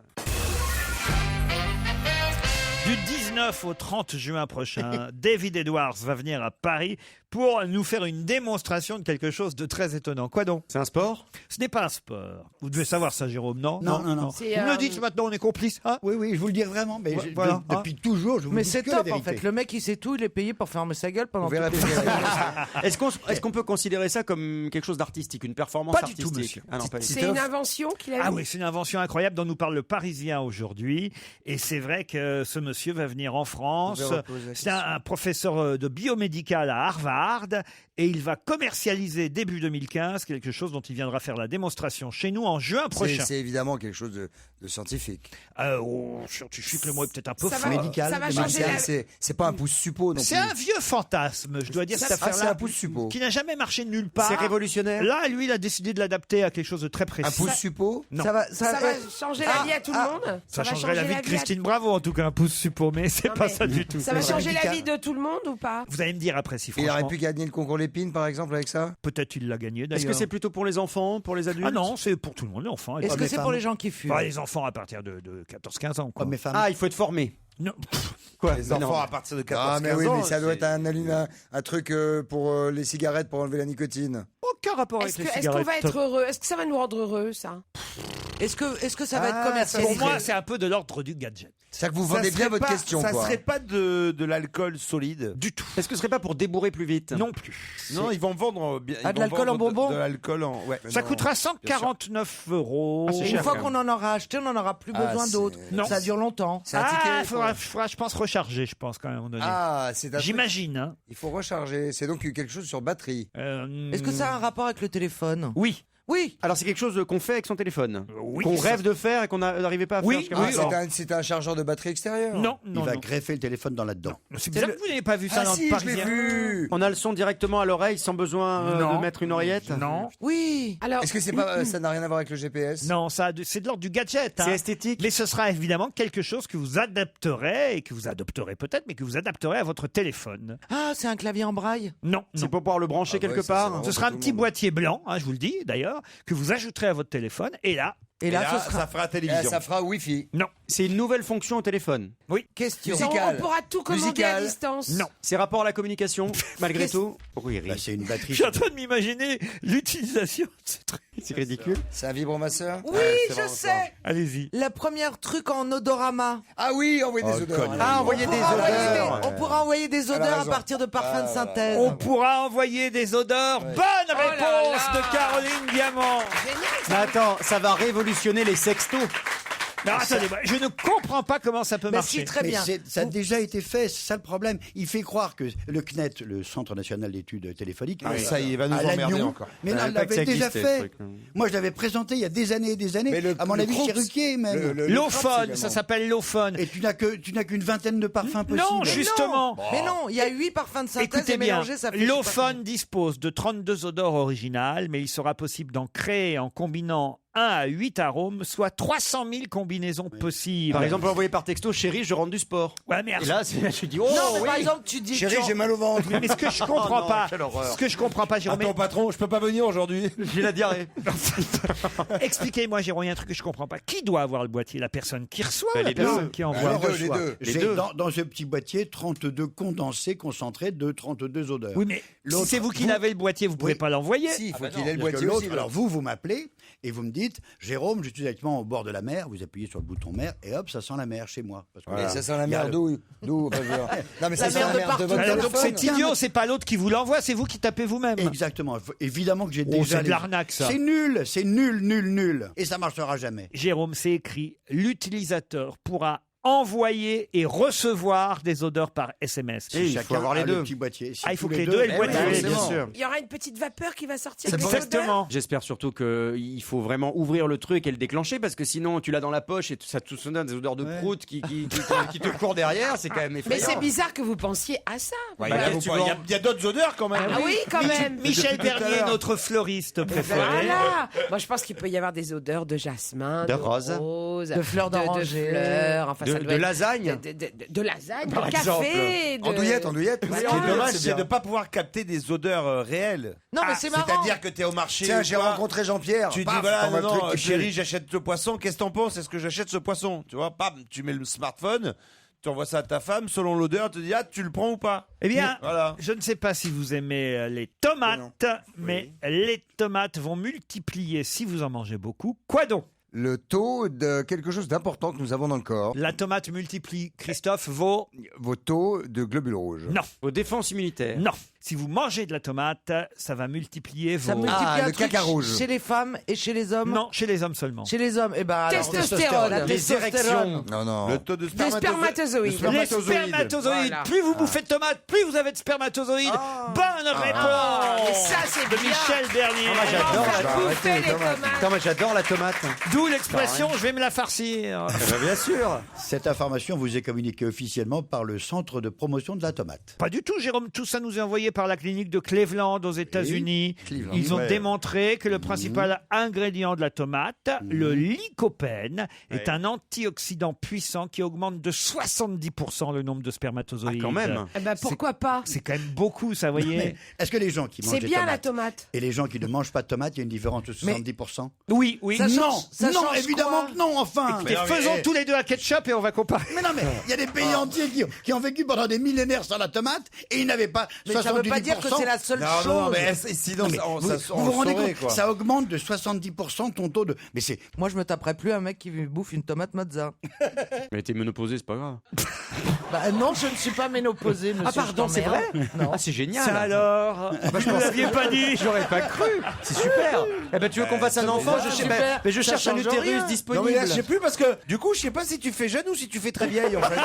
Du 19 au 30 juin prochain, David Edwards va venir à Paris pour nous faire une démonstration de quelque chose de très étonnant. Quoi donc? C'est un sport? Ce n'est pas un sport. Vous devez savoir ça, Jérôme, non? Non. Vous me le dites maintenant, on est complices, hein? Oui, je vous le dis vraiment, mais Ouais, voilà, depuis toujours, je vous Mais dis c'est que la top en vérité. fait. Le mec il sait tout, il est payé pour fermer sa gueule pendant Vous verrez toutes les Est-ce qu'on peut considérer ça comme quelque chose d'artistique, une performance Pas du tout, artistique? monsieur. Ah non, pas du tout. C'est une invention qu'il a Ah eue. oui, c'est une invention incroyable dont nous parle le Parisien aujourd'hui. Et c'est vrai que ce monsieur va venir en France. Vous pouvez reposer la C'est un professeur de biomédical à Harvard. Et il va commercialiser début 2015 quelque chose dont il viendra faire la démonstration chez nous en juin prochain. C'est évidemment quelque chose de scientifique. Scientifique, le mot est peut-être un peu Ça fort. va- médical, ça va de changer médical. la... C'est pas un pouce suppo non plus. C'est un vieux fantasme, je dois dire, cette c'est affaire-là, un pouce suppo. qui n'a jamais marché nulle part. C'est révolutionnaire. Là, lui, il a décidé de l'adapter à quelque chose de très précis. Un pouce suppo. Non. Ça va, Ça va changer la vie à tout le monde. Ça va changerait la changer vie de Christine Bravo, en tout cas, un pouce suppo, mais c'est Non, pas mais ça du tout. Ça va C'est changer la médical. vie de tout le monde ou pas? Vous allez me dire après si Il aurait franchement, pu gagner le concours Lépine par exemple avec ça. peut-être il l'a gagné d'ailleurs. Est-ce que c'est plutôt pour les enfants, pour les adultes? Ah non, c'est pour tout le monde, les enfants. Est-ce que c'est pour les gens qui fument? Enfin, les enfants à partir de 14-15 ans, quoi. Hommes et femmes. Ah, il faut être formé. Non. Quoi? Les Mais non. enfants à partir de 14-15 Ah mais oui, ans. mais ça doit c'est- être un truc pour les cigarettes pour enlever la nicotine. Aucun rapport avec Est-ce les qu'on cigarettes. va être heureux? Est-ce que ça va nous rendre heureux, ça? Est-ce que ça va être Ah, commercialisé? Pour moi, c'est un peu de l'ordre du gadget. C'est-à-dire que vous Ça vendez bien serait votre pas- question Ça quoi. serait pas de l'alcool solide. Du tout. Est-ce que ce serait pas pour débourrer plus vite? Non plus. Non, ils vont vendre bien. Ah, ils de vont l'alcool en vendre bonbons De l'alcool en. Ouais. Ça coûtera 149 €. Et une fois qu'on en aura acheté, on n'en aura plus Ah, besoin c'est- d'autres. Non. Ça dure longtemps. C'est un ticket. Ah, faudra, je pense, recharger, je pense, quand même, à un moment donné. Ah, c'est un truc- J'imagine, hein. Il faut recharger. C'est donc quelque chose sur batterie. Est-ce que ça a un rapport avec le téléphone? Oui. Oui. Alors c'est quelque chose qu'on fait avec son téléphone, Oui, qu'on ça- rêve de faire et qu'on n'arrivait pas à Oui, faire. jusqu'à Ah, maintenant. c'est un chargeur de batterie extérieur. Non, Il non, va non. greffer le téléphone dans là-dedans. C'est bizarre que vous n'ayez pas vu ça Ah dans si, le je l'ai Parisien. vu. On a le son directement à l'oreille sans besoin Non. de mettre une oreillette. Non. Oui. Alors, Est-ce que c'est pas ça n'a rien à voir avec le GPS? Non, c'est de l'ordre du gadget. Hein. C'est esthétique. Mais ce sera évidemment quelque chose que vous adapterez, et que vous adopterez peut-être, mais que vous adapterez à votre téléphone. Ah, c'est un clavier en braille. Non, C'est non. pour pouvoir le brancher Ah ouais, quelque ça, part. c'est Ce sera un tout le petit monde. boîtier blanc, hein, je vous le dis d'ailleurs, que vous ajouterez à votre téléphone, et là, Et Et là, là, ce sera ça fera Eh, télévision. ça fera Wi-Fi. non, C'est une nouvelle fonction au téléphone. question. Musical. on pourra tout commander à Musical. distance. non. C'est rapport à la communication, malgré tout. Oui, Bah, c'est une Je batterie. suis en train de m'imaginer l'utilisation de ce truc. c'est ridicule. C'est un vibromasseur. Oui, je sais. Allez-y. La première truc en odorama. Ah oui, envoyer des odeurs. connard. Ah, envoyer des odeurs. On pourra envoyer des Elle a odeurs à raison. partir de parfums de synthèse. On pourra envoyer des odeurs. Bonne là réponse là. de Caroline Diamant. Mais attends, ça va révolutionner les sextos. Non, attendez, je ne comprends pas comment ça peut Mais marcher. si, très Mais bien. ça a déjà été fait, c'est ça le problème. Il fait croire que le CNET, le Centre national d'études téléphoniques, Ah, ça y est, il va nous à emmerder Lannion, encore. mais non, Je savais il pas que ça l'avait déjà existait, ce fait. truc. Moi, je l'avais présenté il y a des années et des années. Mais à mon avis, Krups, chez Ruquier même. L'ophone, ça s'appelle l'ophone. Et tu n'as qu'une vingtaine de parfums possibles. Non, justement. Mais non, il y a 8 parfums de synthèse Écoutez et bien, mélangés, ça fait. je sais pas l'ophone dispose de 32 odeurs originales, mais il sera possible d'en créer en combinant 1 à 8 arômes, soit 300 000 combinaisons possibles. Par exemple, envoyer par texto, chérie, je rentre du sport. Ouais, mais Et là, je dis, oh combien. Non, mais oui. par exemple, tu dis. Chérie, tu- j'ai mal au ventre. mais ce que je comprends Oh non, pas, quelle horreur. ce que je comprends pas, Jérôme, Attends, patron, je peux pas venir aujourd'hui. J'ai la diarrhée. expliquez-moi, Jérôme, il y a un truc que je comprends pas. Qui doit avoir le boîtier? La personne qui reçoit ou Bah, la les deux. personne qui envoie? les deux. Les J'ai deux. dans ce petit boîtier 32 condensés concentrés de 32 odeurs. Oui, mais si L'autre, c'est vous qui vous- l'avez le boîtier, vous pouvez Oui. pas l'envoyer. Si, il faut Ah bah qu'il non, ait le parce que boîtier l'autre, aussi. alors vous m'appelez et vous me dites dites, Jérôme, je suis exactement au bord de la mer, vous appuyez sur le bouton mer, et hop, ça sent la mer chez moi. Parce que Et ça sent la il y a mer le- d'où Non, mais ça La sent mer la de mer de partout. votre Alors, donc téléphone. c'est idiot, c'est pas l'autre qui vous l'envoie, c'est vous qui tapez vous-même. Exactement. Évidemment que j'ai Oh, déjà... c'est de l'arnaque, ça. C'est nul, nul. Et ça marchera jamais. Jérôme, c'est écrit, l'utilisateur pourra envoyer et recevoir des odeurs par SMS. Et il faut avoir les deux. Le petit boîtier. Si Ah, il faut tous que les deux aient le boîtier. oui, bien sûr. Il y aura une petite vapeur qui va sortir. C'est des exactement. odeurs. J'espère surtout qu'il faut vraiment ouvrir le truc et le déclencher parce que sinon tu l'as dans la poche et ça te sonne des odeurs de prout qui te courent derrière, c'est quand même Mais effrayant. c'est bizarre que vous pensiez à ça. Il y a d'autres odeurs quand même. Ah oui, quand même. Michel Depuis tout à Bernier, l'heure. notre fleuriste préféré. Voilà. Moi, je pense qu'il peut y avoir des odeurs de jasmin, De de rose. de fleurs d'oranger, de fleurs, enfin, ça de doit être- lasagne. de lasagne, Par de café, de... Andouillette. Ce qui est dommage, c'est de ne pas pouvoir capter des odeurs réelles. Non, mais c'est marrant. C'est-à-dire que tu es au marché. Tiens, ou j'ai quoi, rencontré Jean-Pierre. Tu dis Paf, voilà, t'envoies le truc non, qui chérie, pue. j'achète ce poisson. Qu'est-ce que t'en penses? Est-ce que j'achète ce poisson? Tu vois, bam, tu mets le smartphone, tu envoies ça à ta femme, selon l'odeur, tu dis ah, tu le prends ou pas? Eh bien, Voilà. je ne sais pas si vous aimez les tomates, mais les tomates vont multiplier si vous en mangez beaucoup. Quoi donc? Le taux de quelque chose d'important que nous avons dans le corps. La tomate multiplie, Christophe, vos taux de globules rouges. Non. Aux défenses immunitaires. Non. Si vous mangez de la tomate, ça va multiplier vos... Ça multiplie un le truc caca rouge. chez les femmes et chez les hommes. Non, chez les hommes seulement. Chez les hommes, eh ben alors, Testostérone. la Les testostérone. érections. Non. Le taux de Des spermatozoïdes. Les spermatozoïdes. Voilà. Plus vous bouffez de tomates, plus vous avez de spermatozoïdes. Bonne réponse mais ça, c'est de bien. Michel Bernier. Ah, moi, j'adore On va la bouffer les tomates. Attends, moi j'adore la tomate. D'où l'expression « je vais me la farcir Eh ben, bien sûr. Cette information vous est communiquée officiellement par le Centre de promotion de la tomate. ». Pas du tout, Jérôme. Tout ça nous est envoyé par la clinique de Cleveland aux États-Unis. Cleveland. Ils ont Ouais. démontré que le principal ingrédient de la tomate, le lycopène, est un antioxydant puissant qui augmente de 70% le nombre de spermatozoïdes. Ah, quand même. Eh ben, pourquoi pas? C'est quand même beaucoup, ça, vous voyez. Mais est-ce que les gens qui mangent C'est des bien la tomates tomate. et les gens qui ne mangent pas de tomates, il y a une différence de 70%? Oui, oui. Ça change- Non, ça non, change évidemment quoi que non, enfin. Écoutez, faisons tous les deux un ketchup et on va comparer. Mais non, mais il y a des pays entiers qui ont vécu pendant des millénaires sans la tomate et ils n'avaient pas 78%. Mais ça veut pas dire que c'est la seule chose. Non, mais sinon, Non, mais on vous on vous rendez saurait, compte, quoi. ça augmente de 70% ton taux de... Mais c'est... Moi, je me taperais plus un mec qui bouffe une tomate mozza. Mais t'es ménopausé, c'est pas grave. Bah non, je ne suis pas ménopausée, monsieur. Ah pardon, je c'est t'emmerde. vrai? Non. Ah, c'est génial. Ça alors Vous ne l'aviez pas dit. J'aurais pas cru. C'est super. Eh ben, tu veux qu'on fasse un enfant? super. Mais je Ça cherche un change utérus rien. Non, disponible. mais là, je sais plus parce que du coup, je sais pas si tu fais jeune ou si tu fais très vieille en fait.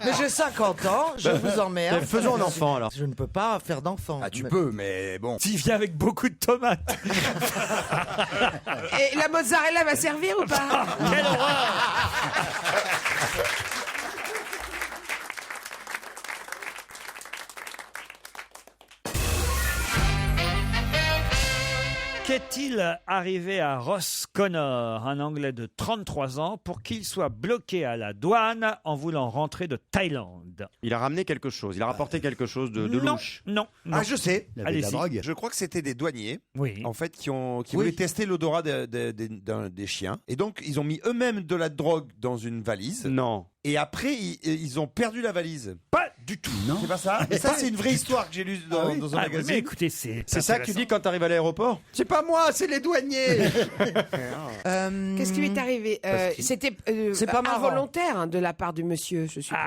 Mais j'ai 50 ans, je vous emmerde. Faisons un enfant alors. Je ne peux pas faire d'enfant. Ah, tu peux, mais bon. S'il vient avec beaucoup de tomates. Et la mozzarella va servir ou pas? Quelle horreur! Qu'est-il arrivé à Ross Connor, un Anglais de 33 ans, pour qu'il soit bloqué à la douane en voulant rentrer de Thaïlande? Il a ramené quelque chose. Il a rapporté quelque chose de Non, louche. non, non. Ah, je sais. Il y avait de la Allez-y. drogue. Je crois que c'était des douaniers, Oui. en fait, qui voulaient tester l'odorat des chiens. Et donc, ils ont mis eux-mêmes de la drogue dans une valise. Non. Et après, ils ont perdu la valise. Pas du tout. Non. C'est pas ça? Mais ça, c'est une vraie histoire que j'ai lue dans un Ah oui, magazine. mais écoutez, c'est ça que tu dis quand t'arrives à l'aéroport? C'est pas moi, c'est les douaniers. Qu'est-ce qui lui est arrivé? C'était C'est pas marrant. involontaire hein, de la part du monsieur, je suppose.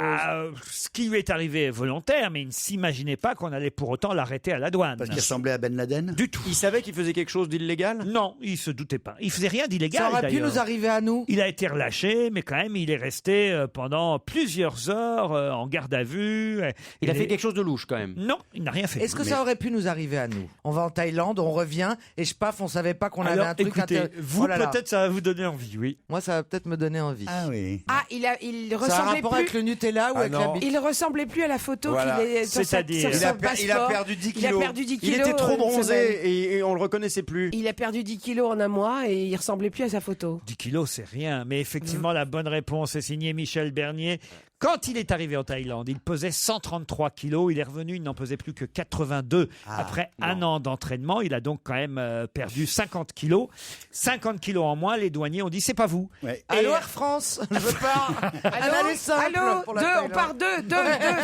Ce qui lui est arrivé est volontaire, mais il ne s'imaginait pas qu'on allait pour autant l'arrêter à la douane. Parce qu'il ressemblait à Ben Laden? Du tout. Il savait qu'il faisait quelque chose d'illégal? Non, il se doutait pas. Il faisait rien d'illégal. Ça aurait pu d'ailleurs. nous arriver à nous. Il a été relâché, mais quand même, il est resté pendant plusieurs heures en garde à vue. Il a fait quelque chose de louche quand même. Non, il n'a rien fait. Est-ce que ça aurait pu nous arriver à nous? On va en Thaïlande, on revient, et je paf, on savait pas qu'on avait Alors, un truc écoutez, vous Oh là là. peut-être ça va vous donner envie, oui. Moi, ça va peut-être me donner envie. Ah oui. Ah, il Ça a un ressemblait rapport plus. avec le Nutella ou Ah avec la non. bite? Il ressemblait plus à la photo Voilà. qu'il est sur C'est-à-dire, son il a passeport. perdu 10 Il a kilos. perdu 10 Il kilos. était trop une semaine. bronzé et on le reconnaissait plus. Il a perdu 10 kilos en un mois et il ressemblait plus à sa photo. 10 kilos, c'est rien. Mais effectivement, la bonne réponse est signée Michel Bernier. Quand il est arrivé en Thaïlande, il pesait 133 kilos. Il est revenu, il n'en pesait plus que 82 après un an d'entraînement. Il a donc quand même perdu 50 kilos. 50 kilos en moins, les douaniers ont dit c'est pas vous. Ouais. Allô Air France, je pars. Allô, on part deux,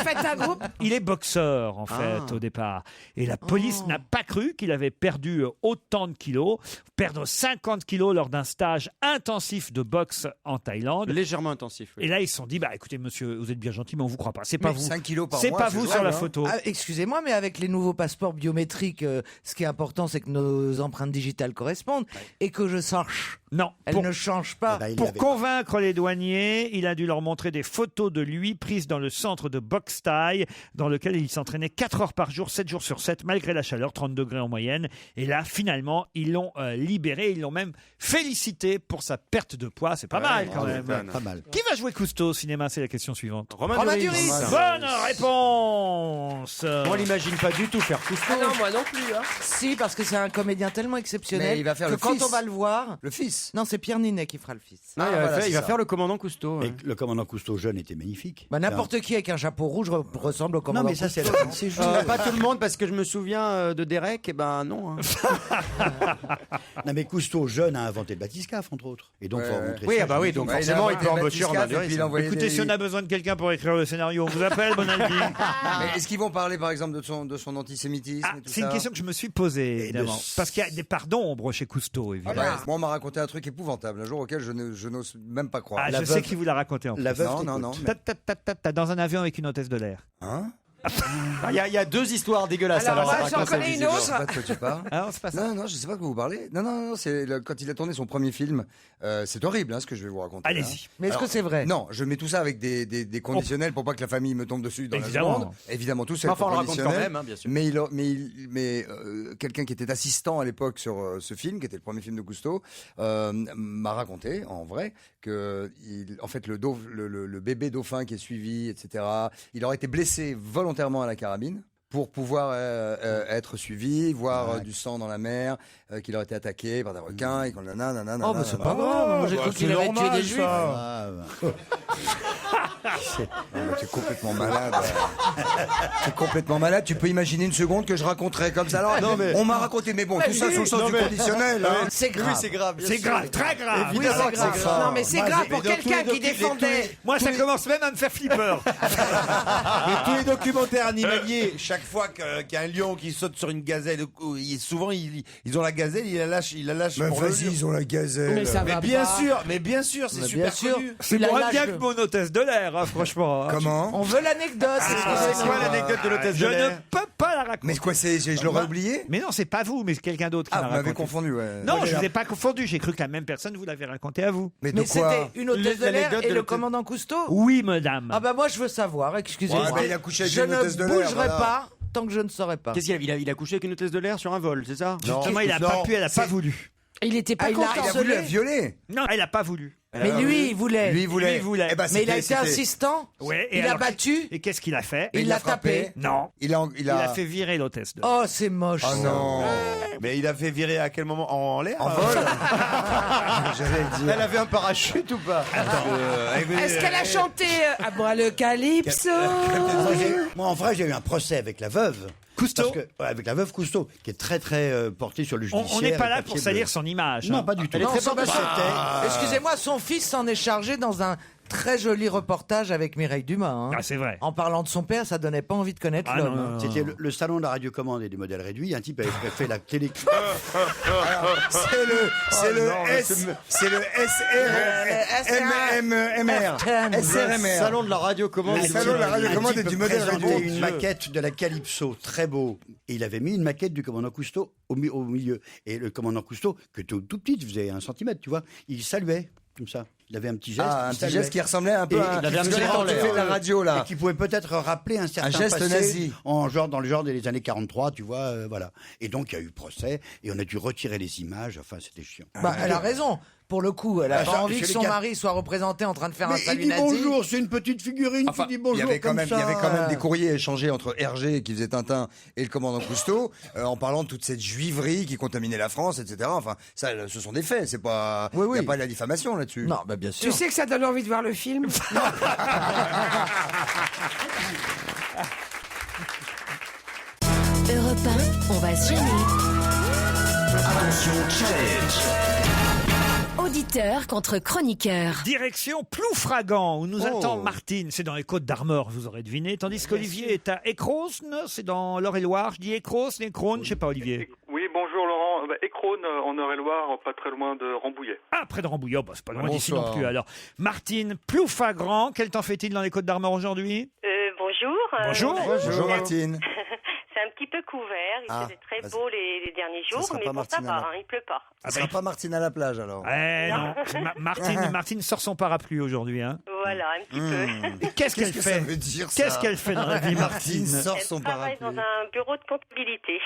faites un groupe. Il est boxeur, en fait, au départ. Et la police n'a pas cru qu'il avait perdu autant de kilos. Perdre 50 kilos lors d'un stage intensif de boxe en Thaïlande. Légèrement intensif. Oui. Et là, ils se sont dit, écoutez, monsieur, vous êtes bien gentil, mais on vous croit pas. C'est pas vous. 5 kilos par C'est mois, pas c'est vous jouable, sur la hein. photo. Excusez-moi, mais avec les nouveaux passeports biométriques, ce qui est important, c'est que nos empreintes digitales correspondent et que je sache. Non. Elles ne changent pas. Pour convaincre les douaniers, il a dû leur montrer des photos de lui prises dans le centre de boxe thaï, dans lequel il s'entraînait 4 heures par jour, 7 jours sur 7, malgré la chaleur, 30 degrés en moyenne. Et là, finalement, ils l'ont libéré. Ils l'ont même félicité pour sa perte de poids. C'est pas mal quand même. Pas mal. Qui va jouer Cousteau au cinéma? C'est la question suivante. Romain Duris. Bonne réponse. Moi, on l'imagine pas du tout faire Cousteau. Ah non, moi non plus. Hein. Si, parce que c'est un comédien tellement exceptionnel Mais il va faire que le quand fils. on va le voir... Le fils. Non, c'est Pierre Ninet qui fera le fils. Non, il va faire le commandant Cousteau. Et le commandant Cousteau jeune était magnifique. N'importe qui avec un chapeau rouge ressemble au commandant Non, mais ça, Cousteau. c'est juste. Pas tout le monde, parce que je me souviens de Derek, et ben non. Hein. Non, mais Cousteau jeune a inventé le bathyscaphe, entre autres. Et donc, faut montrer Oui, ça. ah bah oui, donc Ouais, forcément, il a peut inventé embaucher le Romain Bathyscaphe et puis Duris. il a envoyé Écoutez, si on a besoin de quelqu'un pour écrire le scénario, on vous appelle, Bonaldi. Mais est-ce qu'ils vont parler, par exemple, de son antisémitisme et tout C'est ça une question que je me suis posée, évidemment. Parce qu'il y a des parts d'ombre chez Cousteau, Ah évidemment. bah, moi, on m'a raconté un truc épouvantable, un jour auquel je n'ose même pas croire. Je sais qui vous l'a raconté en plus. La veuve Non. T'as dans un avion avec une hôtesse de l'air. Hein? Il y a 2 histoires dégueulasses. Alors, alors, j'en connais une Je sais autre. pas de quoi tu parles. Ah, c'est pas ça. Non, je sais pas de quoi vous parlez. Non, c'est quand il a tourné son premier film. C'est horrible, ce que je vais vous raconter. Allez-y. Là. Mais est-ce que c'est vrai? Non, je mets tout ça avec des conditionnels pour pas que la famille me tombe dessus dans Évidemment. la seconde. Évidemment, tout ça. Enfin, on le raconte quand conditionnel. même, hein, bien sûr. Mais quelqu'un qui était assistant à l'époque sur ce film, qui était le premier film de Cousteau, m'a raconté, en vrai, que en fait le bébé dauphin qui est suivi, etc. Il aurait été blessé volontairement à la carabine pour pouvoir être suivi, voir du sang dans la mer, qu'il aurait été attaqué par des requins et qu'on Oh, mais c'est pas grave. Moi, j'ai cru qu'il avait tué des juifs. Tu es complètement malade. Tu es complètement malade. Tu peux imaginer une seconde que je raconterais comme ça. Alors, on m'a raconté, mais bon, tout ça sous le sens du conditionnel. Hein. C'est grave. Oui, c'est grave. bien C'est sûr. grave, très grave. Oui, c'est grave. Non, mais c'est grave pour quelqu'un qui défendait. Moi, ça commence même à me faire flipper. Mais tous les documentaires animaliers, chaque fois qu'il y a un lion qui saute sur une gazelle, souvent ils ont la gazelle, il la lâche Mais pour le vas-y, lion. ils ont la gazelle. Mais ça va Bien pas. sûr, c'est Mais super bien sûr. connu. C'est Il a moins l'âge bien de- que mon hôtesse de l'air, hein, franchement. hein. Comment? On veut l'anecdote. C'est quoi l'anecdote de l'hôtesse Je de ne l'air peux pas la raconter. Mais quoi, je l'aurais oublié? Mais non, c'est pas vous, mais c'est quelqu'un d'autre qui Ah, l'a vous m'avez raconté. confondu, ouais. Non, Moi, je j'ai vous ai pas confondu. J'ai cru que la même personne vous l'avait raconté à vous. Mais de Mais quoi? c'était une hôtesse de l'air L'anecdote et de le l'hôtesse- commandant Cousteau? Oui, madame. Ah bah moi je veux savoir, excusez-moi. Ouais, bah, il a couché avec je une ne hôtesse de l'air, bougerai voilà. pas tant que je ne saurai pas. Qu'est-ce qu'il a il a couché avec une hôtesse de l'air sur un vol, c'est ça? Justement, il a pas pu, elle a pas voulu. Il était pas Ah, il a- content. Il a voulu la violer. Non, elle a pas voulu. Mais lui, il voulait. Lui, il voulait. Lui, il voulait. Eh ben, Mais il a été c'était- insistant. Ouais, et Il a alors- battu. Et qu'est-ce qu'il a fait Il l'a frappé. tapé. Non. Il a Il a fait virer l'hôtesse de l'air. Oh, c'est moche. Ah ça. non. Mais il a fait virer à quel moment? En l'air? En vol. J'allais dire. Elle avait un parachute ou pas? Est-ce qu'elle a chanté à moi le calypso? Moi, en vrai, j'ai eu un procès avec la veuve. Cousteau. Parce que, ouais, avec la veuve Cousteau, qui est très très portée sur le judiciaire. On n'est pas et là papier pour salir bleu. son image. Non, hein. pas du tout. Non, Très son- bonne société. Excusez-moi, son fils s'en est chargé dans un très joli reportage avec Mireille Dumas. hein. Ah, c'est vrai. En parlant de son père, ça donnait pas envie de connaître Ah, l'homme. non, hein. non, C'était le salon de la radiocommande et des modèles réduits. Un type avait fait la télé. C'est le SRMR. SRMR. Salon de la radiocommande. Le salon de la radiocommande Un et type du modèle présentait réduit. une maquette de la Calypso, très beau. Et il avait mis une maquette du commandant Cousteau au milieu. Et le commandant Cousteau, que tout petit, il faisait 1 centimètre, tu vois, il saluait, comme ça. Il avait un petit geste. Ah, un il petit saluait. geste qui ressemblait un peu Et à il avait un ce petit que geste en tu fais l'air. de la radio, là. Et qui pouvait peut-être rappeler un certain geste passé nazi. dans le genre des années 43, tu vois, voilà. Et donc, il y a eu procès, et on a dû retirer les images, enfin, c'était chiant. Bah, elle a raison. Pour le coup, elle a Ah, pas ça, envie c'est que les son quatre- mari soit représenté en train de faire un Mais il salut dit nazi. bonjour, c'est une petite figurine Enfin, qui dit il y bonjour avait quand comme même, ça. il y avait quand même des courriers échangés entre Hergé qui faisait Tintin et le commandant Cousteau en parlant de toute cette juiverie qui contaminait la France, etc. Enfin, ça, ce sont des faits. C'est pas, il n'y a pas de la diffamation là-dessus. Non, bah, Bah, bien sûr. Tu sais que ça donne envie de voir le film. Europe 1, on va se gêner. Attention, challenge. Auditeur contre chroniqueur. Direction Ploufragan, où nous attend Martine. C'est dans les Côtes d'Armor, vous aurez deviné. Tandis qu'Olivier est à Écrosne, c'est dans l'Eure-et-Loire. Je dis Écrosne, Écrone, je sais pas, Olivier. Oui, bonjour Laurent. Écrone, en Eure-et-Loire, pas très loin de Rambouillet. Ah, près de Rambouillet, bah, c'est pas loin d'ici Bonsoir. non plus. Alors, Martine, Ploufragan, quel temps fait-il dans les Côtes d'Armor aujourd'hui? Bonjour. Bonjour. Bonjour Martine. C'est un petit peu couvert. Il faisait très beau les derniers jours, sera mais pas bon, ça Martine, va, alors. hein, il pleut pas. Ça sera pas Martine à la plage alors. Eh non, c'est Martine sort son parapluie aujourd'hui. Hein. Voilà, un petit peu. Et qu'est-ce qu'elle que fait ça veut dire, ça Qu'est-ce qu'elle fait dans la vie, Martine? sort Elle son travaille parapluie. dans un bureau de comptabilité.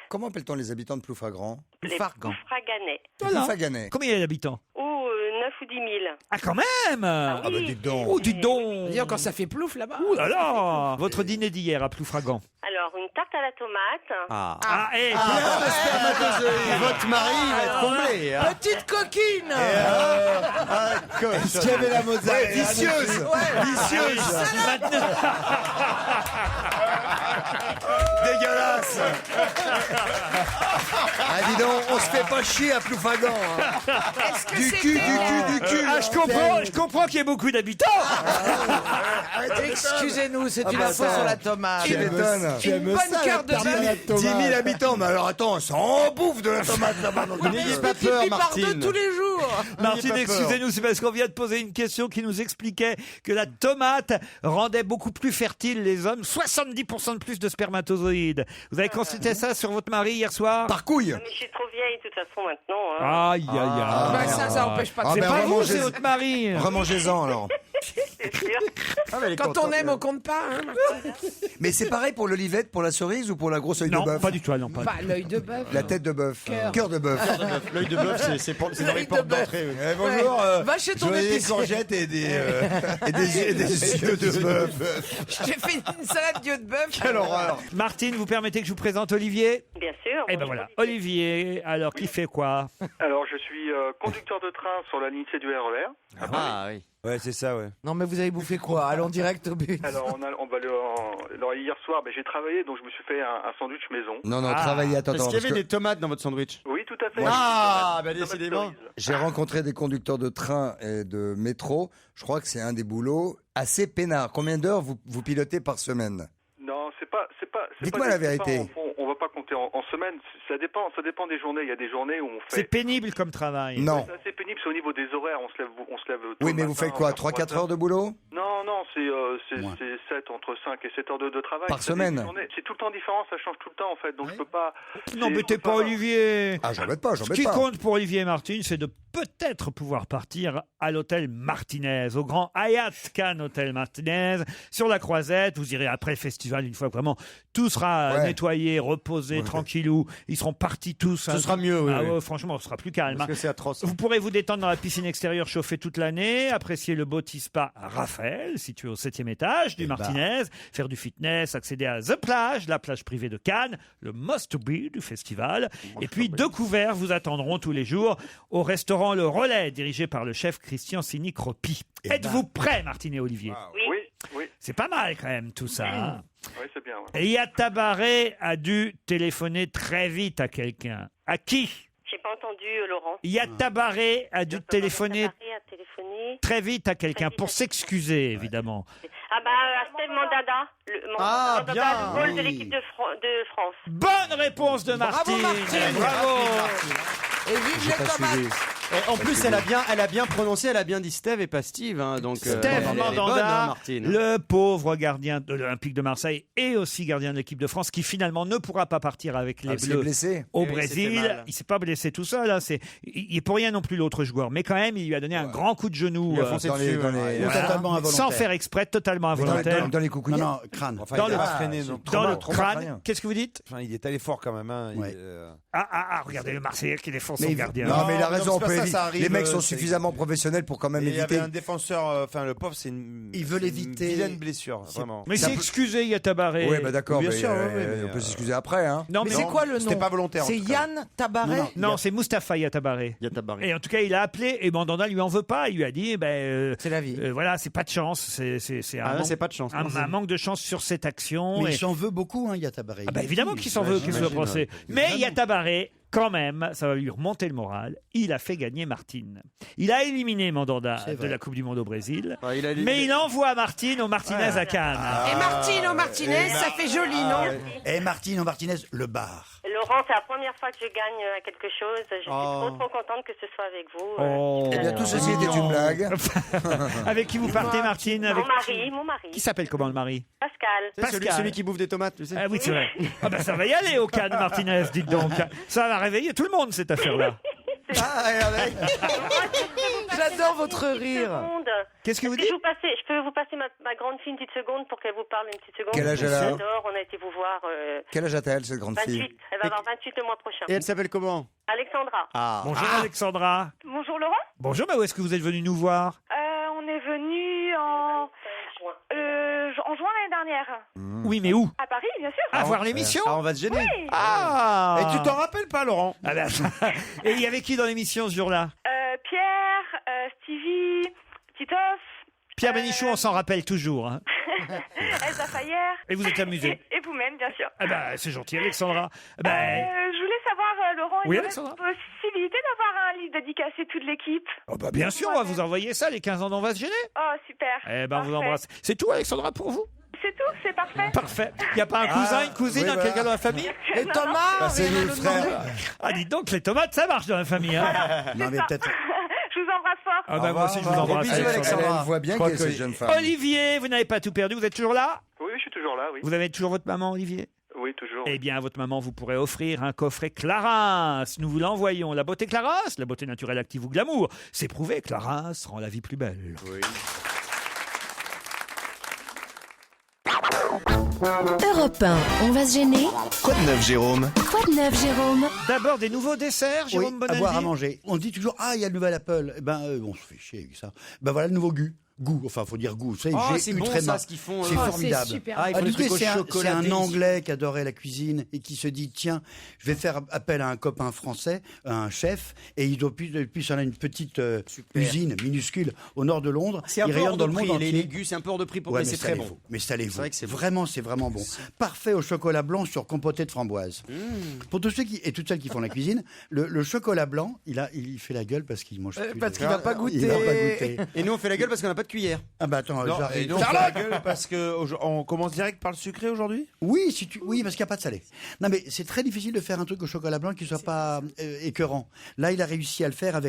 Comment appelle-t-on les habitants de Ploufragan? Les Ploufraganais. Ploufaganais. Combien il y a d'habitants? Ou 9 ou 10 000. Ah, quand même Ah bah dites donc. Oh, dites donc Dis encore, ça fait plouf là-bas. Ouh là là Votre dîner d'hier à Ploufragan. Alors, une tarte à la tomate. Ah, et Plein de spermatozoïdes. Votre mari va être comblé. Hein. Petite coquine. Est-ce qu'il y avait la mozzarella Vicieuse. Vicieuse. Dégueulasse. Ah dis donc, on se fait pas chier à Ploufragan. Hein. Est-ce que Du cul. Ah, je comprends qu'il y ait beaucoup d'habitants. Excusez-nous, c'est une bah, info attends. sur la tomate. Tu m'étonnes. Une bonne carte de bœuf. 10 000 habitants, mais alors attends, ça en bouffe de la tomate là-bas. N'ayez pas peur, Par deux Martine. tous les jours. Martine, excusez-nous, c'est parce qu'on vient de poser une question qui nous expliquait que la tomate rendait beaucoup plus fertile les hommes, 70% de plus de spermatozoïdes. Vous avez consulté ça sur votre mari hier soir? Par couille. Mais je suis trop vieille, de toute façon, maintenant. Hein. Aïe, aïe, aïe. Bah, ça empêche pas. C'est ben, pas vous, remangez- c'est votre mari. Remangez-en alors. C'est sûr. Quand on aime, on compte pas. Hein, Martine. Mais c'est pareil pour l'olivette, pour la cerise ou pour la grosse œil de Non, bœuf? pas du tout, non, pas. Pas l'œil de bœuf. La tête de bœuf. Cœur de bœuf. L'œil de bœuf, c'est dans les portes d'entrée. oui. Bonjour. Va chez ton je voulais des épicier. courgettes et des yeux de bœuf. Je t'ai fait une salade d'yeux de bœuf. Quelle horreur. Martine, vous permettez que je vous présente Olivier? Bien sûr. Eh ben voilà, Olivier, alors qui fait quoi? Alors, je suis conducteur de train sur la ligne C du RER. Ah oui. Ouais, c'est ça, ouais. Non, mais vous avez bouffé quoi? Allons direct au but. Alors, alors, hier soir, j'ai travaillé, donc je me suis fait un sandwich maison. Non, Ah. travaillez, attends. Est-ce qu'il y parce avait que des tomates dans votre sandwich? Oui, tout à fait. Ah, bah Tomate décidément. cerise. J'ai rencontré des conducteurs de train et de métro. Je crois que c'est un des boulots assez peinards. Combien d'heures vous pilotez par semaine? Non, c'est pas. Dites-moi la vérité. On va pas compter en semaine. Ça dépend des journées. Il y a des journées où on fait. C'est pénible comme travail. Non. C'est assez pénible, c'est au niveau des horaires. On se lève. tôt Oui, le mais vous matin, faites quoi? vers 3-4 heures de boulot? Non, c'est 7, entre 5 et 7 heures de travail. Par Ça dépend semaine? des journées. C'est tout le temps différent, ça change tout le temps en fait. Donc je peux pas. N'embêtez pas Olivier. Ah, j'embête pas, Ce j'embête qui pas. compte pour Olivier et Martine, c'est de peut-être pouvoir partir à l'hôtel Martinez, au grand Hyatt Cannes Hôtel Martinez, sur la Croisette. Vous irez après le festival, une fois que vraiment tout sera nettoyé, reposé, tranquillou. Ils seront partis tous. Ce sera mieux, oui. Ah ouais, franchement, ce sera plus calme. Parce que c'est atroce. Vous pourrez vous détendre dans la piscine extérieure chauffée toute l'année, apprécier le Bautispa Raphaël, situé au 7e étage du Martinez, faire du fitness, accéder à The Plage, la plage privée de Cannes, le must be du festival. Et puis 2 couverts vous attendront tous les jours au restaurant Le Relais, dirigé par le chef Christian Sini-Cropi. Êtes-vous prêts, Martine et Olivier? Oui. C'est pas mal quand même tout ça. Hein. Oui, c'est bien. Ouais. Et Yatabaré a dû téléphoner très vite à quelqu'un. À qui? J'ai pas entendu, Laurent. Yatabaré a dû téléphoner Paris a téléphoné. très vite à quelqu'un pour s'excuser, évidemment. Ah bah, Steve Mandanda. Mandanda, bien. le goal de l'équipe de France. Bonne réponse de Martine. Bravo. Et vive les tomates. Et en plus, elle a bien prononcé, elle a bien dit Steve et pas Steve. Hein, donc, Steve elle est bonne, Mandanda, hein, Martine. le pauvre gardien de l'Olympique de Marseille et aussi gardien de l'équipe de France, qui finalement ne pourra pas partir avec les parce qu'il est Bleus blessé. au Eh oui, Brésil. c'était mal. Il s'est pas blessé tout seul. Hein, il est pour rien non plus l'autre joueur, mais quand même, il lui a donné un grand coup de genou. Il a foncé Dans les- dessus. dans ouais. les- Voilà. Totalement involontaire. Sans faire exprès, totalement Mais dans involontaire. les coucouillettes. Non, crâne. Enfin, Dans il le- a pas freiné, donc. Dans le trop mal, rien. crâne. Qu'est-ce que vous dites? Enfin, il est allé fort quand même. Hein. Ouais. Ah, regardez le Marseillais qui défonce son Mais gardien. non, mais il a raison, on peut c'est ça arrive, les mecs sont c'est- suffisamment professionnels pour quand même Et il y avait éviter. un défenseur, enfin le pauvre, c'est une. Ils veulent éviter- Une vilaine blessure, vraiment. Mais c'est excusé, Yatabaré. Oui, bah d'accord, Bien mais, sûr, on peut s'excuser après. Hein. Non, Mais mais c'est quoi le nom C'était pas volontaire. en C'est tout cas. Yann Tabaret. Non, c'est Mustapha Yatabaré. Et en tout cas, il a appelé et Mandanda lui en veut pas. Il lui a dit, c'est la vie. Voilà, c'est pas de chance. C'est un, Ah, là, manque- c'est pas de chance. un manque de chance sur cette action. Mais Et- il s'en veut beaucoup, hein, Yatabaré. Ah bah évidemment qu'il s'en veut qu'il soit procès. Mais Yatabaré, quand même, ça va lui remonter le moral. Il a fait gagner Martine. Il a éliminé Mandanda C'est de vrai. la Coupe du Monde au Brésil. Ouais, Mais il envoie Martine au Martinez à Cannes. Et Martino Martinez, ça fait joli, non? Et Martine Martinez, le bar. Laurent, c'est la première fois que je gagne quelque chose. Je suis trop contente que ce soit avec vous. Oh. Eh bien, tout ceci était une blague. Avec qui vous partez, Martine? Avec... Mon mari. Qui s'appelle comment le mari? Pascal. Celui qui bouffe des tomates, tu sais. Ah oui, c'est vrai. Ah bah ça va y aller au Cannes, Martinez, dites donc. Ça va réveiller tout le monde, cette affaire-là. J'adore votre rire. Qu'est-ce que vous dites? Je peux vous passer ma grande fille une petite seconde pour qu'elle vous parle une petite seconde. Quel âge elle a? J'adore, on a été vous voir. Quel âge a-t-elle, cette grande 28. fille? Elle va avoir 28 le mois prochain. Et elle s'appelle comment? Alexandra. Bonjour Alexandra. Bonjour Laurent. Bonjour, mais où est-ce que vous êtes venu nous voir? On est venu en juin l'année dernière. Oui, mais où? À Paris, bien sûr. À voir l'émission? Ah, on va se gêner. Oui. Ah. Et tu t'en rappelles pas, Laurent? Ah bah, et il y avait qui dans l'émission ce jour-là? Pierre, Stevie, Titoff. Pierre Bénichou, on s'en rappelle toujours. Hein. Elsa Fayer. Et vous êtes amusé? Et vous-même, bien sûr. Ah bah, c'est gentil, Alexandra. Je voulais savoir, Laurent, Oui, il y aurait Alexandra. possibilité d'avoir un livre dédicacé toute l'équipe. Oh bah, bien sûr, on va vous envoyer ça, les 15 ans d'On va se gêner. Oh, super. Eh ben, on vous Parfait. embrasse. C'est tout, Alexandra, pour vous? C'est tout, c'est parfait. Parfait. Il n'y a pas un cousin, une cousine, oui, un voilà. quelqu'un dans la famille? Et Thomas, Passez-nous le frère. Ah, dites donc, les tomates, ça marche dans la famille. Hein. Non, mais peut-être. Je vous embrasse fort. Ah bah, moi aussi, je vous embrasse. Bisous, Alexandra. Elle voit bien crois qui est que- cette jeune femme. Olivier, vous n'avez pas tout perdu, vous êtes toujours là? Oui, je suis toujours là, oui. Vous avez toujours votre maman, Olivier? Oui, toujours. Eh bien, à votre maman, vous pourrez offrir un coffret Clarins. Nous vous l'envoyons. La beauté Clarins, la beauté naturelle active ou glamour. C'est prouvé, Clarins rend la vie plus belle. Oui. Europe 1, on va se gêner. Quoi de neuf, Jérôme? Quoi de neuf, Jérôme? D'abord, des nouveaux desserts, Jérôme Oui, avoir à Bonaldi? manger. On dit toujours, ah, il y a le nouvel Apple. Eh ben, on se fait chier avec ça. Ben voilà le nouveau goût. Enfin, faut dire goût. C'est Oh, c'est bon ça, ce qu'ils font. C'est formidable. c'est super. Ah, ils font Ah, des tu sais, trucs au c'est chocolat un délicieux. Anglais qui adorait la cuisine et qui se dit tiens, je vais faire appel à un copain français, un chef, et depuis on a une petite usine minuscule au nord de Londres. C'est un Il peu rayonne hors dans de le monde prix. entier. Les légumes, c'est un peu hors de prix, Ouais, mais c'est très bon. Mais salez-vous. C'est vrai que c'est bon. Vraiment, c'est vraiment bon. Parfait au chocolat blanc sur compoté de framboise. Pour tous ceux et toutes celles qui font la cuisine, le chocolat blanc, il fait la gueule parce qu'il mange plus. parce qu'il va pas goûter. Il va pas goûter. Et nous, on fait la gueule parce qu'on n'a pas de cuillère. Ah bah attends, Non, j'arrive. et donc, on fait la gueule parce que on commence direct par le sucré aujourd'hui? Oui, oui, parce qu'il n'y a pas de salé. Non, mais c'est très difficile de faire un truc au chocolat blanc qui soit pas écœurant. Là, il a réussi à le faire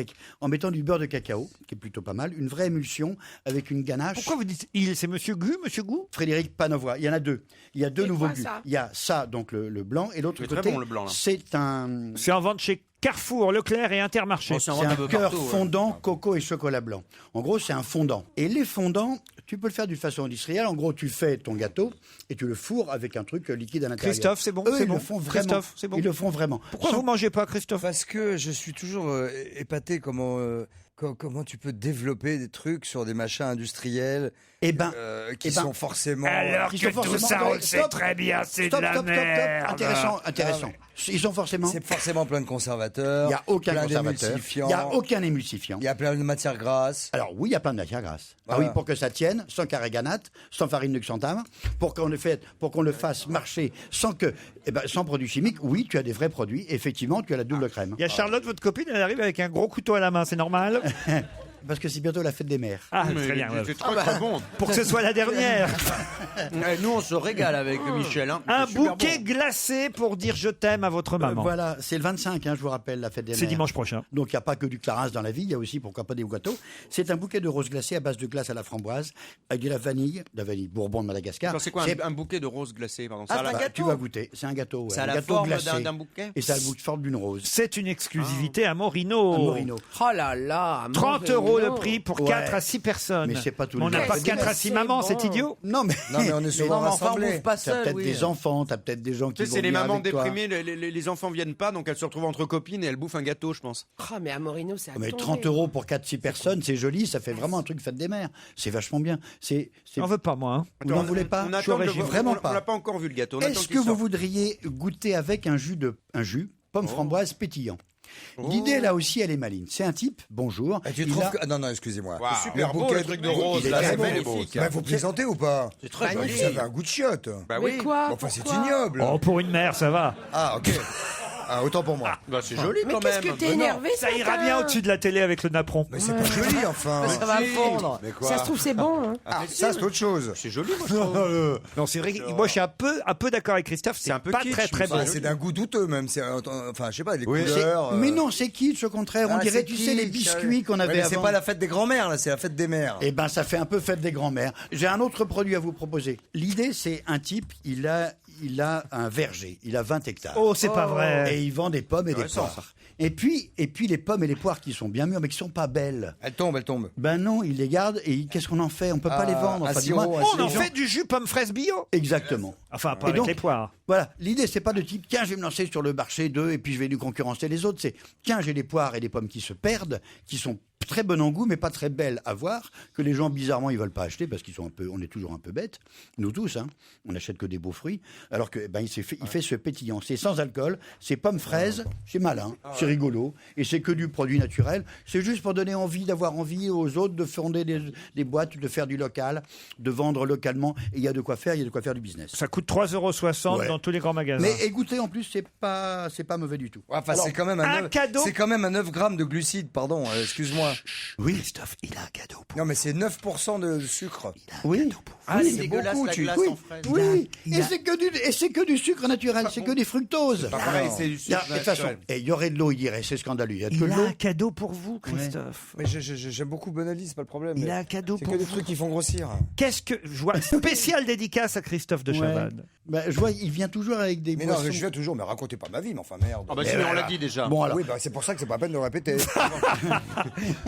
en mettant du beurre de cacao, qui est plutôt pas mal, une vraie émulsion avec une ganache. Pourquoi vous dites il? C'est Monsieur Gu, Monsieur Gou? Frédéric Panovois. Il y en a deux. Il y a deux Et nouveaux quoi, goûts. ça Il y a ça, donc le blanc, et l'autre C'est très côté, bon, le blanc, là. c'est un. C'est en vente chez Carrefour, Leclerc et Intermarché. Oh, c'est en C'est vente un un peu cœur partout, ouais. fondant, coco et chocolat blanc. En gros, c'est un fondant. Et les fondants, tu peux le faire d'une façon industrielle. En gros, tu fais ton gâteau et tu le fourres avec un truc liquide à l'intérieur. Christophe, c'est bon, Eux, c'est ils bon. le font vraiment. Christophe, c'est bon. Ils le font vraiment. Pourquoi vous mangez pas, Christophe? Parce que je suis toujours épaté comment tu peux développer des trucs sur des machins industriels qui sont forcément... Alors Ils que sont tout forcément- ça, on le Stop. sait très bien, c'est Stop, de la stop, stop, stop. merde. Intéressant. Ah ouais. Ils sont forcément. C'est forcément plein de conservateurs. Il n'y a aucun plein conservateur. d'émulsifiants. Il n'y a aucun émulsifiant. Il y a plein de matières grasses. Alors oui, il y a plein de matières grasses. Ah Voilà. oui, pour que ça tienne, sans carréganate, sans farine de xanthane, pour qu'on le fasse marcher sans produits chimiques. Oui, tu as des vrais produits. Effectivement, tu as la double crème. Il y a Charlotte, votre copine, elle arrive avec un gros couteau à la main, c'est normal? Parce que c'est bientôt la fête des mères. Ah, très bien. C'est très bon. Pour que ce soit la dernière. Nous, on se régale avec Michel. Hein. Un C'est super bouquet bon. glacé pour dire je t'aime à votre maman. Voilà, c'est le 25, je vous rappelle, la fête des mères. C'est dimanche prochain. Donc il n'y a pas que du Clarins dans la vie, il y a aussi, pourquoi pas, des gâteaux. C'est un bouquet de roses glacées à base de glace à la framboise, avec de la vanille Bourbon de Madagascar. Attends, c'est quoi un bouquet de roses glacées, pardon? Ah, c'est un Bah, gâteau. tu vas goûter, c'est un gâteau. Ouais, Ça a un la gâteau forme glacé. d'un bouquet? Et ça a la forme d'une rose. C'est une exclusivité à Morino. À Morino. Oh là là. 30 mauvais euros le prix pour Ouais. 4 à 6 personnes. Mais c'est pas tous les On n'a jours. pas C'est 4 à bien, 6 c'est mamans, bon. c'est idiot. Non, mais on est souvent rassemblés. T'as peut-être des enfants, t'as peut-être des gens qui Tu sais, vont c'est les venir mamans avec toi. déprimées, les enfants viennent pas, donc elles se retrouvent entre copines et elles bouffent un gâteau, je pense. Oh, mais à Morino, c'est à Mais tomber. 30 euros pour 4-6 personnes, c'est joli, ça fait vraiment un truc fête des mères. C'est vachement bien. J'en veux pas, moi. Vous n'en voulez pas? On Je suis attend de le originaire. voir. Vraiment On l'a pas. pas encore vu le gâteau. On attend Est-ce qu'il que vous sorte. voudriez goûter avec un jus pomme framboise pétillant? L'idée là aussi, elle est maligne. C'est un type, bonjour. Et tu il trouves a- que... Non, excusez-moi. Waouh. C'est super beau, le truc de rose, Il est là, très c'est beau. magnifique. Bah, faut plaisanter ou pas C'est très Bah, joli. Ça fait un goût de chiotte. Bah Mais quoi? Enfin, c'est Pourquoi? ignoble. Oh, pour une mère, ça va. Ah, ok. Ah, autant pour moi. Bah, c'est joli Mais quand qu'est-ce même. que t'es énervé, Ça ira bien au-dessus de la télé avec le napperon. Mais c'est pas joli, enfin. Ça va fondre. Mais quoi Ça se trouve, c'est bon. Hein. Ah, ça, c'est autre chose. C'est joli, moi, je trouve. Non, c'est vrai que moi, je suis un peu d'accord avec Christophe. C'est un peu pas kitsch, très, très mais bon. Bah, c'est d'un goût douteux, même. Enfin, je sais pas, les C'est- couleurs. Mais non, c'est kitsch, au contraire. On Ah, dirait, c'est tu sais, les kitsch, biscuits qu'on ouais, avait mais avant. c'est pas la fête des grands-mères, là, c'est la fête des mères. Eh ben, ça fait un peu fête des grands-mères. J'ai un autre produit à vous proposer. L'idée, c'est un type, il a un verger, il a 20 hectares. Oh, c'est pas vrai. Et il vend des pommes et des poires. Et puis les pommes et les poires qui sont bien mûres, mais qui sont pas belles. Elles tombent. Ben non, il les garde et qu'est-ce qu'on en fait? On peut pas les vendre. un Enfin, sirop, dis-moi, un On les en gens- fait du jus pomme fraise bio. Exactement. Enfin, pas Et avec donc, les poires. Voilà, l'idée c'est pas de type tiens je vais me lancer sur le marché d'eux et puis je vais lui concurrencer les autres, c'est tiens j'ai des poires et des pommes qui se perdent, qui sont très bonnes en goût mais pas très belles à voir, que les gens bizarrement ils veulent pas acheter parce qu'ils sont on est toujours un peu bêtes, nous tous hein, on n'achète que des beaux fruits, alors que il fait ce pétillant, c'est sans alcool, c'est pommes fraises, c'est malin, c'est rigolo et c'est que du produit naturel, c'est juste pour donner envie, d'avoir envie aux autres de fonder des boîtes, de faire du local, de vendre localement et il y a de quoi faire du business. Ça coûte 3,60 € Ouais. dans tous les grands magasins. Mais écoutez, en plus, c'est pas mauvais du tout. Enfin, Alors, c'est quand même un cadeau. C'est quand même un 9 grammes de glucides, pardon, excuse-moi. Oui, Christophe, il a un cadeau pour Non, mais c'est 9% de sucre. Oui. Ah, Oui, c'est dégueulasse, beaucoup, la tu- glace Oui, en fraise. oui. Et c'est que du sucre naturel, c'est que des fructoses. Pas pareil, c'est du Il y a- sucre de toute façon, naturel. et il y aurait de l'eau, il dirait, c'est scandaleux. Il y a que Il de a l'eau. un cadeau pour vous, Christophe. Mais j'aime beaucoup Bonali, c'est pas le problème. Il mais a un cadeau c'est pour que des vous. trucs qui font grossir. Qu'est-ce que je vois spécial dédicace à Christophe de Ouais. Chavannes. Ben, je vois, il vient toujours avec des Mais non, boissons. je viens toujours, mais racontez pas ma vie, mais enfin merde. Ah bah si, mais on l'a dit déjà. Bon, alors, Oui, bah c'est pour ça que c'est pas la peine de le répéter.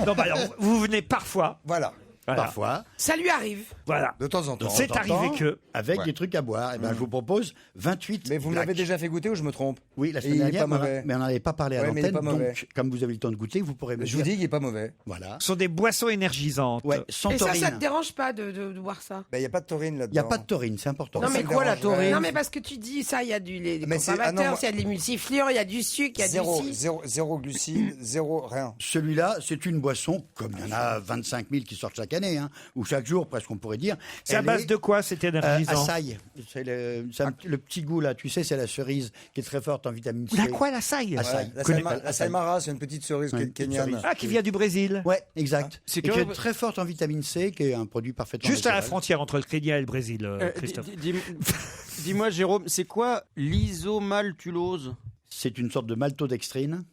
Non, bah alors vous venez parfois. Voilà. Voilà. parfois, Ça lui arrive. Voilà. De temps en temps. C'est arrivé que. avec Ouais. des trucs à boire, et ben, je vous propose 28 Mais vous me Black. l'avez déjà fait goûter ou je me trompe? Oui, la Et semaine il est dernière, pas mauvais. mais on n'en avait pas parlé à Ouais, mais il est l'antenne, pas mauvais. donc comme vous avez eu le temps de goûter, vous pourrez me Je vous dire. dis qu'il est pas mauvais. Voilà. Ce sont des boissons énergisantes. Ouais, Et sans ça taurine. te dérange pas de boire ça? Ben, il n'y a pas de taurine là-dedans. Il n'y a pas de taurine, c'est important. Non, mais me quoi la dérangerait. taurine? Non, mais parce que tu dis ça, il y a des Mais c'est- ah non, conservateurs, moi- il y a de l'émulsifiant, il y a du sucre, il y a Zéro, du ci. zéro glucides, zéro rien. Celui-là, c'est une boisson, comme il y en a 25 000 qui sortent chaque année, hein, ou chaque jour, presque on pourrait dire. C'est à Elle base est, de quoi c'est énergisant? Açaï. C'est le petit goût là, tu sais, c'est la cerise qui est très forte en vitamine C. La quoi, la saille? Açaï. La Saïmara, c'est une petite cerise Ouais, une petite kenyane. cerise. Ah, qui vient du Brésil. Ouais, exact. C'est Et qui que- est très forte en vitamine C, qui est un produit parfaitement Juste à la naturel. frontière entre le Kenya et le Brésil, Christophe. Dis-moi, Jérôme, c'est quoi l'isomaltulose? C'est une sorte de maltodextrine.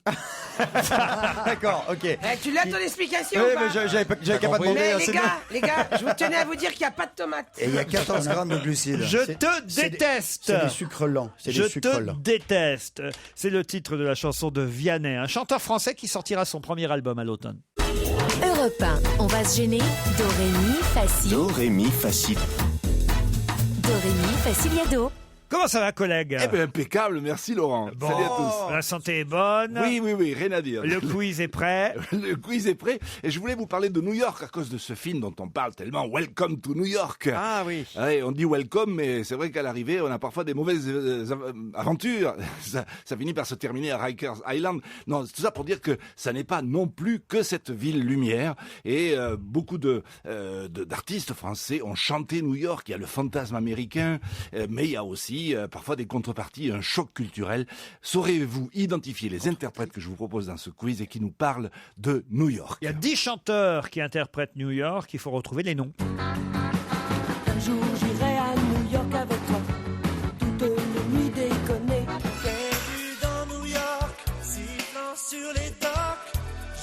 D'accord, ok. Eh, tu l'as ton explication Ouais, ou pas? mais j'avais qu'à pas demander. Mais hein, les c'est gars, je vous tenais à vous dire qu'il n'y a pas de tomates. Et il y a 14 grammes de glucides. Je C'est- te c'est des- déteste. C'est des sucres lents. C'est Je des sucres te lents. déteste. C'est le titre de la chanson de Vianney, un chanteur français qui sortira son premier album à l'automne. Europe 1, on va se gêner. Do, ré, mi, fa, si. Do, ré, mi, fa, si. Do, ré, mi, fa, si, la, do. Comment ça va, collègue? Eh bien, impeccable, merci Laurent. Bon, Salut à tous. la santé est bonne. Oui, rien à dire. Le quiz est prêt. Le quiz est prêt. Et je voulais vous parler de New York à cause de ce film dont on parle tellement, Welcome to New York. Ah oui. Ouais, on dit welcome, mais c'est vrai qu'à l'arrivée, on a parfois des mauvaises aventures. Ça finit par se terminer à Rikers Island. Non, tout ça pour dire que ça n'est pas non plus que cette ville lumière. Et beaucoup d'artistes français ont chanté New York. Il y a le fantasme américain, mais il y a aussi parfois des contreparties, un choc culturel. Saurez-vous identifier les interprètes que je vous propose dans ce quiz et qui nous parlent de New York? Il y a 10 chanteurs qui interprètent New York. Il faut retrouver les noms. Un jour j'irai à New York avec toi, toutes les nuits déconner. Perdu dans New York, sifflant sur les docks,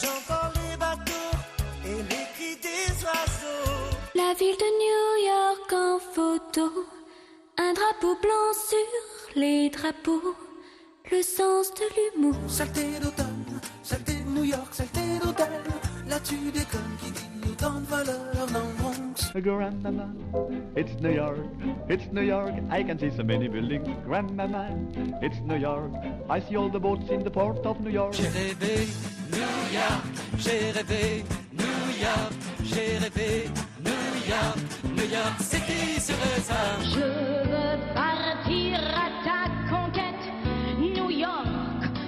j'entends les bateaux et les cris des oiseaux. La ville de New York en photo, un drapeau blanc sur les drapeaux, le sens de l'humour. Saleté d'automne, saleté de New York, saleté d'hôtel, la tu déconnes, qui dit autant de valeur dans le Bronx? Grandmama, it's New York, it's New York. I can see so many buildings. Grandmama, it's New York. I see all the boats in the port of New York. J'ai rêvé New York, j'ai rêvé New York, j'ai rêvé New York, New York City sur ça. Je veux partir à ta conquête, New York,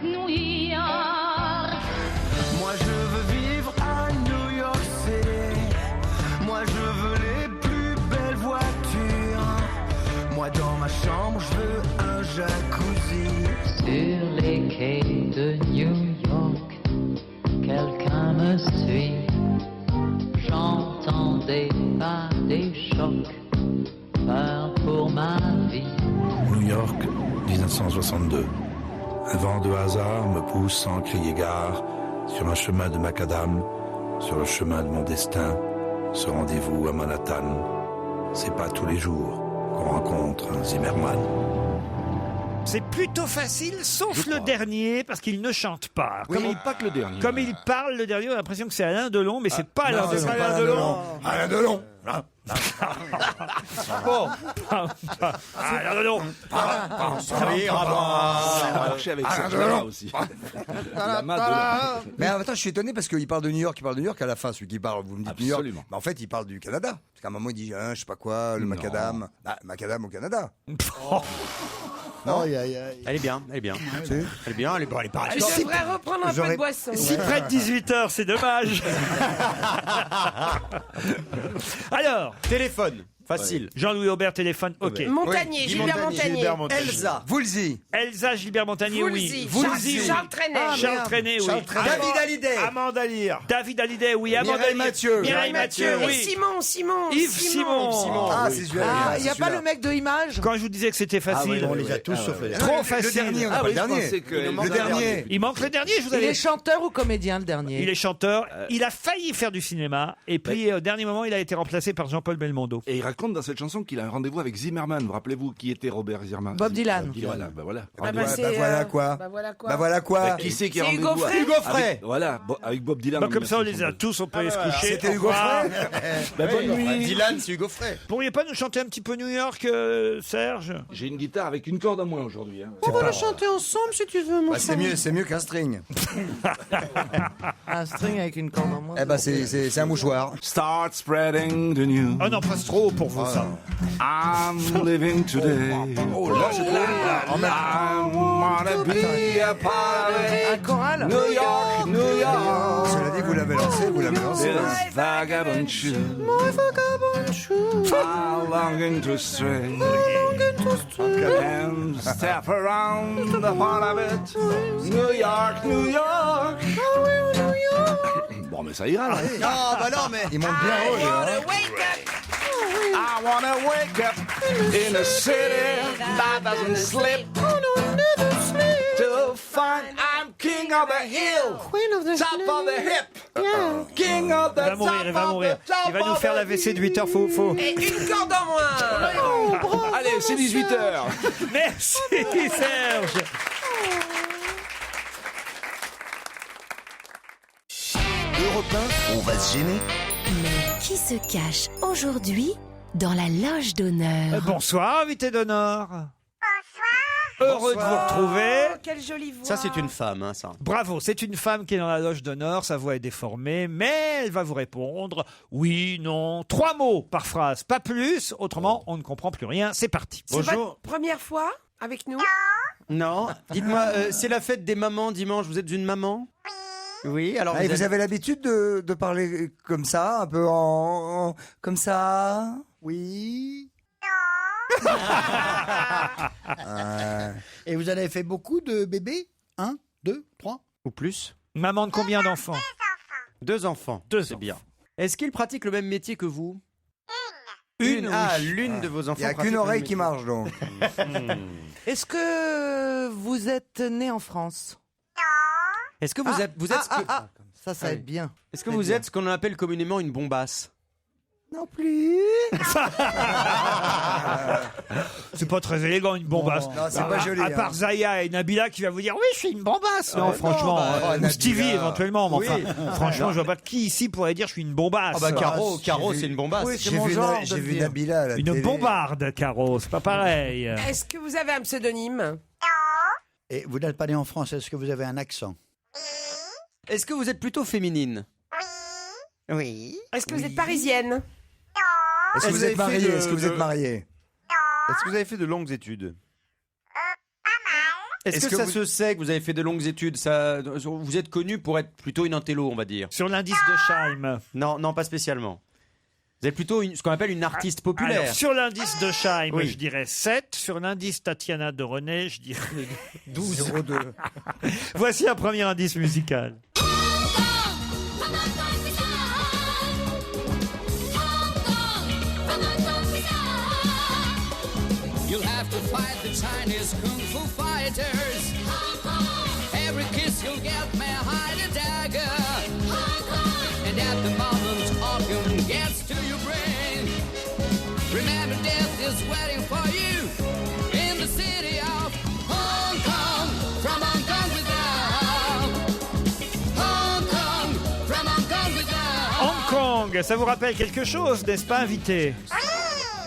New York. Moi je veux vivre à New York City. Moi je veux les plus belles voitures. Moi dans ma chambre je veux un jacuzzi. Sur les quais de New York, quelqu'un me suit. J'entends des pas, des chocs, peur pour ma vie. New York, 1962. Un vent de hasard me pousse sans crier gare sur un chemin de macadam, sur le chemin de mon destin. Ce rendez-vous à Manhattan, c'est pas tous les jours qu'on rencontre un Zimmerman. C'est plutôt facile, sauf le dernier, parce qu'il ne chante pas. Oui, mais pas que le dernier. Comme il parle, le dernier, on a l'impression que c'est Alain Delon, mais c'est pas Alain non, Delon. c'est pas Alain Delon. Alain Delon. Bon. Alain Delon. Ça va marcher avec ça aussi. Mais attends, je suis étonné parce qu'il parle de New York, à la fin, celui qui parle, vous me dites New York. Absolument. Mais en fait, il parle du Canada. Parce qu'à un moment, il dit, je sais pas quoi, le macadam. Ah, macadam au Canada. Non, elle est bien, elle est bien. Elle est bien, elle est pas Tu devrais reprendre un peu de boisson. Si près de 18h, c'est dommage. Alors, téléphone. Facile. Jean-Louis Aubert, téléphone, ok. Montagnier, Oui, Gilbert Montagnier. Elsa. Woolsey. Elsa, Gilbert Montagnier, oui. Woolsey. Charles Trenet. Charles Trenet, oui. David Hallyday. Amanda Lear. David Hallyday, oui. Amanda Mireille Lear. Mathieu. Mireille Mathieu, Et oui. Simon. Yves Simon. Ah, c'est celui-là. Ah, il n'y a pas le mec de Image? Quand je vous disais que c'était facile. On les a tous sauf les Trop facile. Le dernier, on n'a pas le dernier. Le dernier. Il manque le dernier, je vous Il avais est chanteur ou comédien, le dernier? Il est chanteur. Il a failli faire du cinéma. Et puis, au dernier moment, il a été remplacé par Jean-Paul Belmondo. Et il raconte dans cette chanson qu'il a un rendez-vous avec Zimmerman. Vous rappelez-vous qui était Robert Zimmerman? Bob Dylan. Voilà, voilà. Ah bah, c'est, voilà quoi. Bah voilà quoi. Qui c'est qui a C'est rendez-vous Hugo Frey. Hugo Frey. avec, voilà, avec Bob Dylan. Bah, en comme ça, on les a 1962. tous, on peut aller se coucher. C'était Au Hugo revoir. Frey. Bonne nuit. Dylan, c'est Hugo Frey. Pourriez pas nous chanter un petit peu New York, Serge? J'ai une guitare avec une corde à moins aujourd'hui. Hein. On va la chanter ensemble si tu veux, mon C'est mieux qu'un string. Un string avec une corde en moins. Eh ben, c'est un mouchoir. Start spreading the news. Oh non, pas trop pour vous, ça. I'm living today. Oh là, c'est I wanna be a part of Un it. choral? New York, New York. Cela dit, vous l'avez lancé. This vagabond shoe. I'm longing to stray. And step around the heart of it. New York, New York. Bon, mais ça ira là. Non, bah non, mais. Il monte bien haut, là. I wanna wake up in a city that doesn't sleep. To find I'm king of the hill, top of the hip, king of the Il va mourir, il va top of mourir. the top. Il va nous faire la WC de 8h, faut. Et une corde en moins. Allez, c'est 18h. Merci, Serge. Europe 1, on va se gêner. Mais qui se cache aujourd'hui dans la loge d'honneur? Bonsoir, invité d'honneur. Heureux de vous retrouver. Oh, quelle jolie voix. Ça, c'est une femme, hein, ça. Bravo, c'est une femme qui est dans la loge d'honneur, sa voix est déformée, mais elle va vous répondre oui, non, 3 mots par phrase, pas plus, autrement on ne comprend plus rien, c'est parti. C'est votre première fois avec nous? Non. Dites-moi, c'est la fête des mamans dimanche. Vous êtes une maman? Oui, alors Ah, et vous avez l'habitude de parler comme ça, un peu comme ça? Oui. Et vous en avez fait beaucoup de bébés? 1, 2, 3 Ou plus? Maman de combien d'enfants? 2 enfants. 2 C'est enfants. bien. Est-ce qu'ils pratiquent le même métier que vous? Une, Ah, oui. l'une de vos enfants. Il n'y a pratique qu'une le oreille même qui métier. marche, donc. Est-ce que vous êtes né en France? Est-ce que vous êtes, Ça va être bien. Est-ce que vous êtes ce qu'on appelle communément une bombasse? Non plus. C'est pas très élégant, une bombasse. Non, c'est pas joli, À hein. part Zaya et Nabila qui va vous dire oui, je suis une bombasse. Non, franchement. Ou Nabila. Stevie éventuellement. Mais Oui. enfin, franchement, je vois pas qui ici pourrait dire je suis une bombasse. Ah bah Caro, j'ai vu- c'est une bombasse. Oui, c'est J'ai mon vu, genre j'ai de vu dire. Nabila à la Une télé. bombarde, Caro. C'est pas pareil. Est-ce que vous avez un pseudonyme? Et vous n'êtes pas né en France, est-ce que vous avez un accent? Est-ce que vous êtes plutôt féminine? Oui. Est-ce que vous êtes parisienne? Est-ce que vous êtes marié? Est-ce que vous êtes marié? Est-ce que vous avez fait de longues études? Est-ce que ça se sait que vous avez fait de longues études? Vous êtes connu pour être plutôt une intello, on va dire. Sur l'indice de Scheim. Non, pas spécialement. Vous êtes plutôt ce qu'on appelle une artiste populaire. Alors, sur l'indice de Scheim, Oui. je dirais 7. Sur l'indice Tatiana de René, je dirais 12. 0,2. Voici un premier indice musical. You'll have to fight the Chinese Kung Fu fighters. Every kiss you'll get may hide a dagger. And at the moment opium gets to your brain, remember death is waiting for you in the city of Hong Kong. From Hong Kong without Hong Kong. From Hong Kong without Hong Kong, ça vous rappelle quelque chose, n'est-ce pas, invité?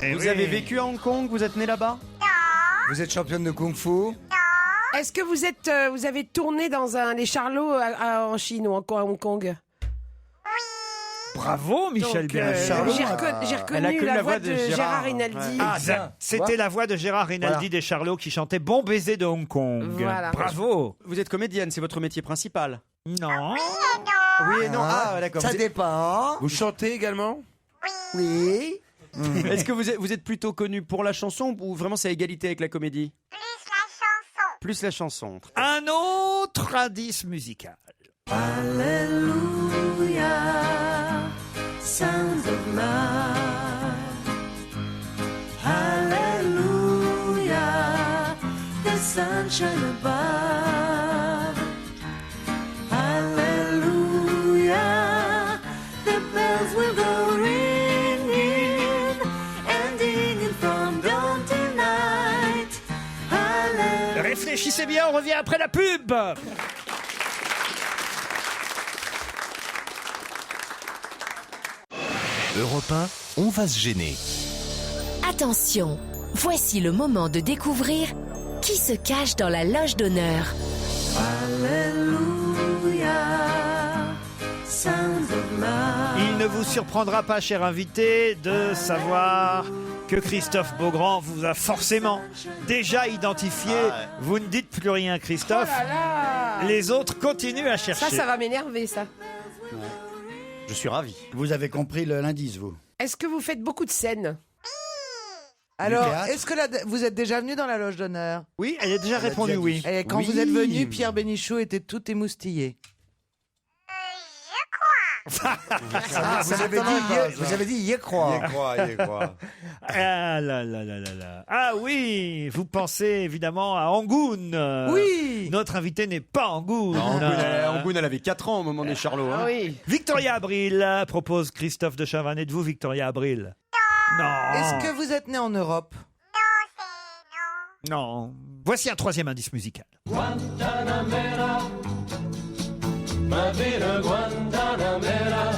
Eh Vous oui. avez vécu à Hong Kong? Vous êtes né là-bas? Vous êtes championne de kung-fu? Est-ce que vous avez tourné dans les Charlots en Chine ou à Hong Kong? Bravo, Michel Donc, Bernier. j'ai Elle a reconnu connu la voix de Gérard Rinaldi. Ouais. Ah, c'était la voix de Gérard Rinaldi des Charlots qui chantait Bon baiser de Hong Kong. Voilà. Bravo. Vous êtes comédienne, c'est votre métier principal? Non. Oui et non. Ah, d'accord. Ça Vous êtes- dépend. Vous chantez également? Oui. Est-ce que vous êtes plutôt connu pour la chanson ou vraiment c'est à égalité avec la comédie? Plus la chanson. Un autre indice musical. Hallelujah, sounds of love. Hallelujah, the sunshine above. Hallelujah, the bells will go ringing, ending from dawn to night. Hallelujah. Réfléchissez bien, on revient après la pub. Europe 1, on va se gêner. Attention, voici le moment de découvrir qui se cache dans la loge d'honneur. Hallelujah, sounds of love. Il ne vous surprendra pas, cher invité, de savoir que Christophe Beaugrand vous a forcément déjà identifié. Vous ne dites plus rien, Christophe. Oh là là. Les autres continuent à chercher. Ça va m'énerver, ça. Je suis ravi. Vous avez compris l'indice, vous? Est-ce que vous faites beaucoup de scènes? Alors, théâtre. est-ce que vous êtes déjà venu dans la loge d'honneur? Oui, elle a déjà répondu déjà oui. Et quand Oui. vous êtes venu, Pierre Bénichou était tout émoustillé. Vous avez dit y croire. Y croire. Ah là là là là là. Ah oui, vous pensez évidemment à Angoune. Oui. Notre invité n'est pas Angoune. Angoune, elle avait 4 ans au moment des Charlots. hein. Ah oui. Victoria Abril, propose Christophe de Chavannes. Êtes-vous Victoria Abril? Non. Est-ce que vous êtes né en Europe? Non. Voici un troisième indice musical. Guantanamera, ma vida Guantanamera.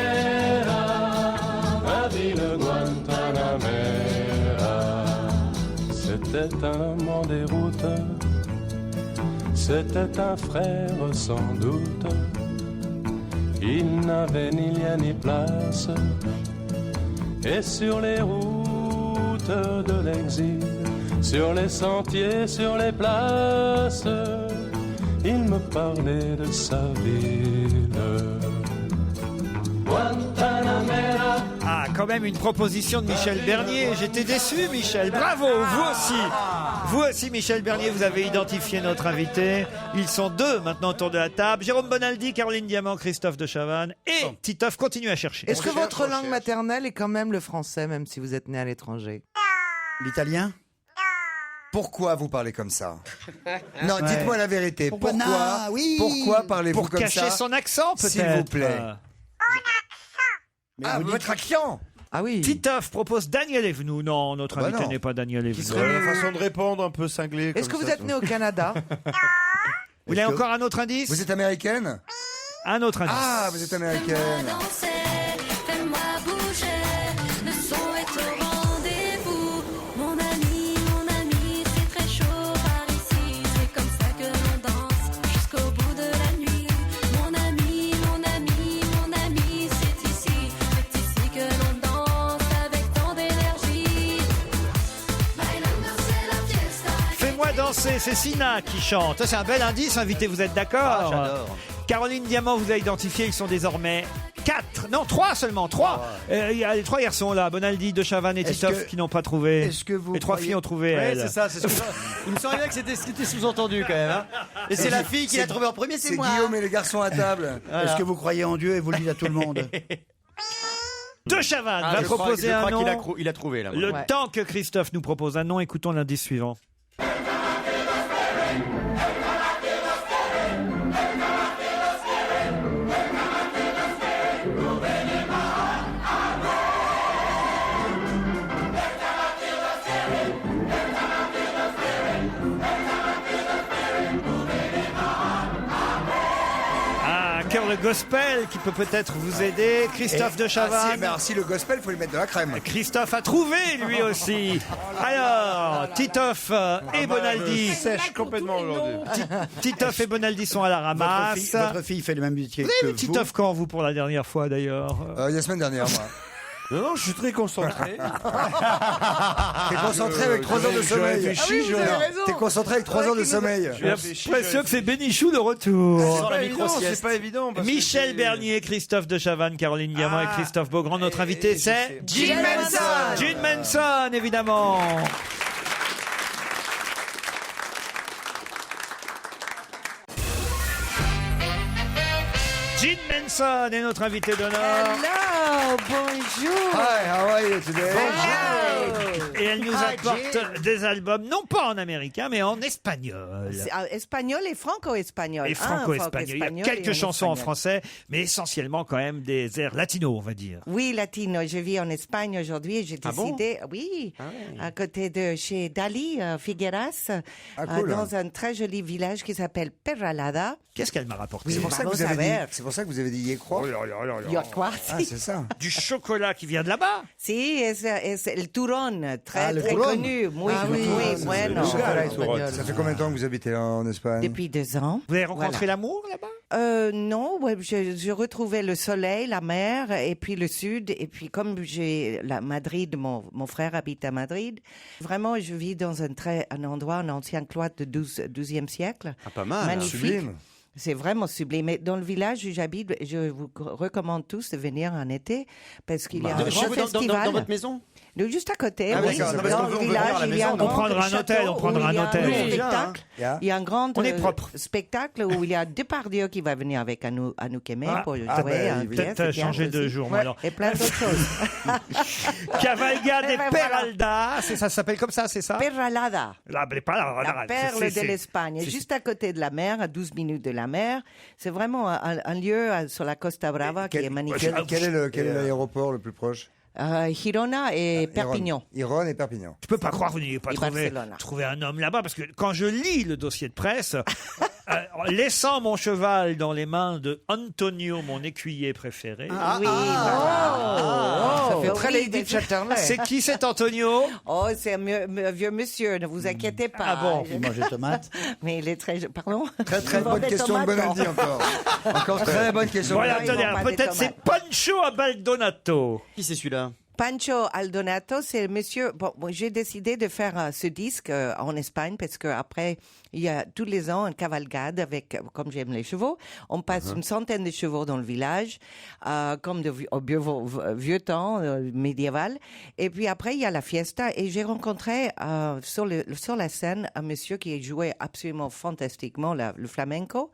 Guantanamera, ma vida Guantanamera. C'était un amant des routes, c'était un frère sans doute. Il n'avait ni lien ni place, et sur les routes de l'exil, sur les sentiers, sur les places, il me parlait de sa ville. Guantanamera. Ah, quand même une proposition de Michel Bernier. J'étais déçu, Michel. Bravo, vous aussi. Vous aussi, Michel Bernier, vous avez identifié notre invité. Ils sont deux maintenant autour de la table. Jérôme Bonaldi, Caroline Diamant, Christophe de Chavannes et Titoff continuent à chercher. Est-ce que votre langue maternelle est quand même le français, même si vous êtes né à l'étranger? L'italien? Pourquoi vous parlez comme ça? Non, dites-moi la vérité. Pourquoi oui. Pourquoi parlez-vous Pour comme ça? cacher son accent, peut-être. S'il vous plaît. Ah, votre accent. Ah oui. Titoff propose Daniel Evenou. Non, notre invité non. n'est pas Daniel Qui Evenou. serait une façon de répondre un peu cinglée. Est-ce que vous êtes né au Canada? Vous voulez encore un autre indice? Vous êtes américaine? Un autre indice. Ah, vous êtes américaine. Fais-moi bouger, le son est au rendez-vous. Mon ami, c'est très chaud par ici. C'est comme ça que l'on danse jusqu'au bout de la nuit. Mon ami, c'est ici que l'on danse avec tant d'énergie. Bailando c'est la fiesta. Fais-moi danser, c'est Sina qui chante. Ça, c'est un bel indice, invité, vous êtes d'accord? Ah, j'adore. Caroline Diamant vous a identifié, ils sont désormais 4, non 3 seulement, 3. Il y a les 3 garçons là, Bonaldi, De Chavannes et Titoff qui n'ont pas trouvé. Est-ce que vous les 3 filles ont trouvé. Ouais, elles. c'est ça. Il me semblait bien que c'était sous-entendu quand même. Hein. Et c'est la fille qui l'a trouvé en premier, c'est moi. C'est Guillaume et les garçons à table. Voilà. Est-ce que vous croyez en Dieu et vous le dites à tout le monde? De Chavannes va proposer un nom. Il a trouvé là. Le temps que Christophe nous propose un nom, écoutons l'indice suivant. Le gospel qui peut peut-être vous aider. Christophe De Chavannes. Si le gospel, il faut lui mettre de la crème. Christophe a trouvé lui aussi. Alors, Titoff et Bonaldi. Sèche complètement aujourd'hui. Titoff et Bonaldi sont à la ramasse. Votre fille fait le même métier vous que avez vous. Titoff quand vous pour la dernière fois d'ailleurs? Il y a la semaine dernière, moi. Non, je suis très concentré. T'es concentré avec 3 heures de sommeil. T'es concentré avec 3 heures de sommeil. J'ai l'impression que c'est Bénichou de retour. C'est pas évident. Michel Bernier, Christophe De Chavannes, Caroline Diamant et Christophe Beaugrand. Notre invité, c'est Gene Manson. Gene Manson, évidemment. Gene Manson est notre invité d'honneur. Hello, bonjour. Hi, how are you today? Et elle nous apporte des albums, non pas en américain, mais en espagnol. Espagnol et franco-espagnol. Et franco-espagnol. Il y a quelques chansons en français, mais essentiellement quand même des airs latinos, on va dire. Oui, latino. Je vis en Espagne aujourd'hui et j'ai décidé, à côté de chez Dali Figueras, dans un très joli village qui s'appelle Peralada. Qu'est-ce qu'elle m'a rapporté? C'est pour ça que vous avez dit y croire. Y croire, Ah, c'est ça. Du chocolat qui vient de là-bas? Si, es le turrón, très turrón. connu. Oui, bueno. Ça fait combien de temps que vous habitez en Espagne? Depuis 2 ans. Vous avez rencontré l'amour là-bas? Non, je retrouvais le soleil, la mer, et puis le sud. Et puis comme j'ai Madrid, mon frère habite à Madrid, vraiment je vis dans un endroit, un ancien cloître de 12e siècle. Ah, pas mal. Magnifique. Sublime. C'est vraiment sublime. Et dans le village où j'habite, je vous recommande tous de venir en été parce qu'il y a un grand festival. Dans votre maison? Juste à côté, Ah, oui. d'accord. Non, parce Dans qu'on le veut village, voir la il y a un maison. grand On prendra un hôtel, château on prendra où un il y a hôtel. un spectacle. Il y a un grand On est propre. spectacle où il y a Depardieu qui va venir avec Anouk Aimé pour jouer un pièce. Peut-être changer de jour, moi, alors. Et plein d'autres choses. Cavalgade Eh et ben, voilà. Peralda, ça s'appelle comme ça, c'est ça? Peralada. La perle de l'Espagne, juste à côté de la mer, à 12 minutes de la mer. C'est vraiment un lieu sur la Costa Brava qui est magnifique. Quel est l'aéroport le plus proche? Girona et Perpignan. Irone et Perpignan. Je peux pas croire que vous n'ayez pas Et trouvé Barcelone. un homme là-bas, parce que quand je lis le dossier de presse, laissant mon cheval dans les mains de Antonio, mon écuyer préféré. Ça fait très oui, Lady Chatterley. C'est qui cet Antonio? Oh, c'est un vieux monsieur, ne vous inquiétez pas. Ah bon? Il mange des tomates. Mais il est très... Pardon? Très bonne question de Bonaldi encore. Encore très bonne question. Voilà, Ils attendez, n'ont pas des peut-être c'est Pancho Baldonato. Qui c'est celui-là? Pancho Aldonato, c'est le monsieur. Bon, j'ai décidé de faire ce disque en Espagne parce que après, il y a tous les ans une cavalcade avec, comme j'aime les chevaux. On passe une centaine de chevaux dans le village, comme au vieux temps médiéval. Et puis après, il y a la fiesta. Et j'ai rencontré sur la scène un monsieur qui jouait absolument fantastiquement le flamenco.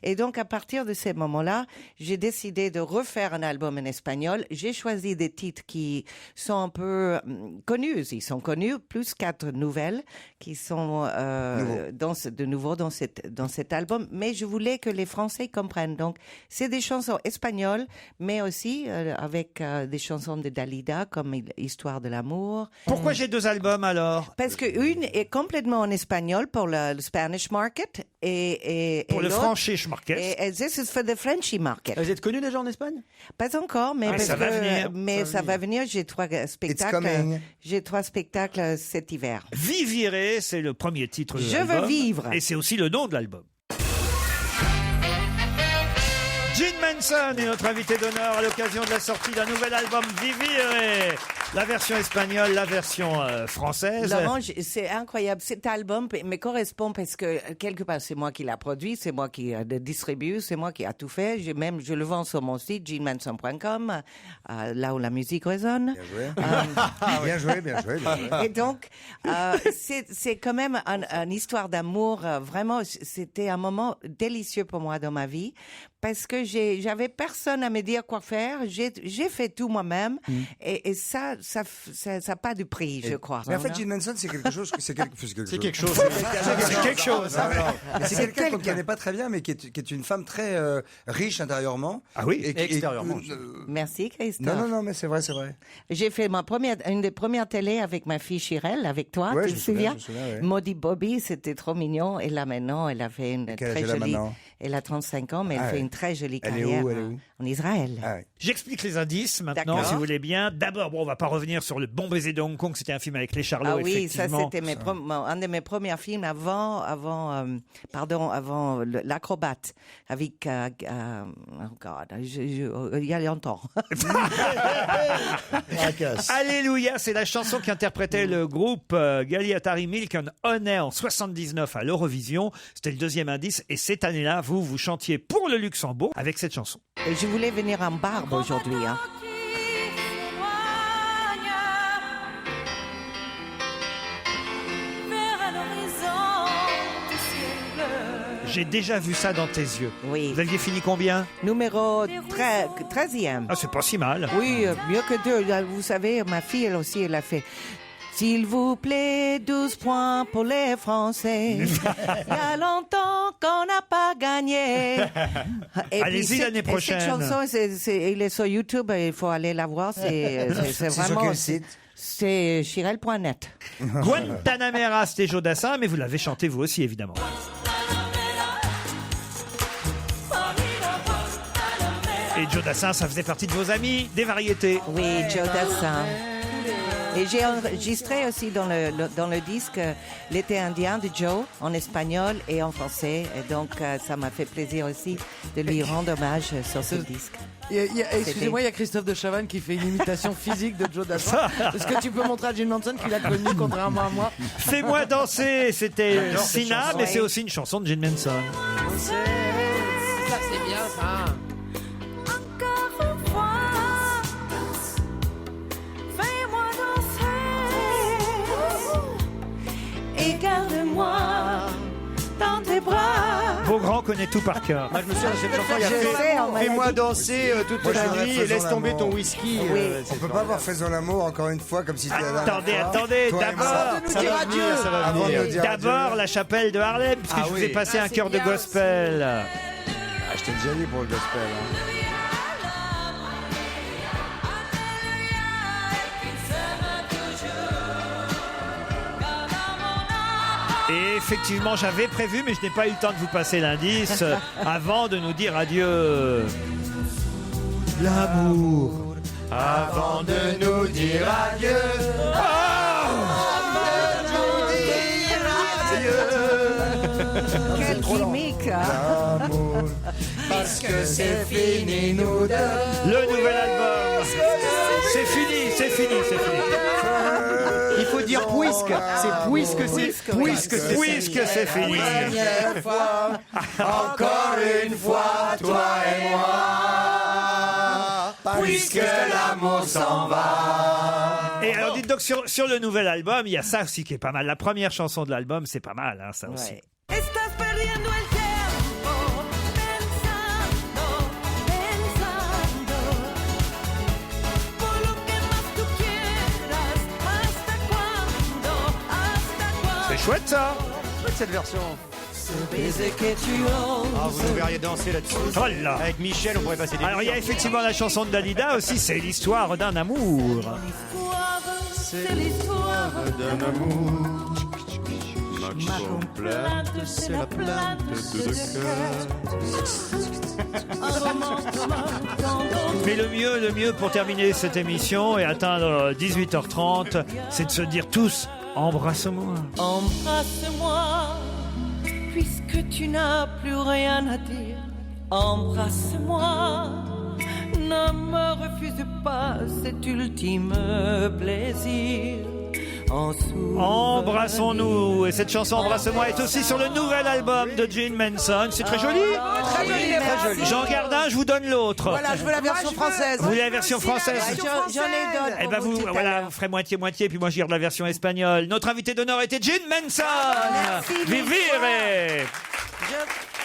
Et donc, à partir de ces moments-là, j'ai décidé de refaire un album en espagnol. J'ai choisi des titres qui sont un peu connus. Ils sont connus, plus 4 nouvelles qui sont de nouveau dans cet album. Mais je voulais que les Français comprennent. Donc, c'est des chansons espagnoles, mais aussi avec des chansons de Dalida, comme Histoire de l'amour. Pourquoi j'ai 2 albums alors? Parce qu'une est complètement en espagnol pour le Spanish market et Pour le l'autre- Franchish market. Et this is for the Frenchy market. Vous êtes connu déjà en Espagne? Pas encore, mais, ça va venir. mais ça va venir. J'ai 3 spectacles. coming. J'ai 3 spectacles cet hiver. Vivirez, c'est le premier titre de Je l'album. veux vivre. Et c'est aussi le nom de l'album. Gene Manson est notre invité d'honneur à l'occasion de la sortie d'un nouvel album Vivire. La version espagnole, la version française. Laurent, c'est incroyable. Cet album me correspond parce que quelque part c'est moi qui l'a produit, c'est moi qui le distribue, c'est moi qui a tout fait. Je le vends sur mon site genemanson.com, là où la musique résonne. Bien joué, bien joué, bien joué. Et donc, c'est quand même une histoire d'amour. Vraiment, c'était un moment délicieux pour moi dans ma vie parce que j'avais personne à me dire quoi faire. J'ai fait tout moi-même et ça n'a pas de prix, je crois. Mais en fait, Gene Manson, c'est quelque chose. C'est quelque chose. C'est quelque chose. C'est quelque chose. C'est quelqu'un qu'on ne connaît pas très bien, mais qui est une femme très riche intérieurement. Ah oui. Et extérieurement. Merci, Christophe. Non, mais c'est vrai, c'est vrai. J'ai fait une des premières télés avec ma fille Chirelle, avec toi, Ouais, tu je te me souviens, souviens? je me souviens, ouais. Maudit Bobby, c'était trop mignon. Et là maintenant, elle a fait une Quel âge très elle a jolie. maintenant Elle a 35 ans, mais elle Ah fait ouais. une très jolie Elle est carrière où, elle est où en Israël. Ah ouais. J'explique les indices maintenant, D'accord. si vous voulez bien. D'abord, bon, on va pas revenir sur Le Bon baiser de Hong Kong. C'était un film avec les Charlots, Ah oui, ça effectivement. c'était un de mes premiers films avant l'Acrobate avec oh God, il y a longtemps. Alléluia, c'est la chanson qu'interprétait le groupe Galliatari Milk and Honey en 79 à l'Eurovision. C'était le 2e indice et cette année-là, vous chantiez pour le Luxembourg avec cette chanson. Et je voulais venir en barbe aujourd'hui. Hein. J'ai déjà vu ça dans tes yeux. Oui. Vous aviez fini combien? Numéro 13e. Ah, c'est pas si mal. Oui, mieux que 2. Vous savez, ma fille, elle aussi, elle a fait. S'il vous plaît, 12 points pour les Français. Il y a longtemps qu'on n'a pas gagné. Et allez-y puis, l'année prochaine. Cette chanson, il est sur YouTube, il faut aller la voir. C'est sur vraiment. quel site? C'est chirel.net. Guantanamera, c'était Jodassin, mais vous l'avez chanté vous aussi, évidemment. Et Jodassin, ça faisait partie de vos amis, des variétés. Oui, Jodassin. Et j'ai enregistré aussi dans le disque L'été indien de Joe en espagnol et en français. Et donc, ça m'a fait plaisir aussi de lui rendre hommage sur ce disque. Excusez-moi, il y a Christophe de Chavannes qui fait une imitation physique de Joe Dassin. Est-ce que tu peux montrer à Gene Manson qu'il a connu, contrairement à moi? Fais-moi danser, c'était J'adore cette Sina, chanson. mais c'est aussi une chanson de Gene Manson. Ça, c'est bien ça. Encore une fois, fais-moi danser et garde-moi dans tes bras. Beaugrand connaît tout par cœur. Moi, je me souviens de cette chanson, il y a Je sais, on m'a Fais-moi dit. danser toute Moi, je la voudrais nuit et Faisons laisse tomber l'amour. ton whisky. Oui. On peut pas avoir Faisons l'amour encore une fois comme si c'était la dernière Attendez, fois. attendez, Toi et d'abord. moi. Ça va venir, ça va Avant de venir. nous dire D'abord adieu. la chapelle de Harlem, puisque Ah je vous oui. ai passé un c'est chœur de bien gospel. Ah, je t'ai déjà dit pour le gospel. Hein. Et effectivement, j'avais prévu, mais je n'ai pas eu le temps de vous passer l'indice avant de nous dire adieu. L'amour. Avant de nous dire adieu. Quel gimmick, hein. L'amour. Parce que c'est fini, nous deux. Le nouvel album. C'est fini, c'est fini, c'est fini. Il faut dire puisque. C'est puisque c'est Puisque c'est fini. Première fois, encore une fois, toi et moi. Puisque l'amour s'en va. Et alors, dites donc, sur le nouvel album, il y a ça aussi qui est pas mal. La première chanson de l'album, c'est pas mal, hein, ça aussi. Ouais. Estás perdiendo el tiempo pensando por lo que más tú quieres. chouette ça. Chouette cette version. Ce baiser que tu oses. Ah, vous nous verriez danser là-dessus. Oh là. Avec Michel, on pourrait passer des Alors il y a effectivement la chanson de Dalida aussi, c'est l'histoire d'un amour. C'est l'histoire d'un amour. Ma complainte, c'est la plainte de deux Mais le mieux pour terminer cette émission et atteindre 18h30, c'est de se dire tous embrasse-moi. Embrasse-moi, puisque tu n'as plus rien à dire. Embrasse-moi, ne me refuse pas cet ultime plaisir. Embrassons-nous. Et cette chanson Embrasse-moi est aussi sur le nouvel album de Gene Manson. C'est très joli. Très joli, Très joli. Jean Gardin, je vous donne l'autre. Voilà, je veux la version française. Vous voulez la version française? J'en ai d'autres. Eh ben vous, voilà, vous ferez moitié-moitié, puis moi je garde la version espagnole. Notre invité d'honneur était Gene Manson. Merci, Vivire. Je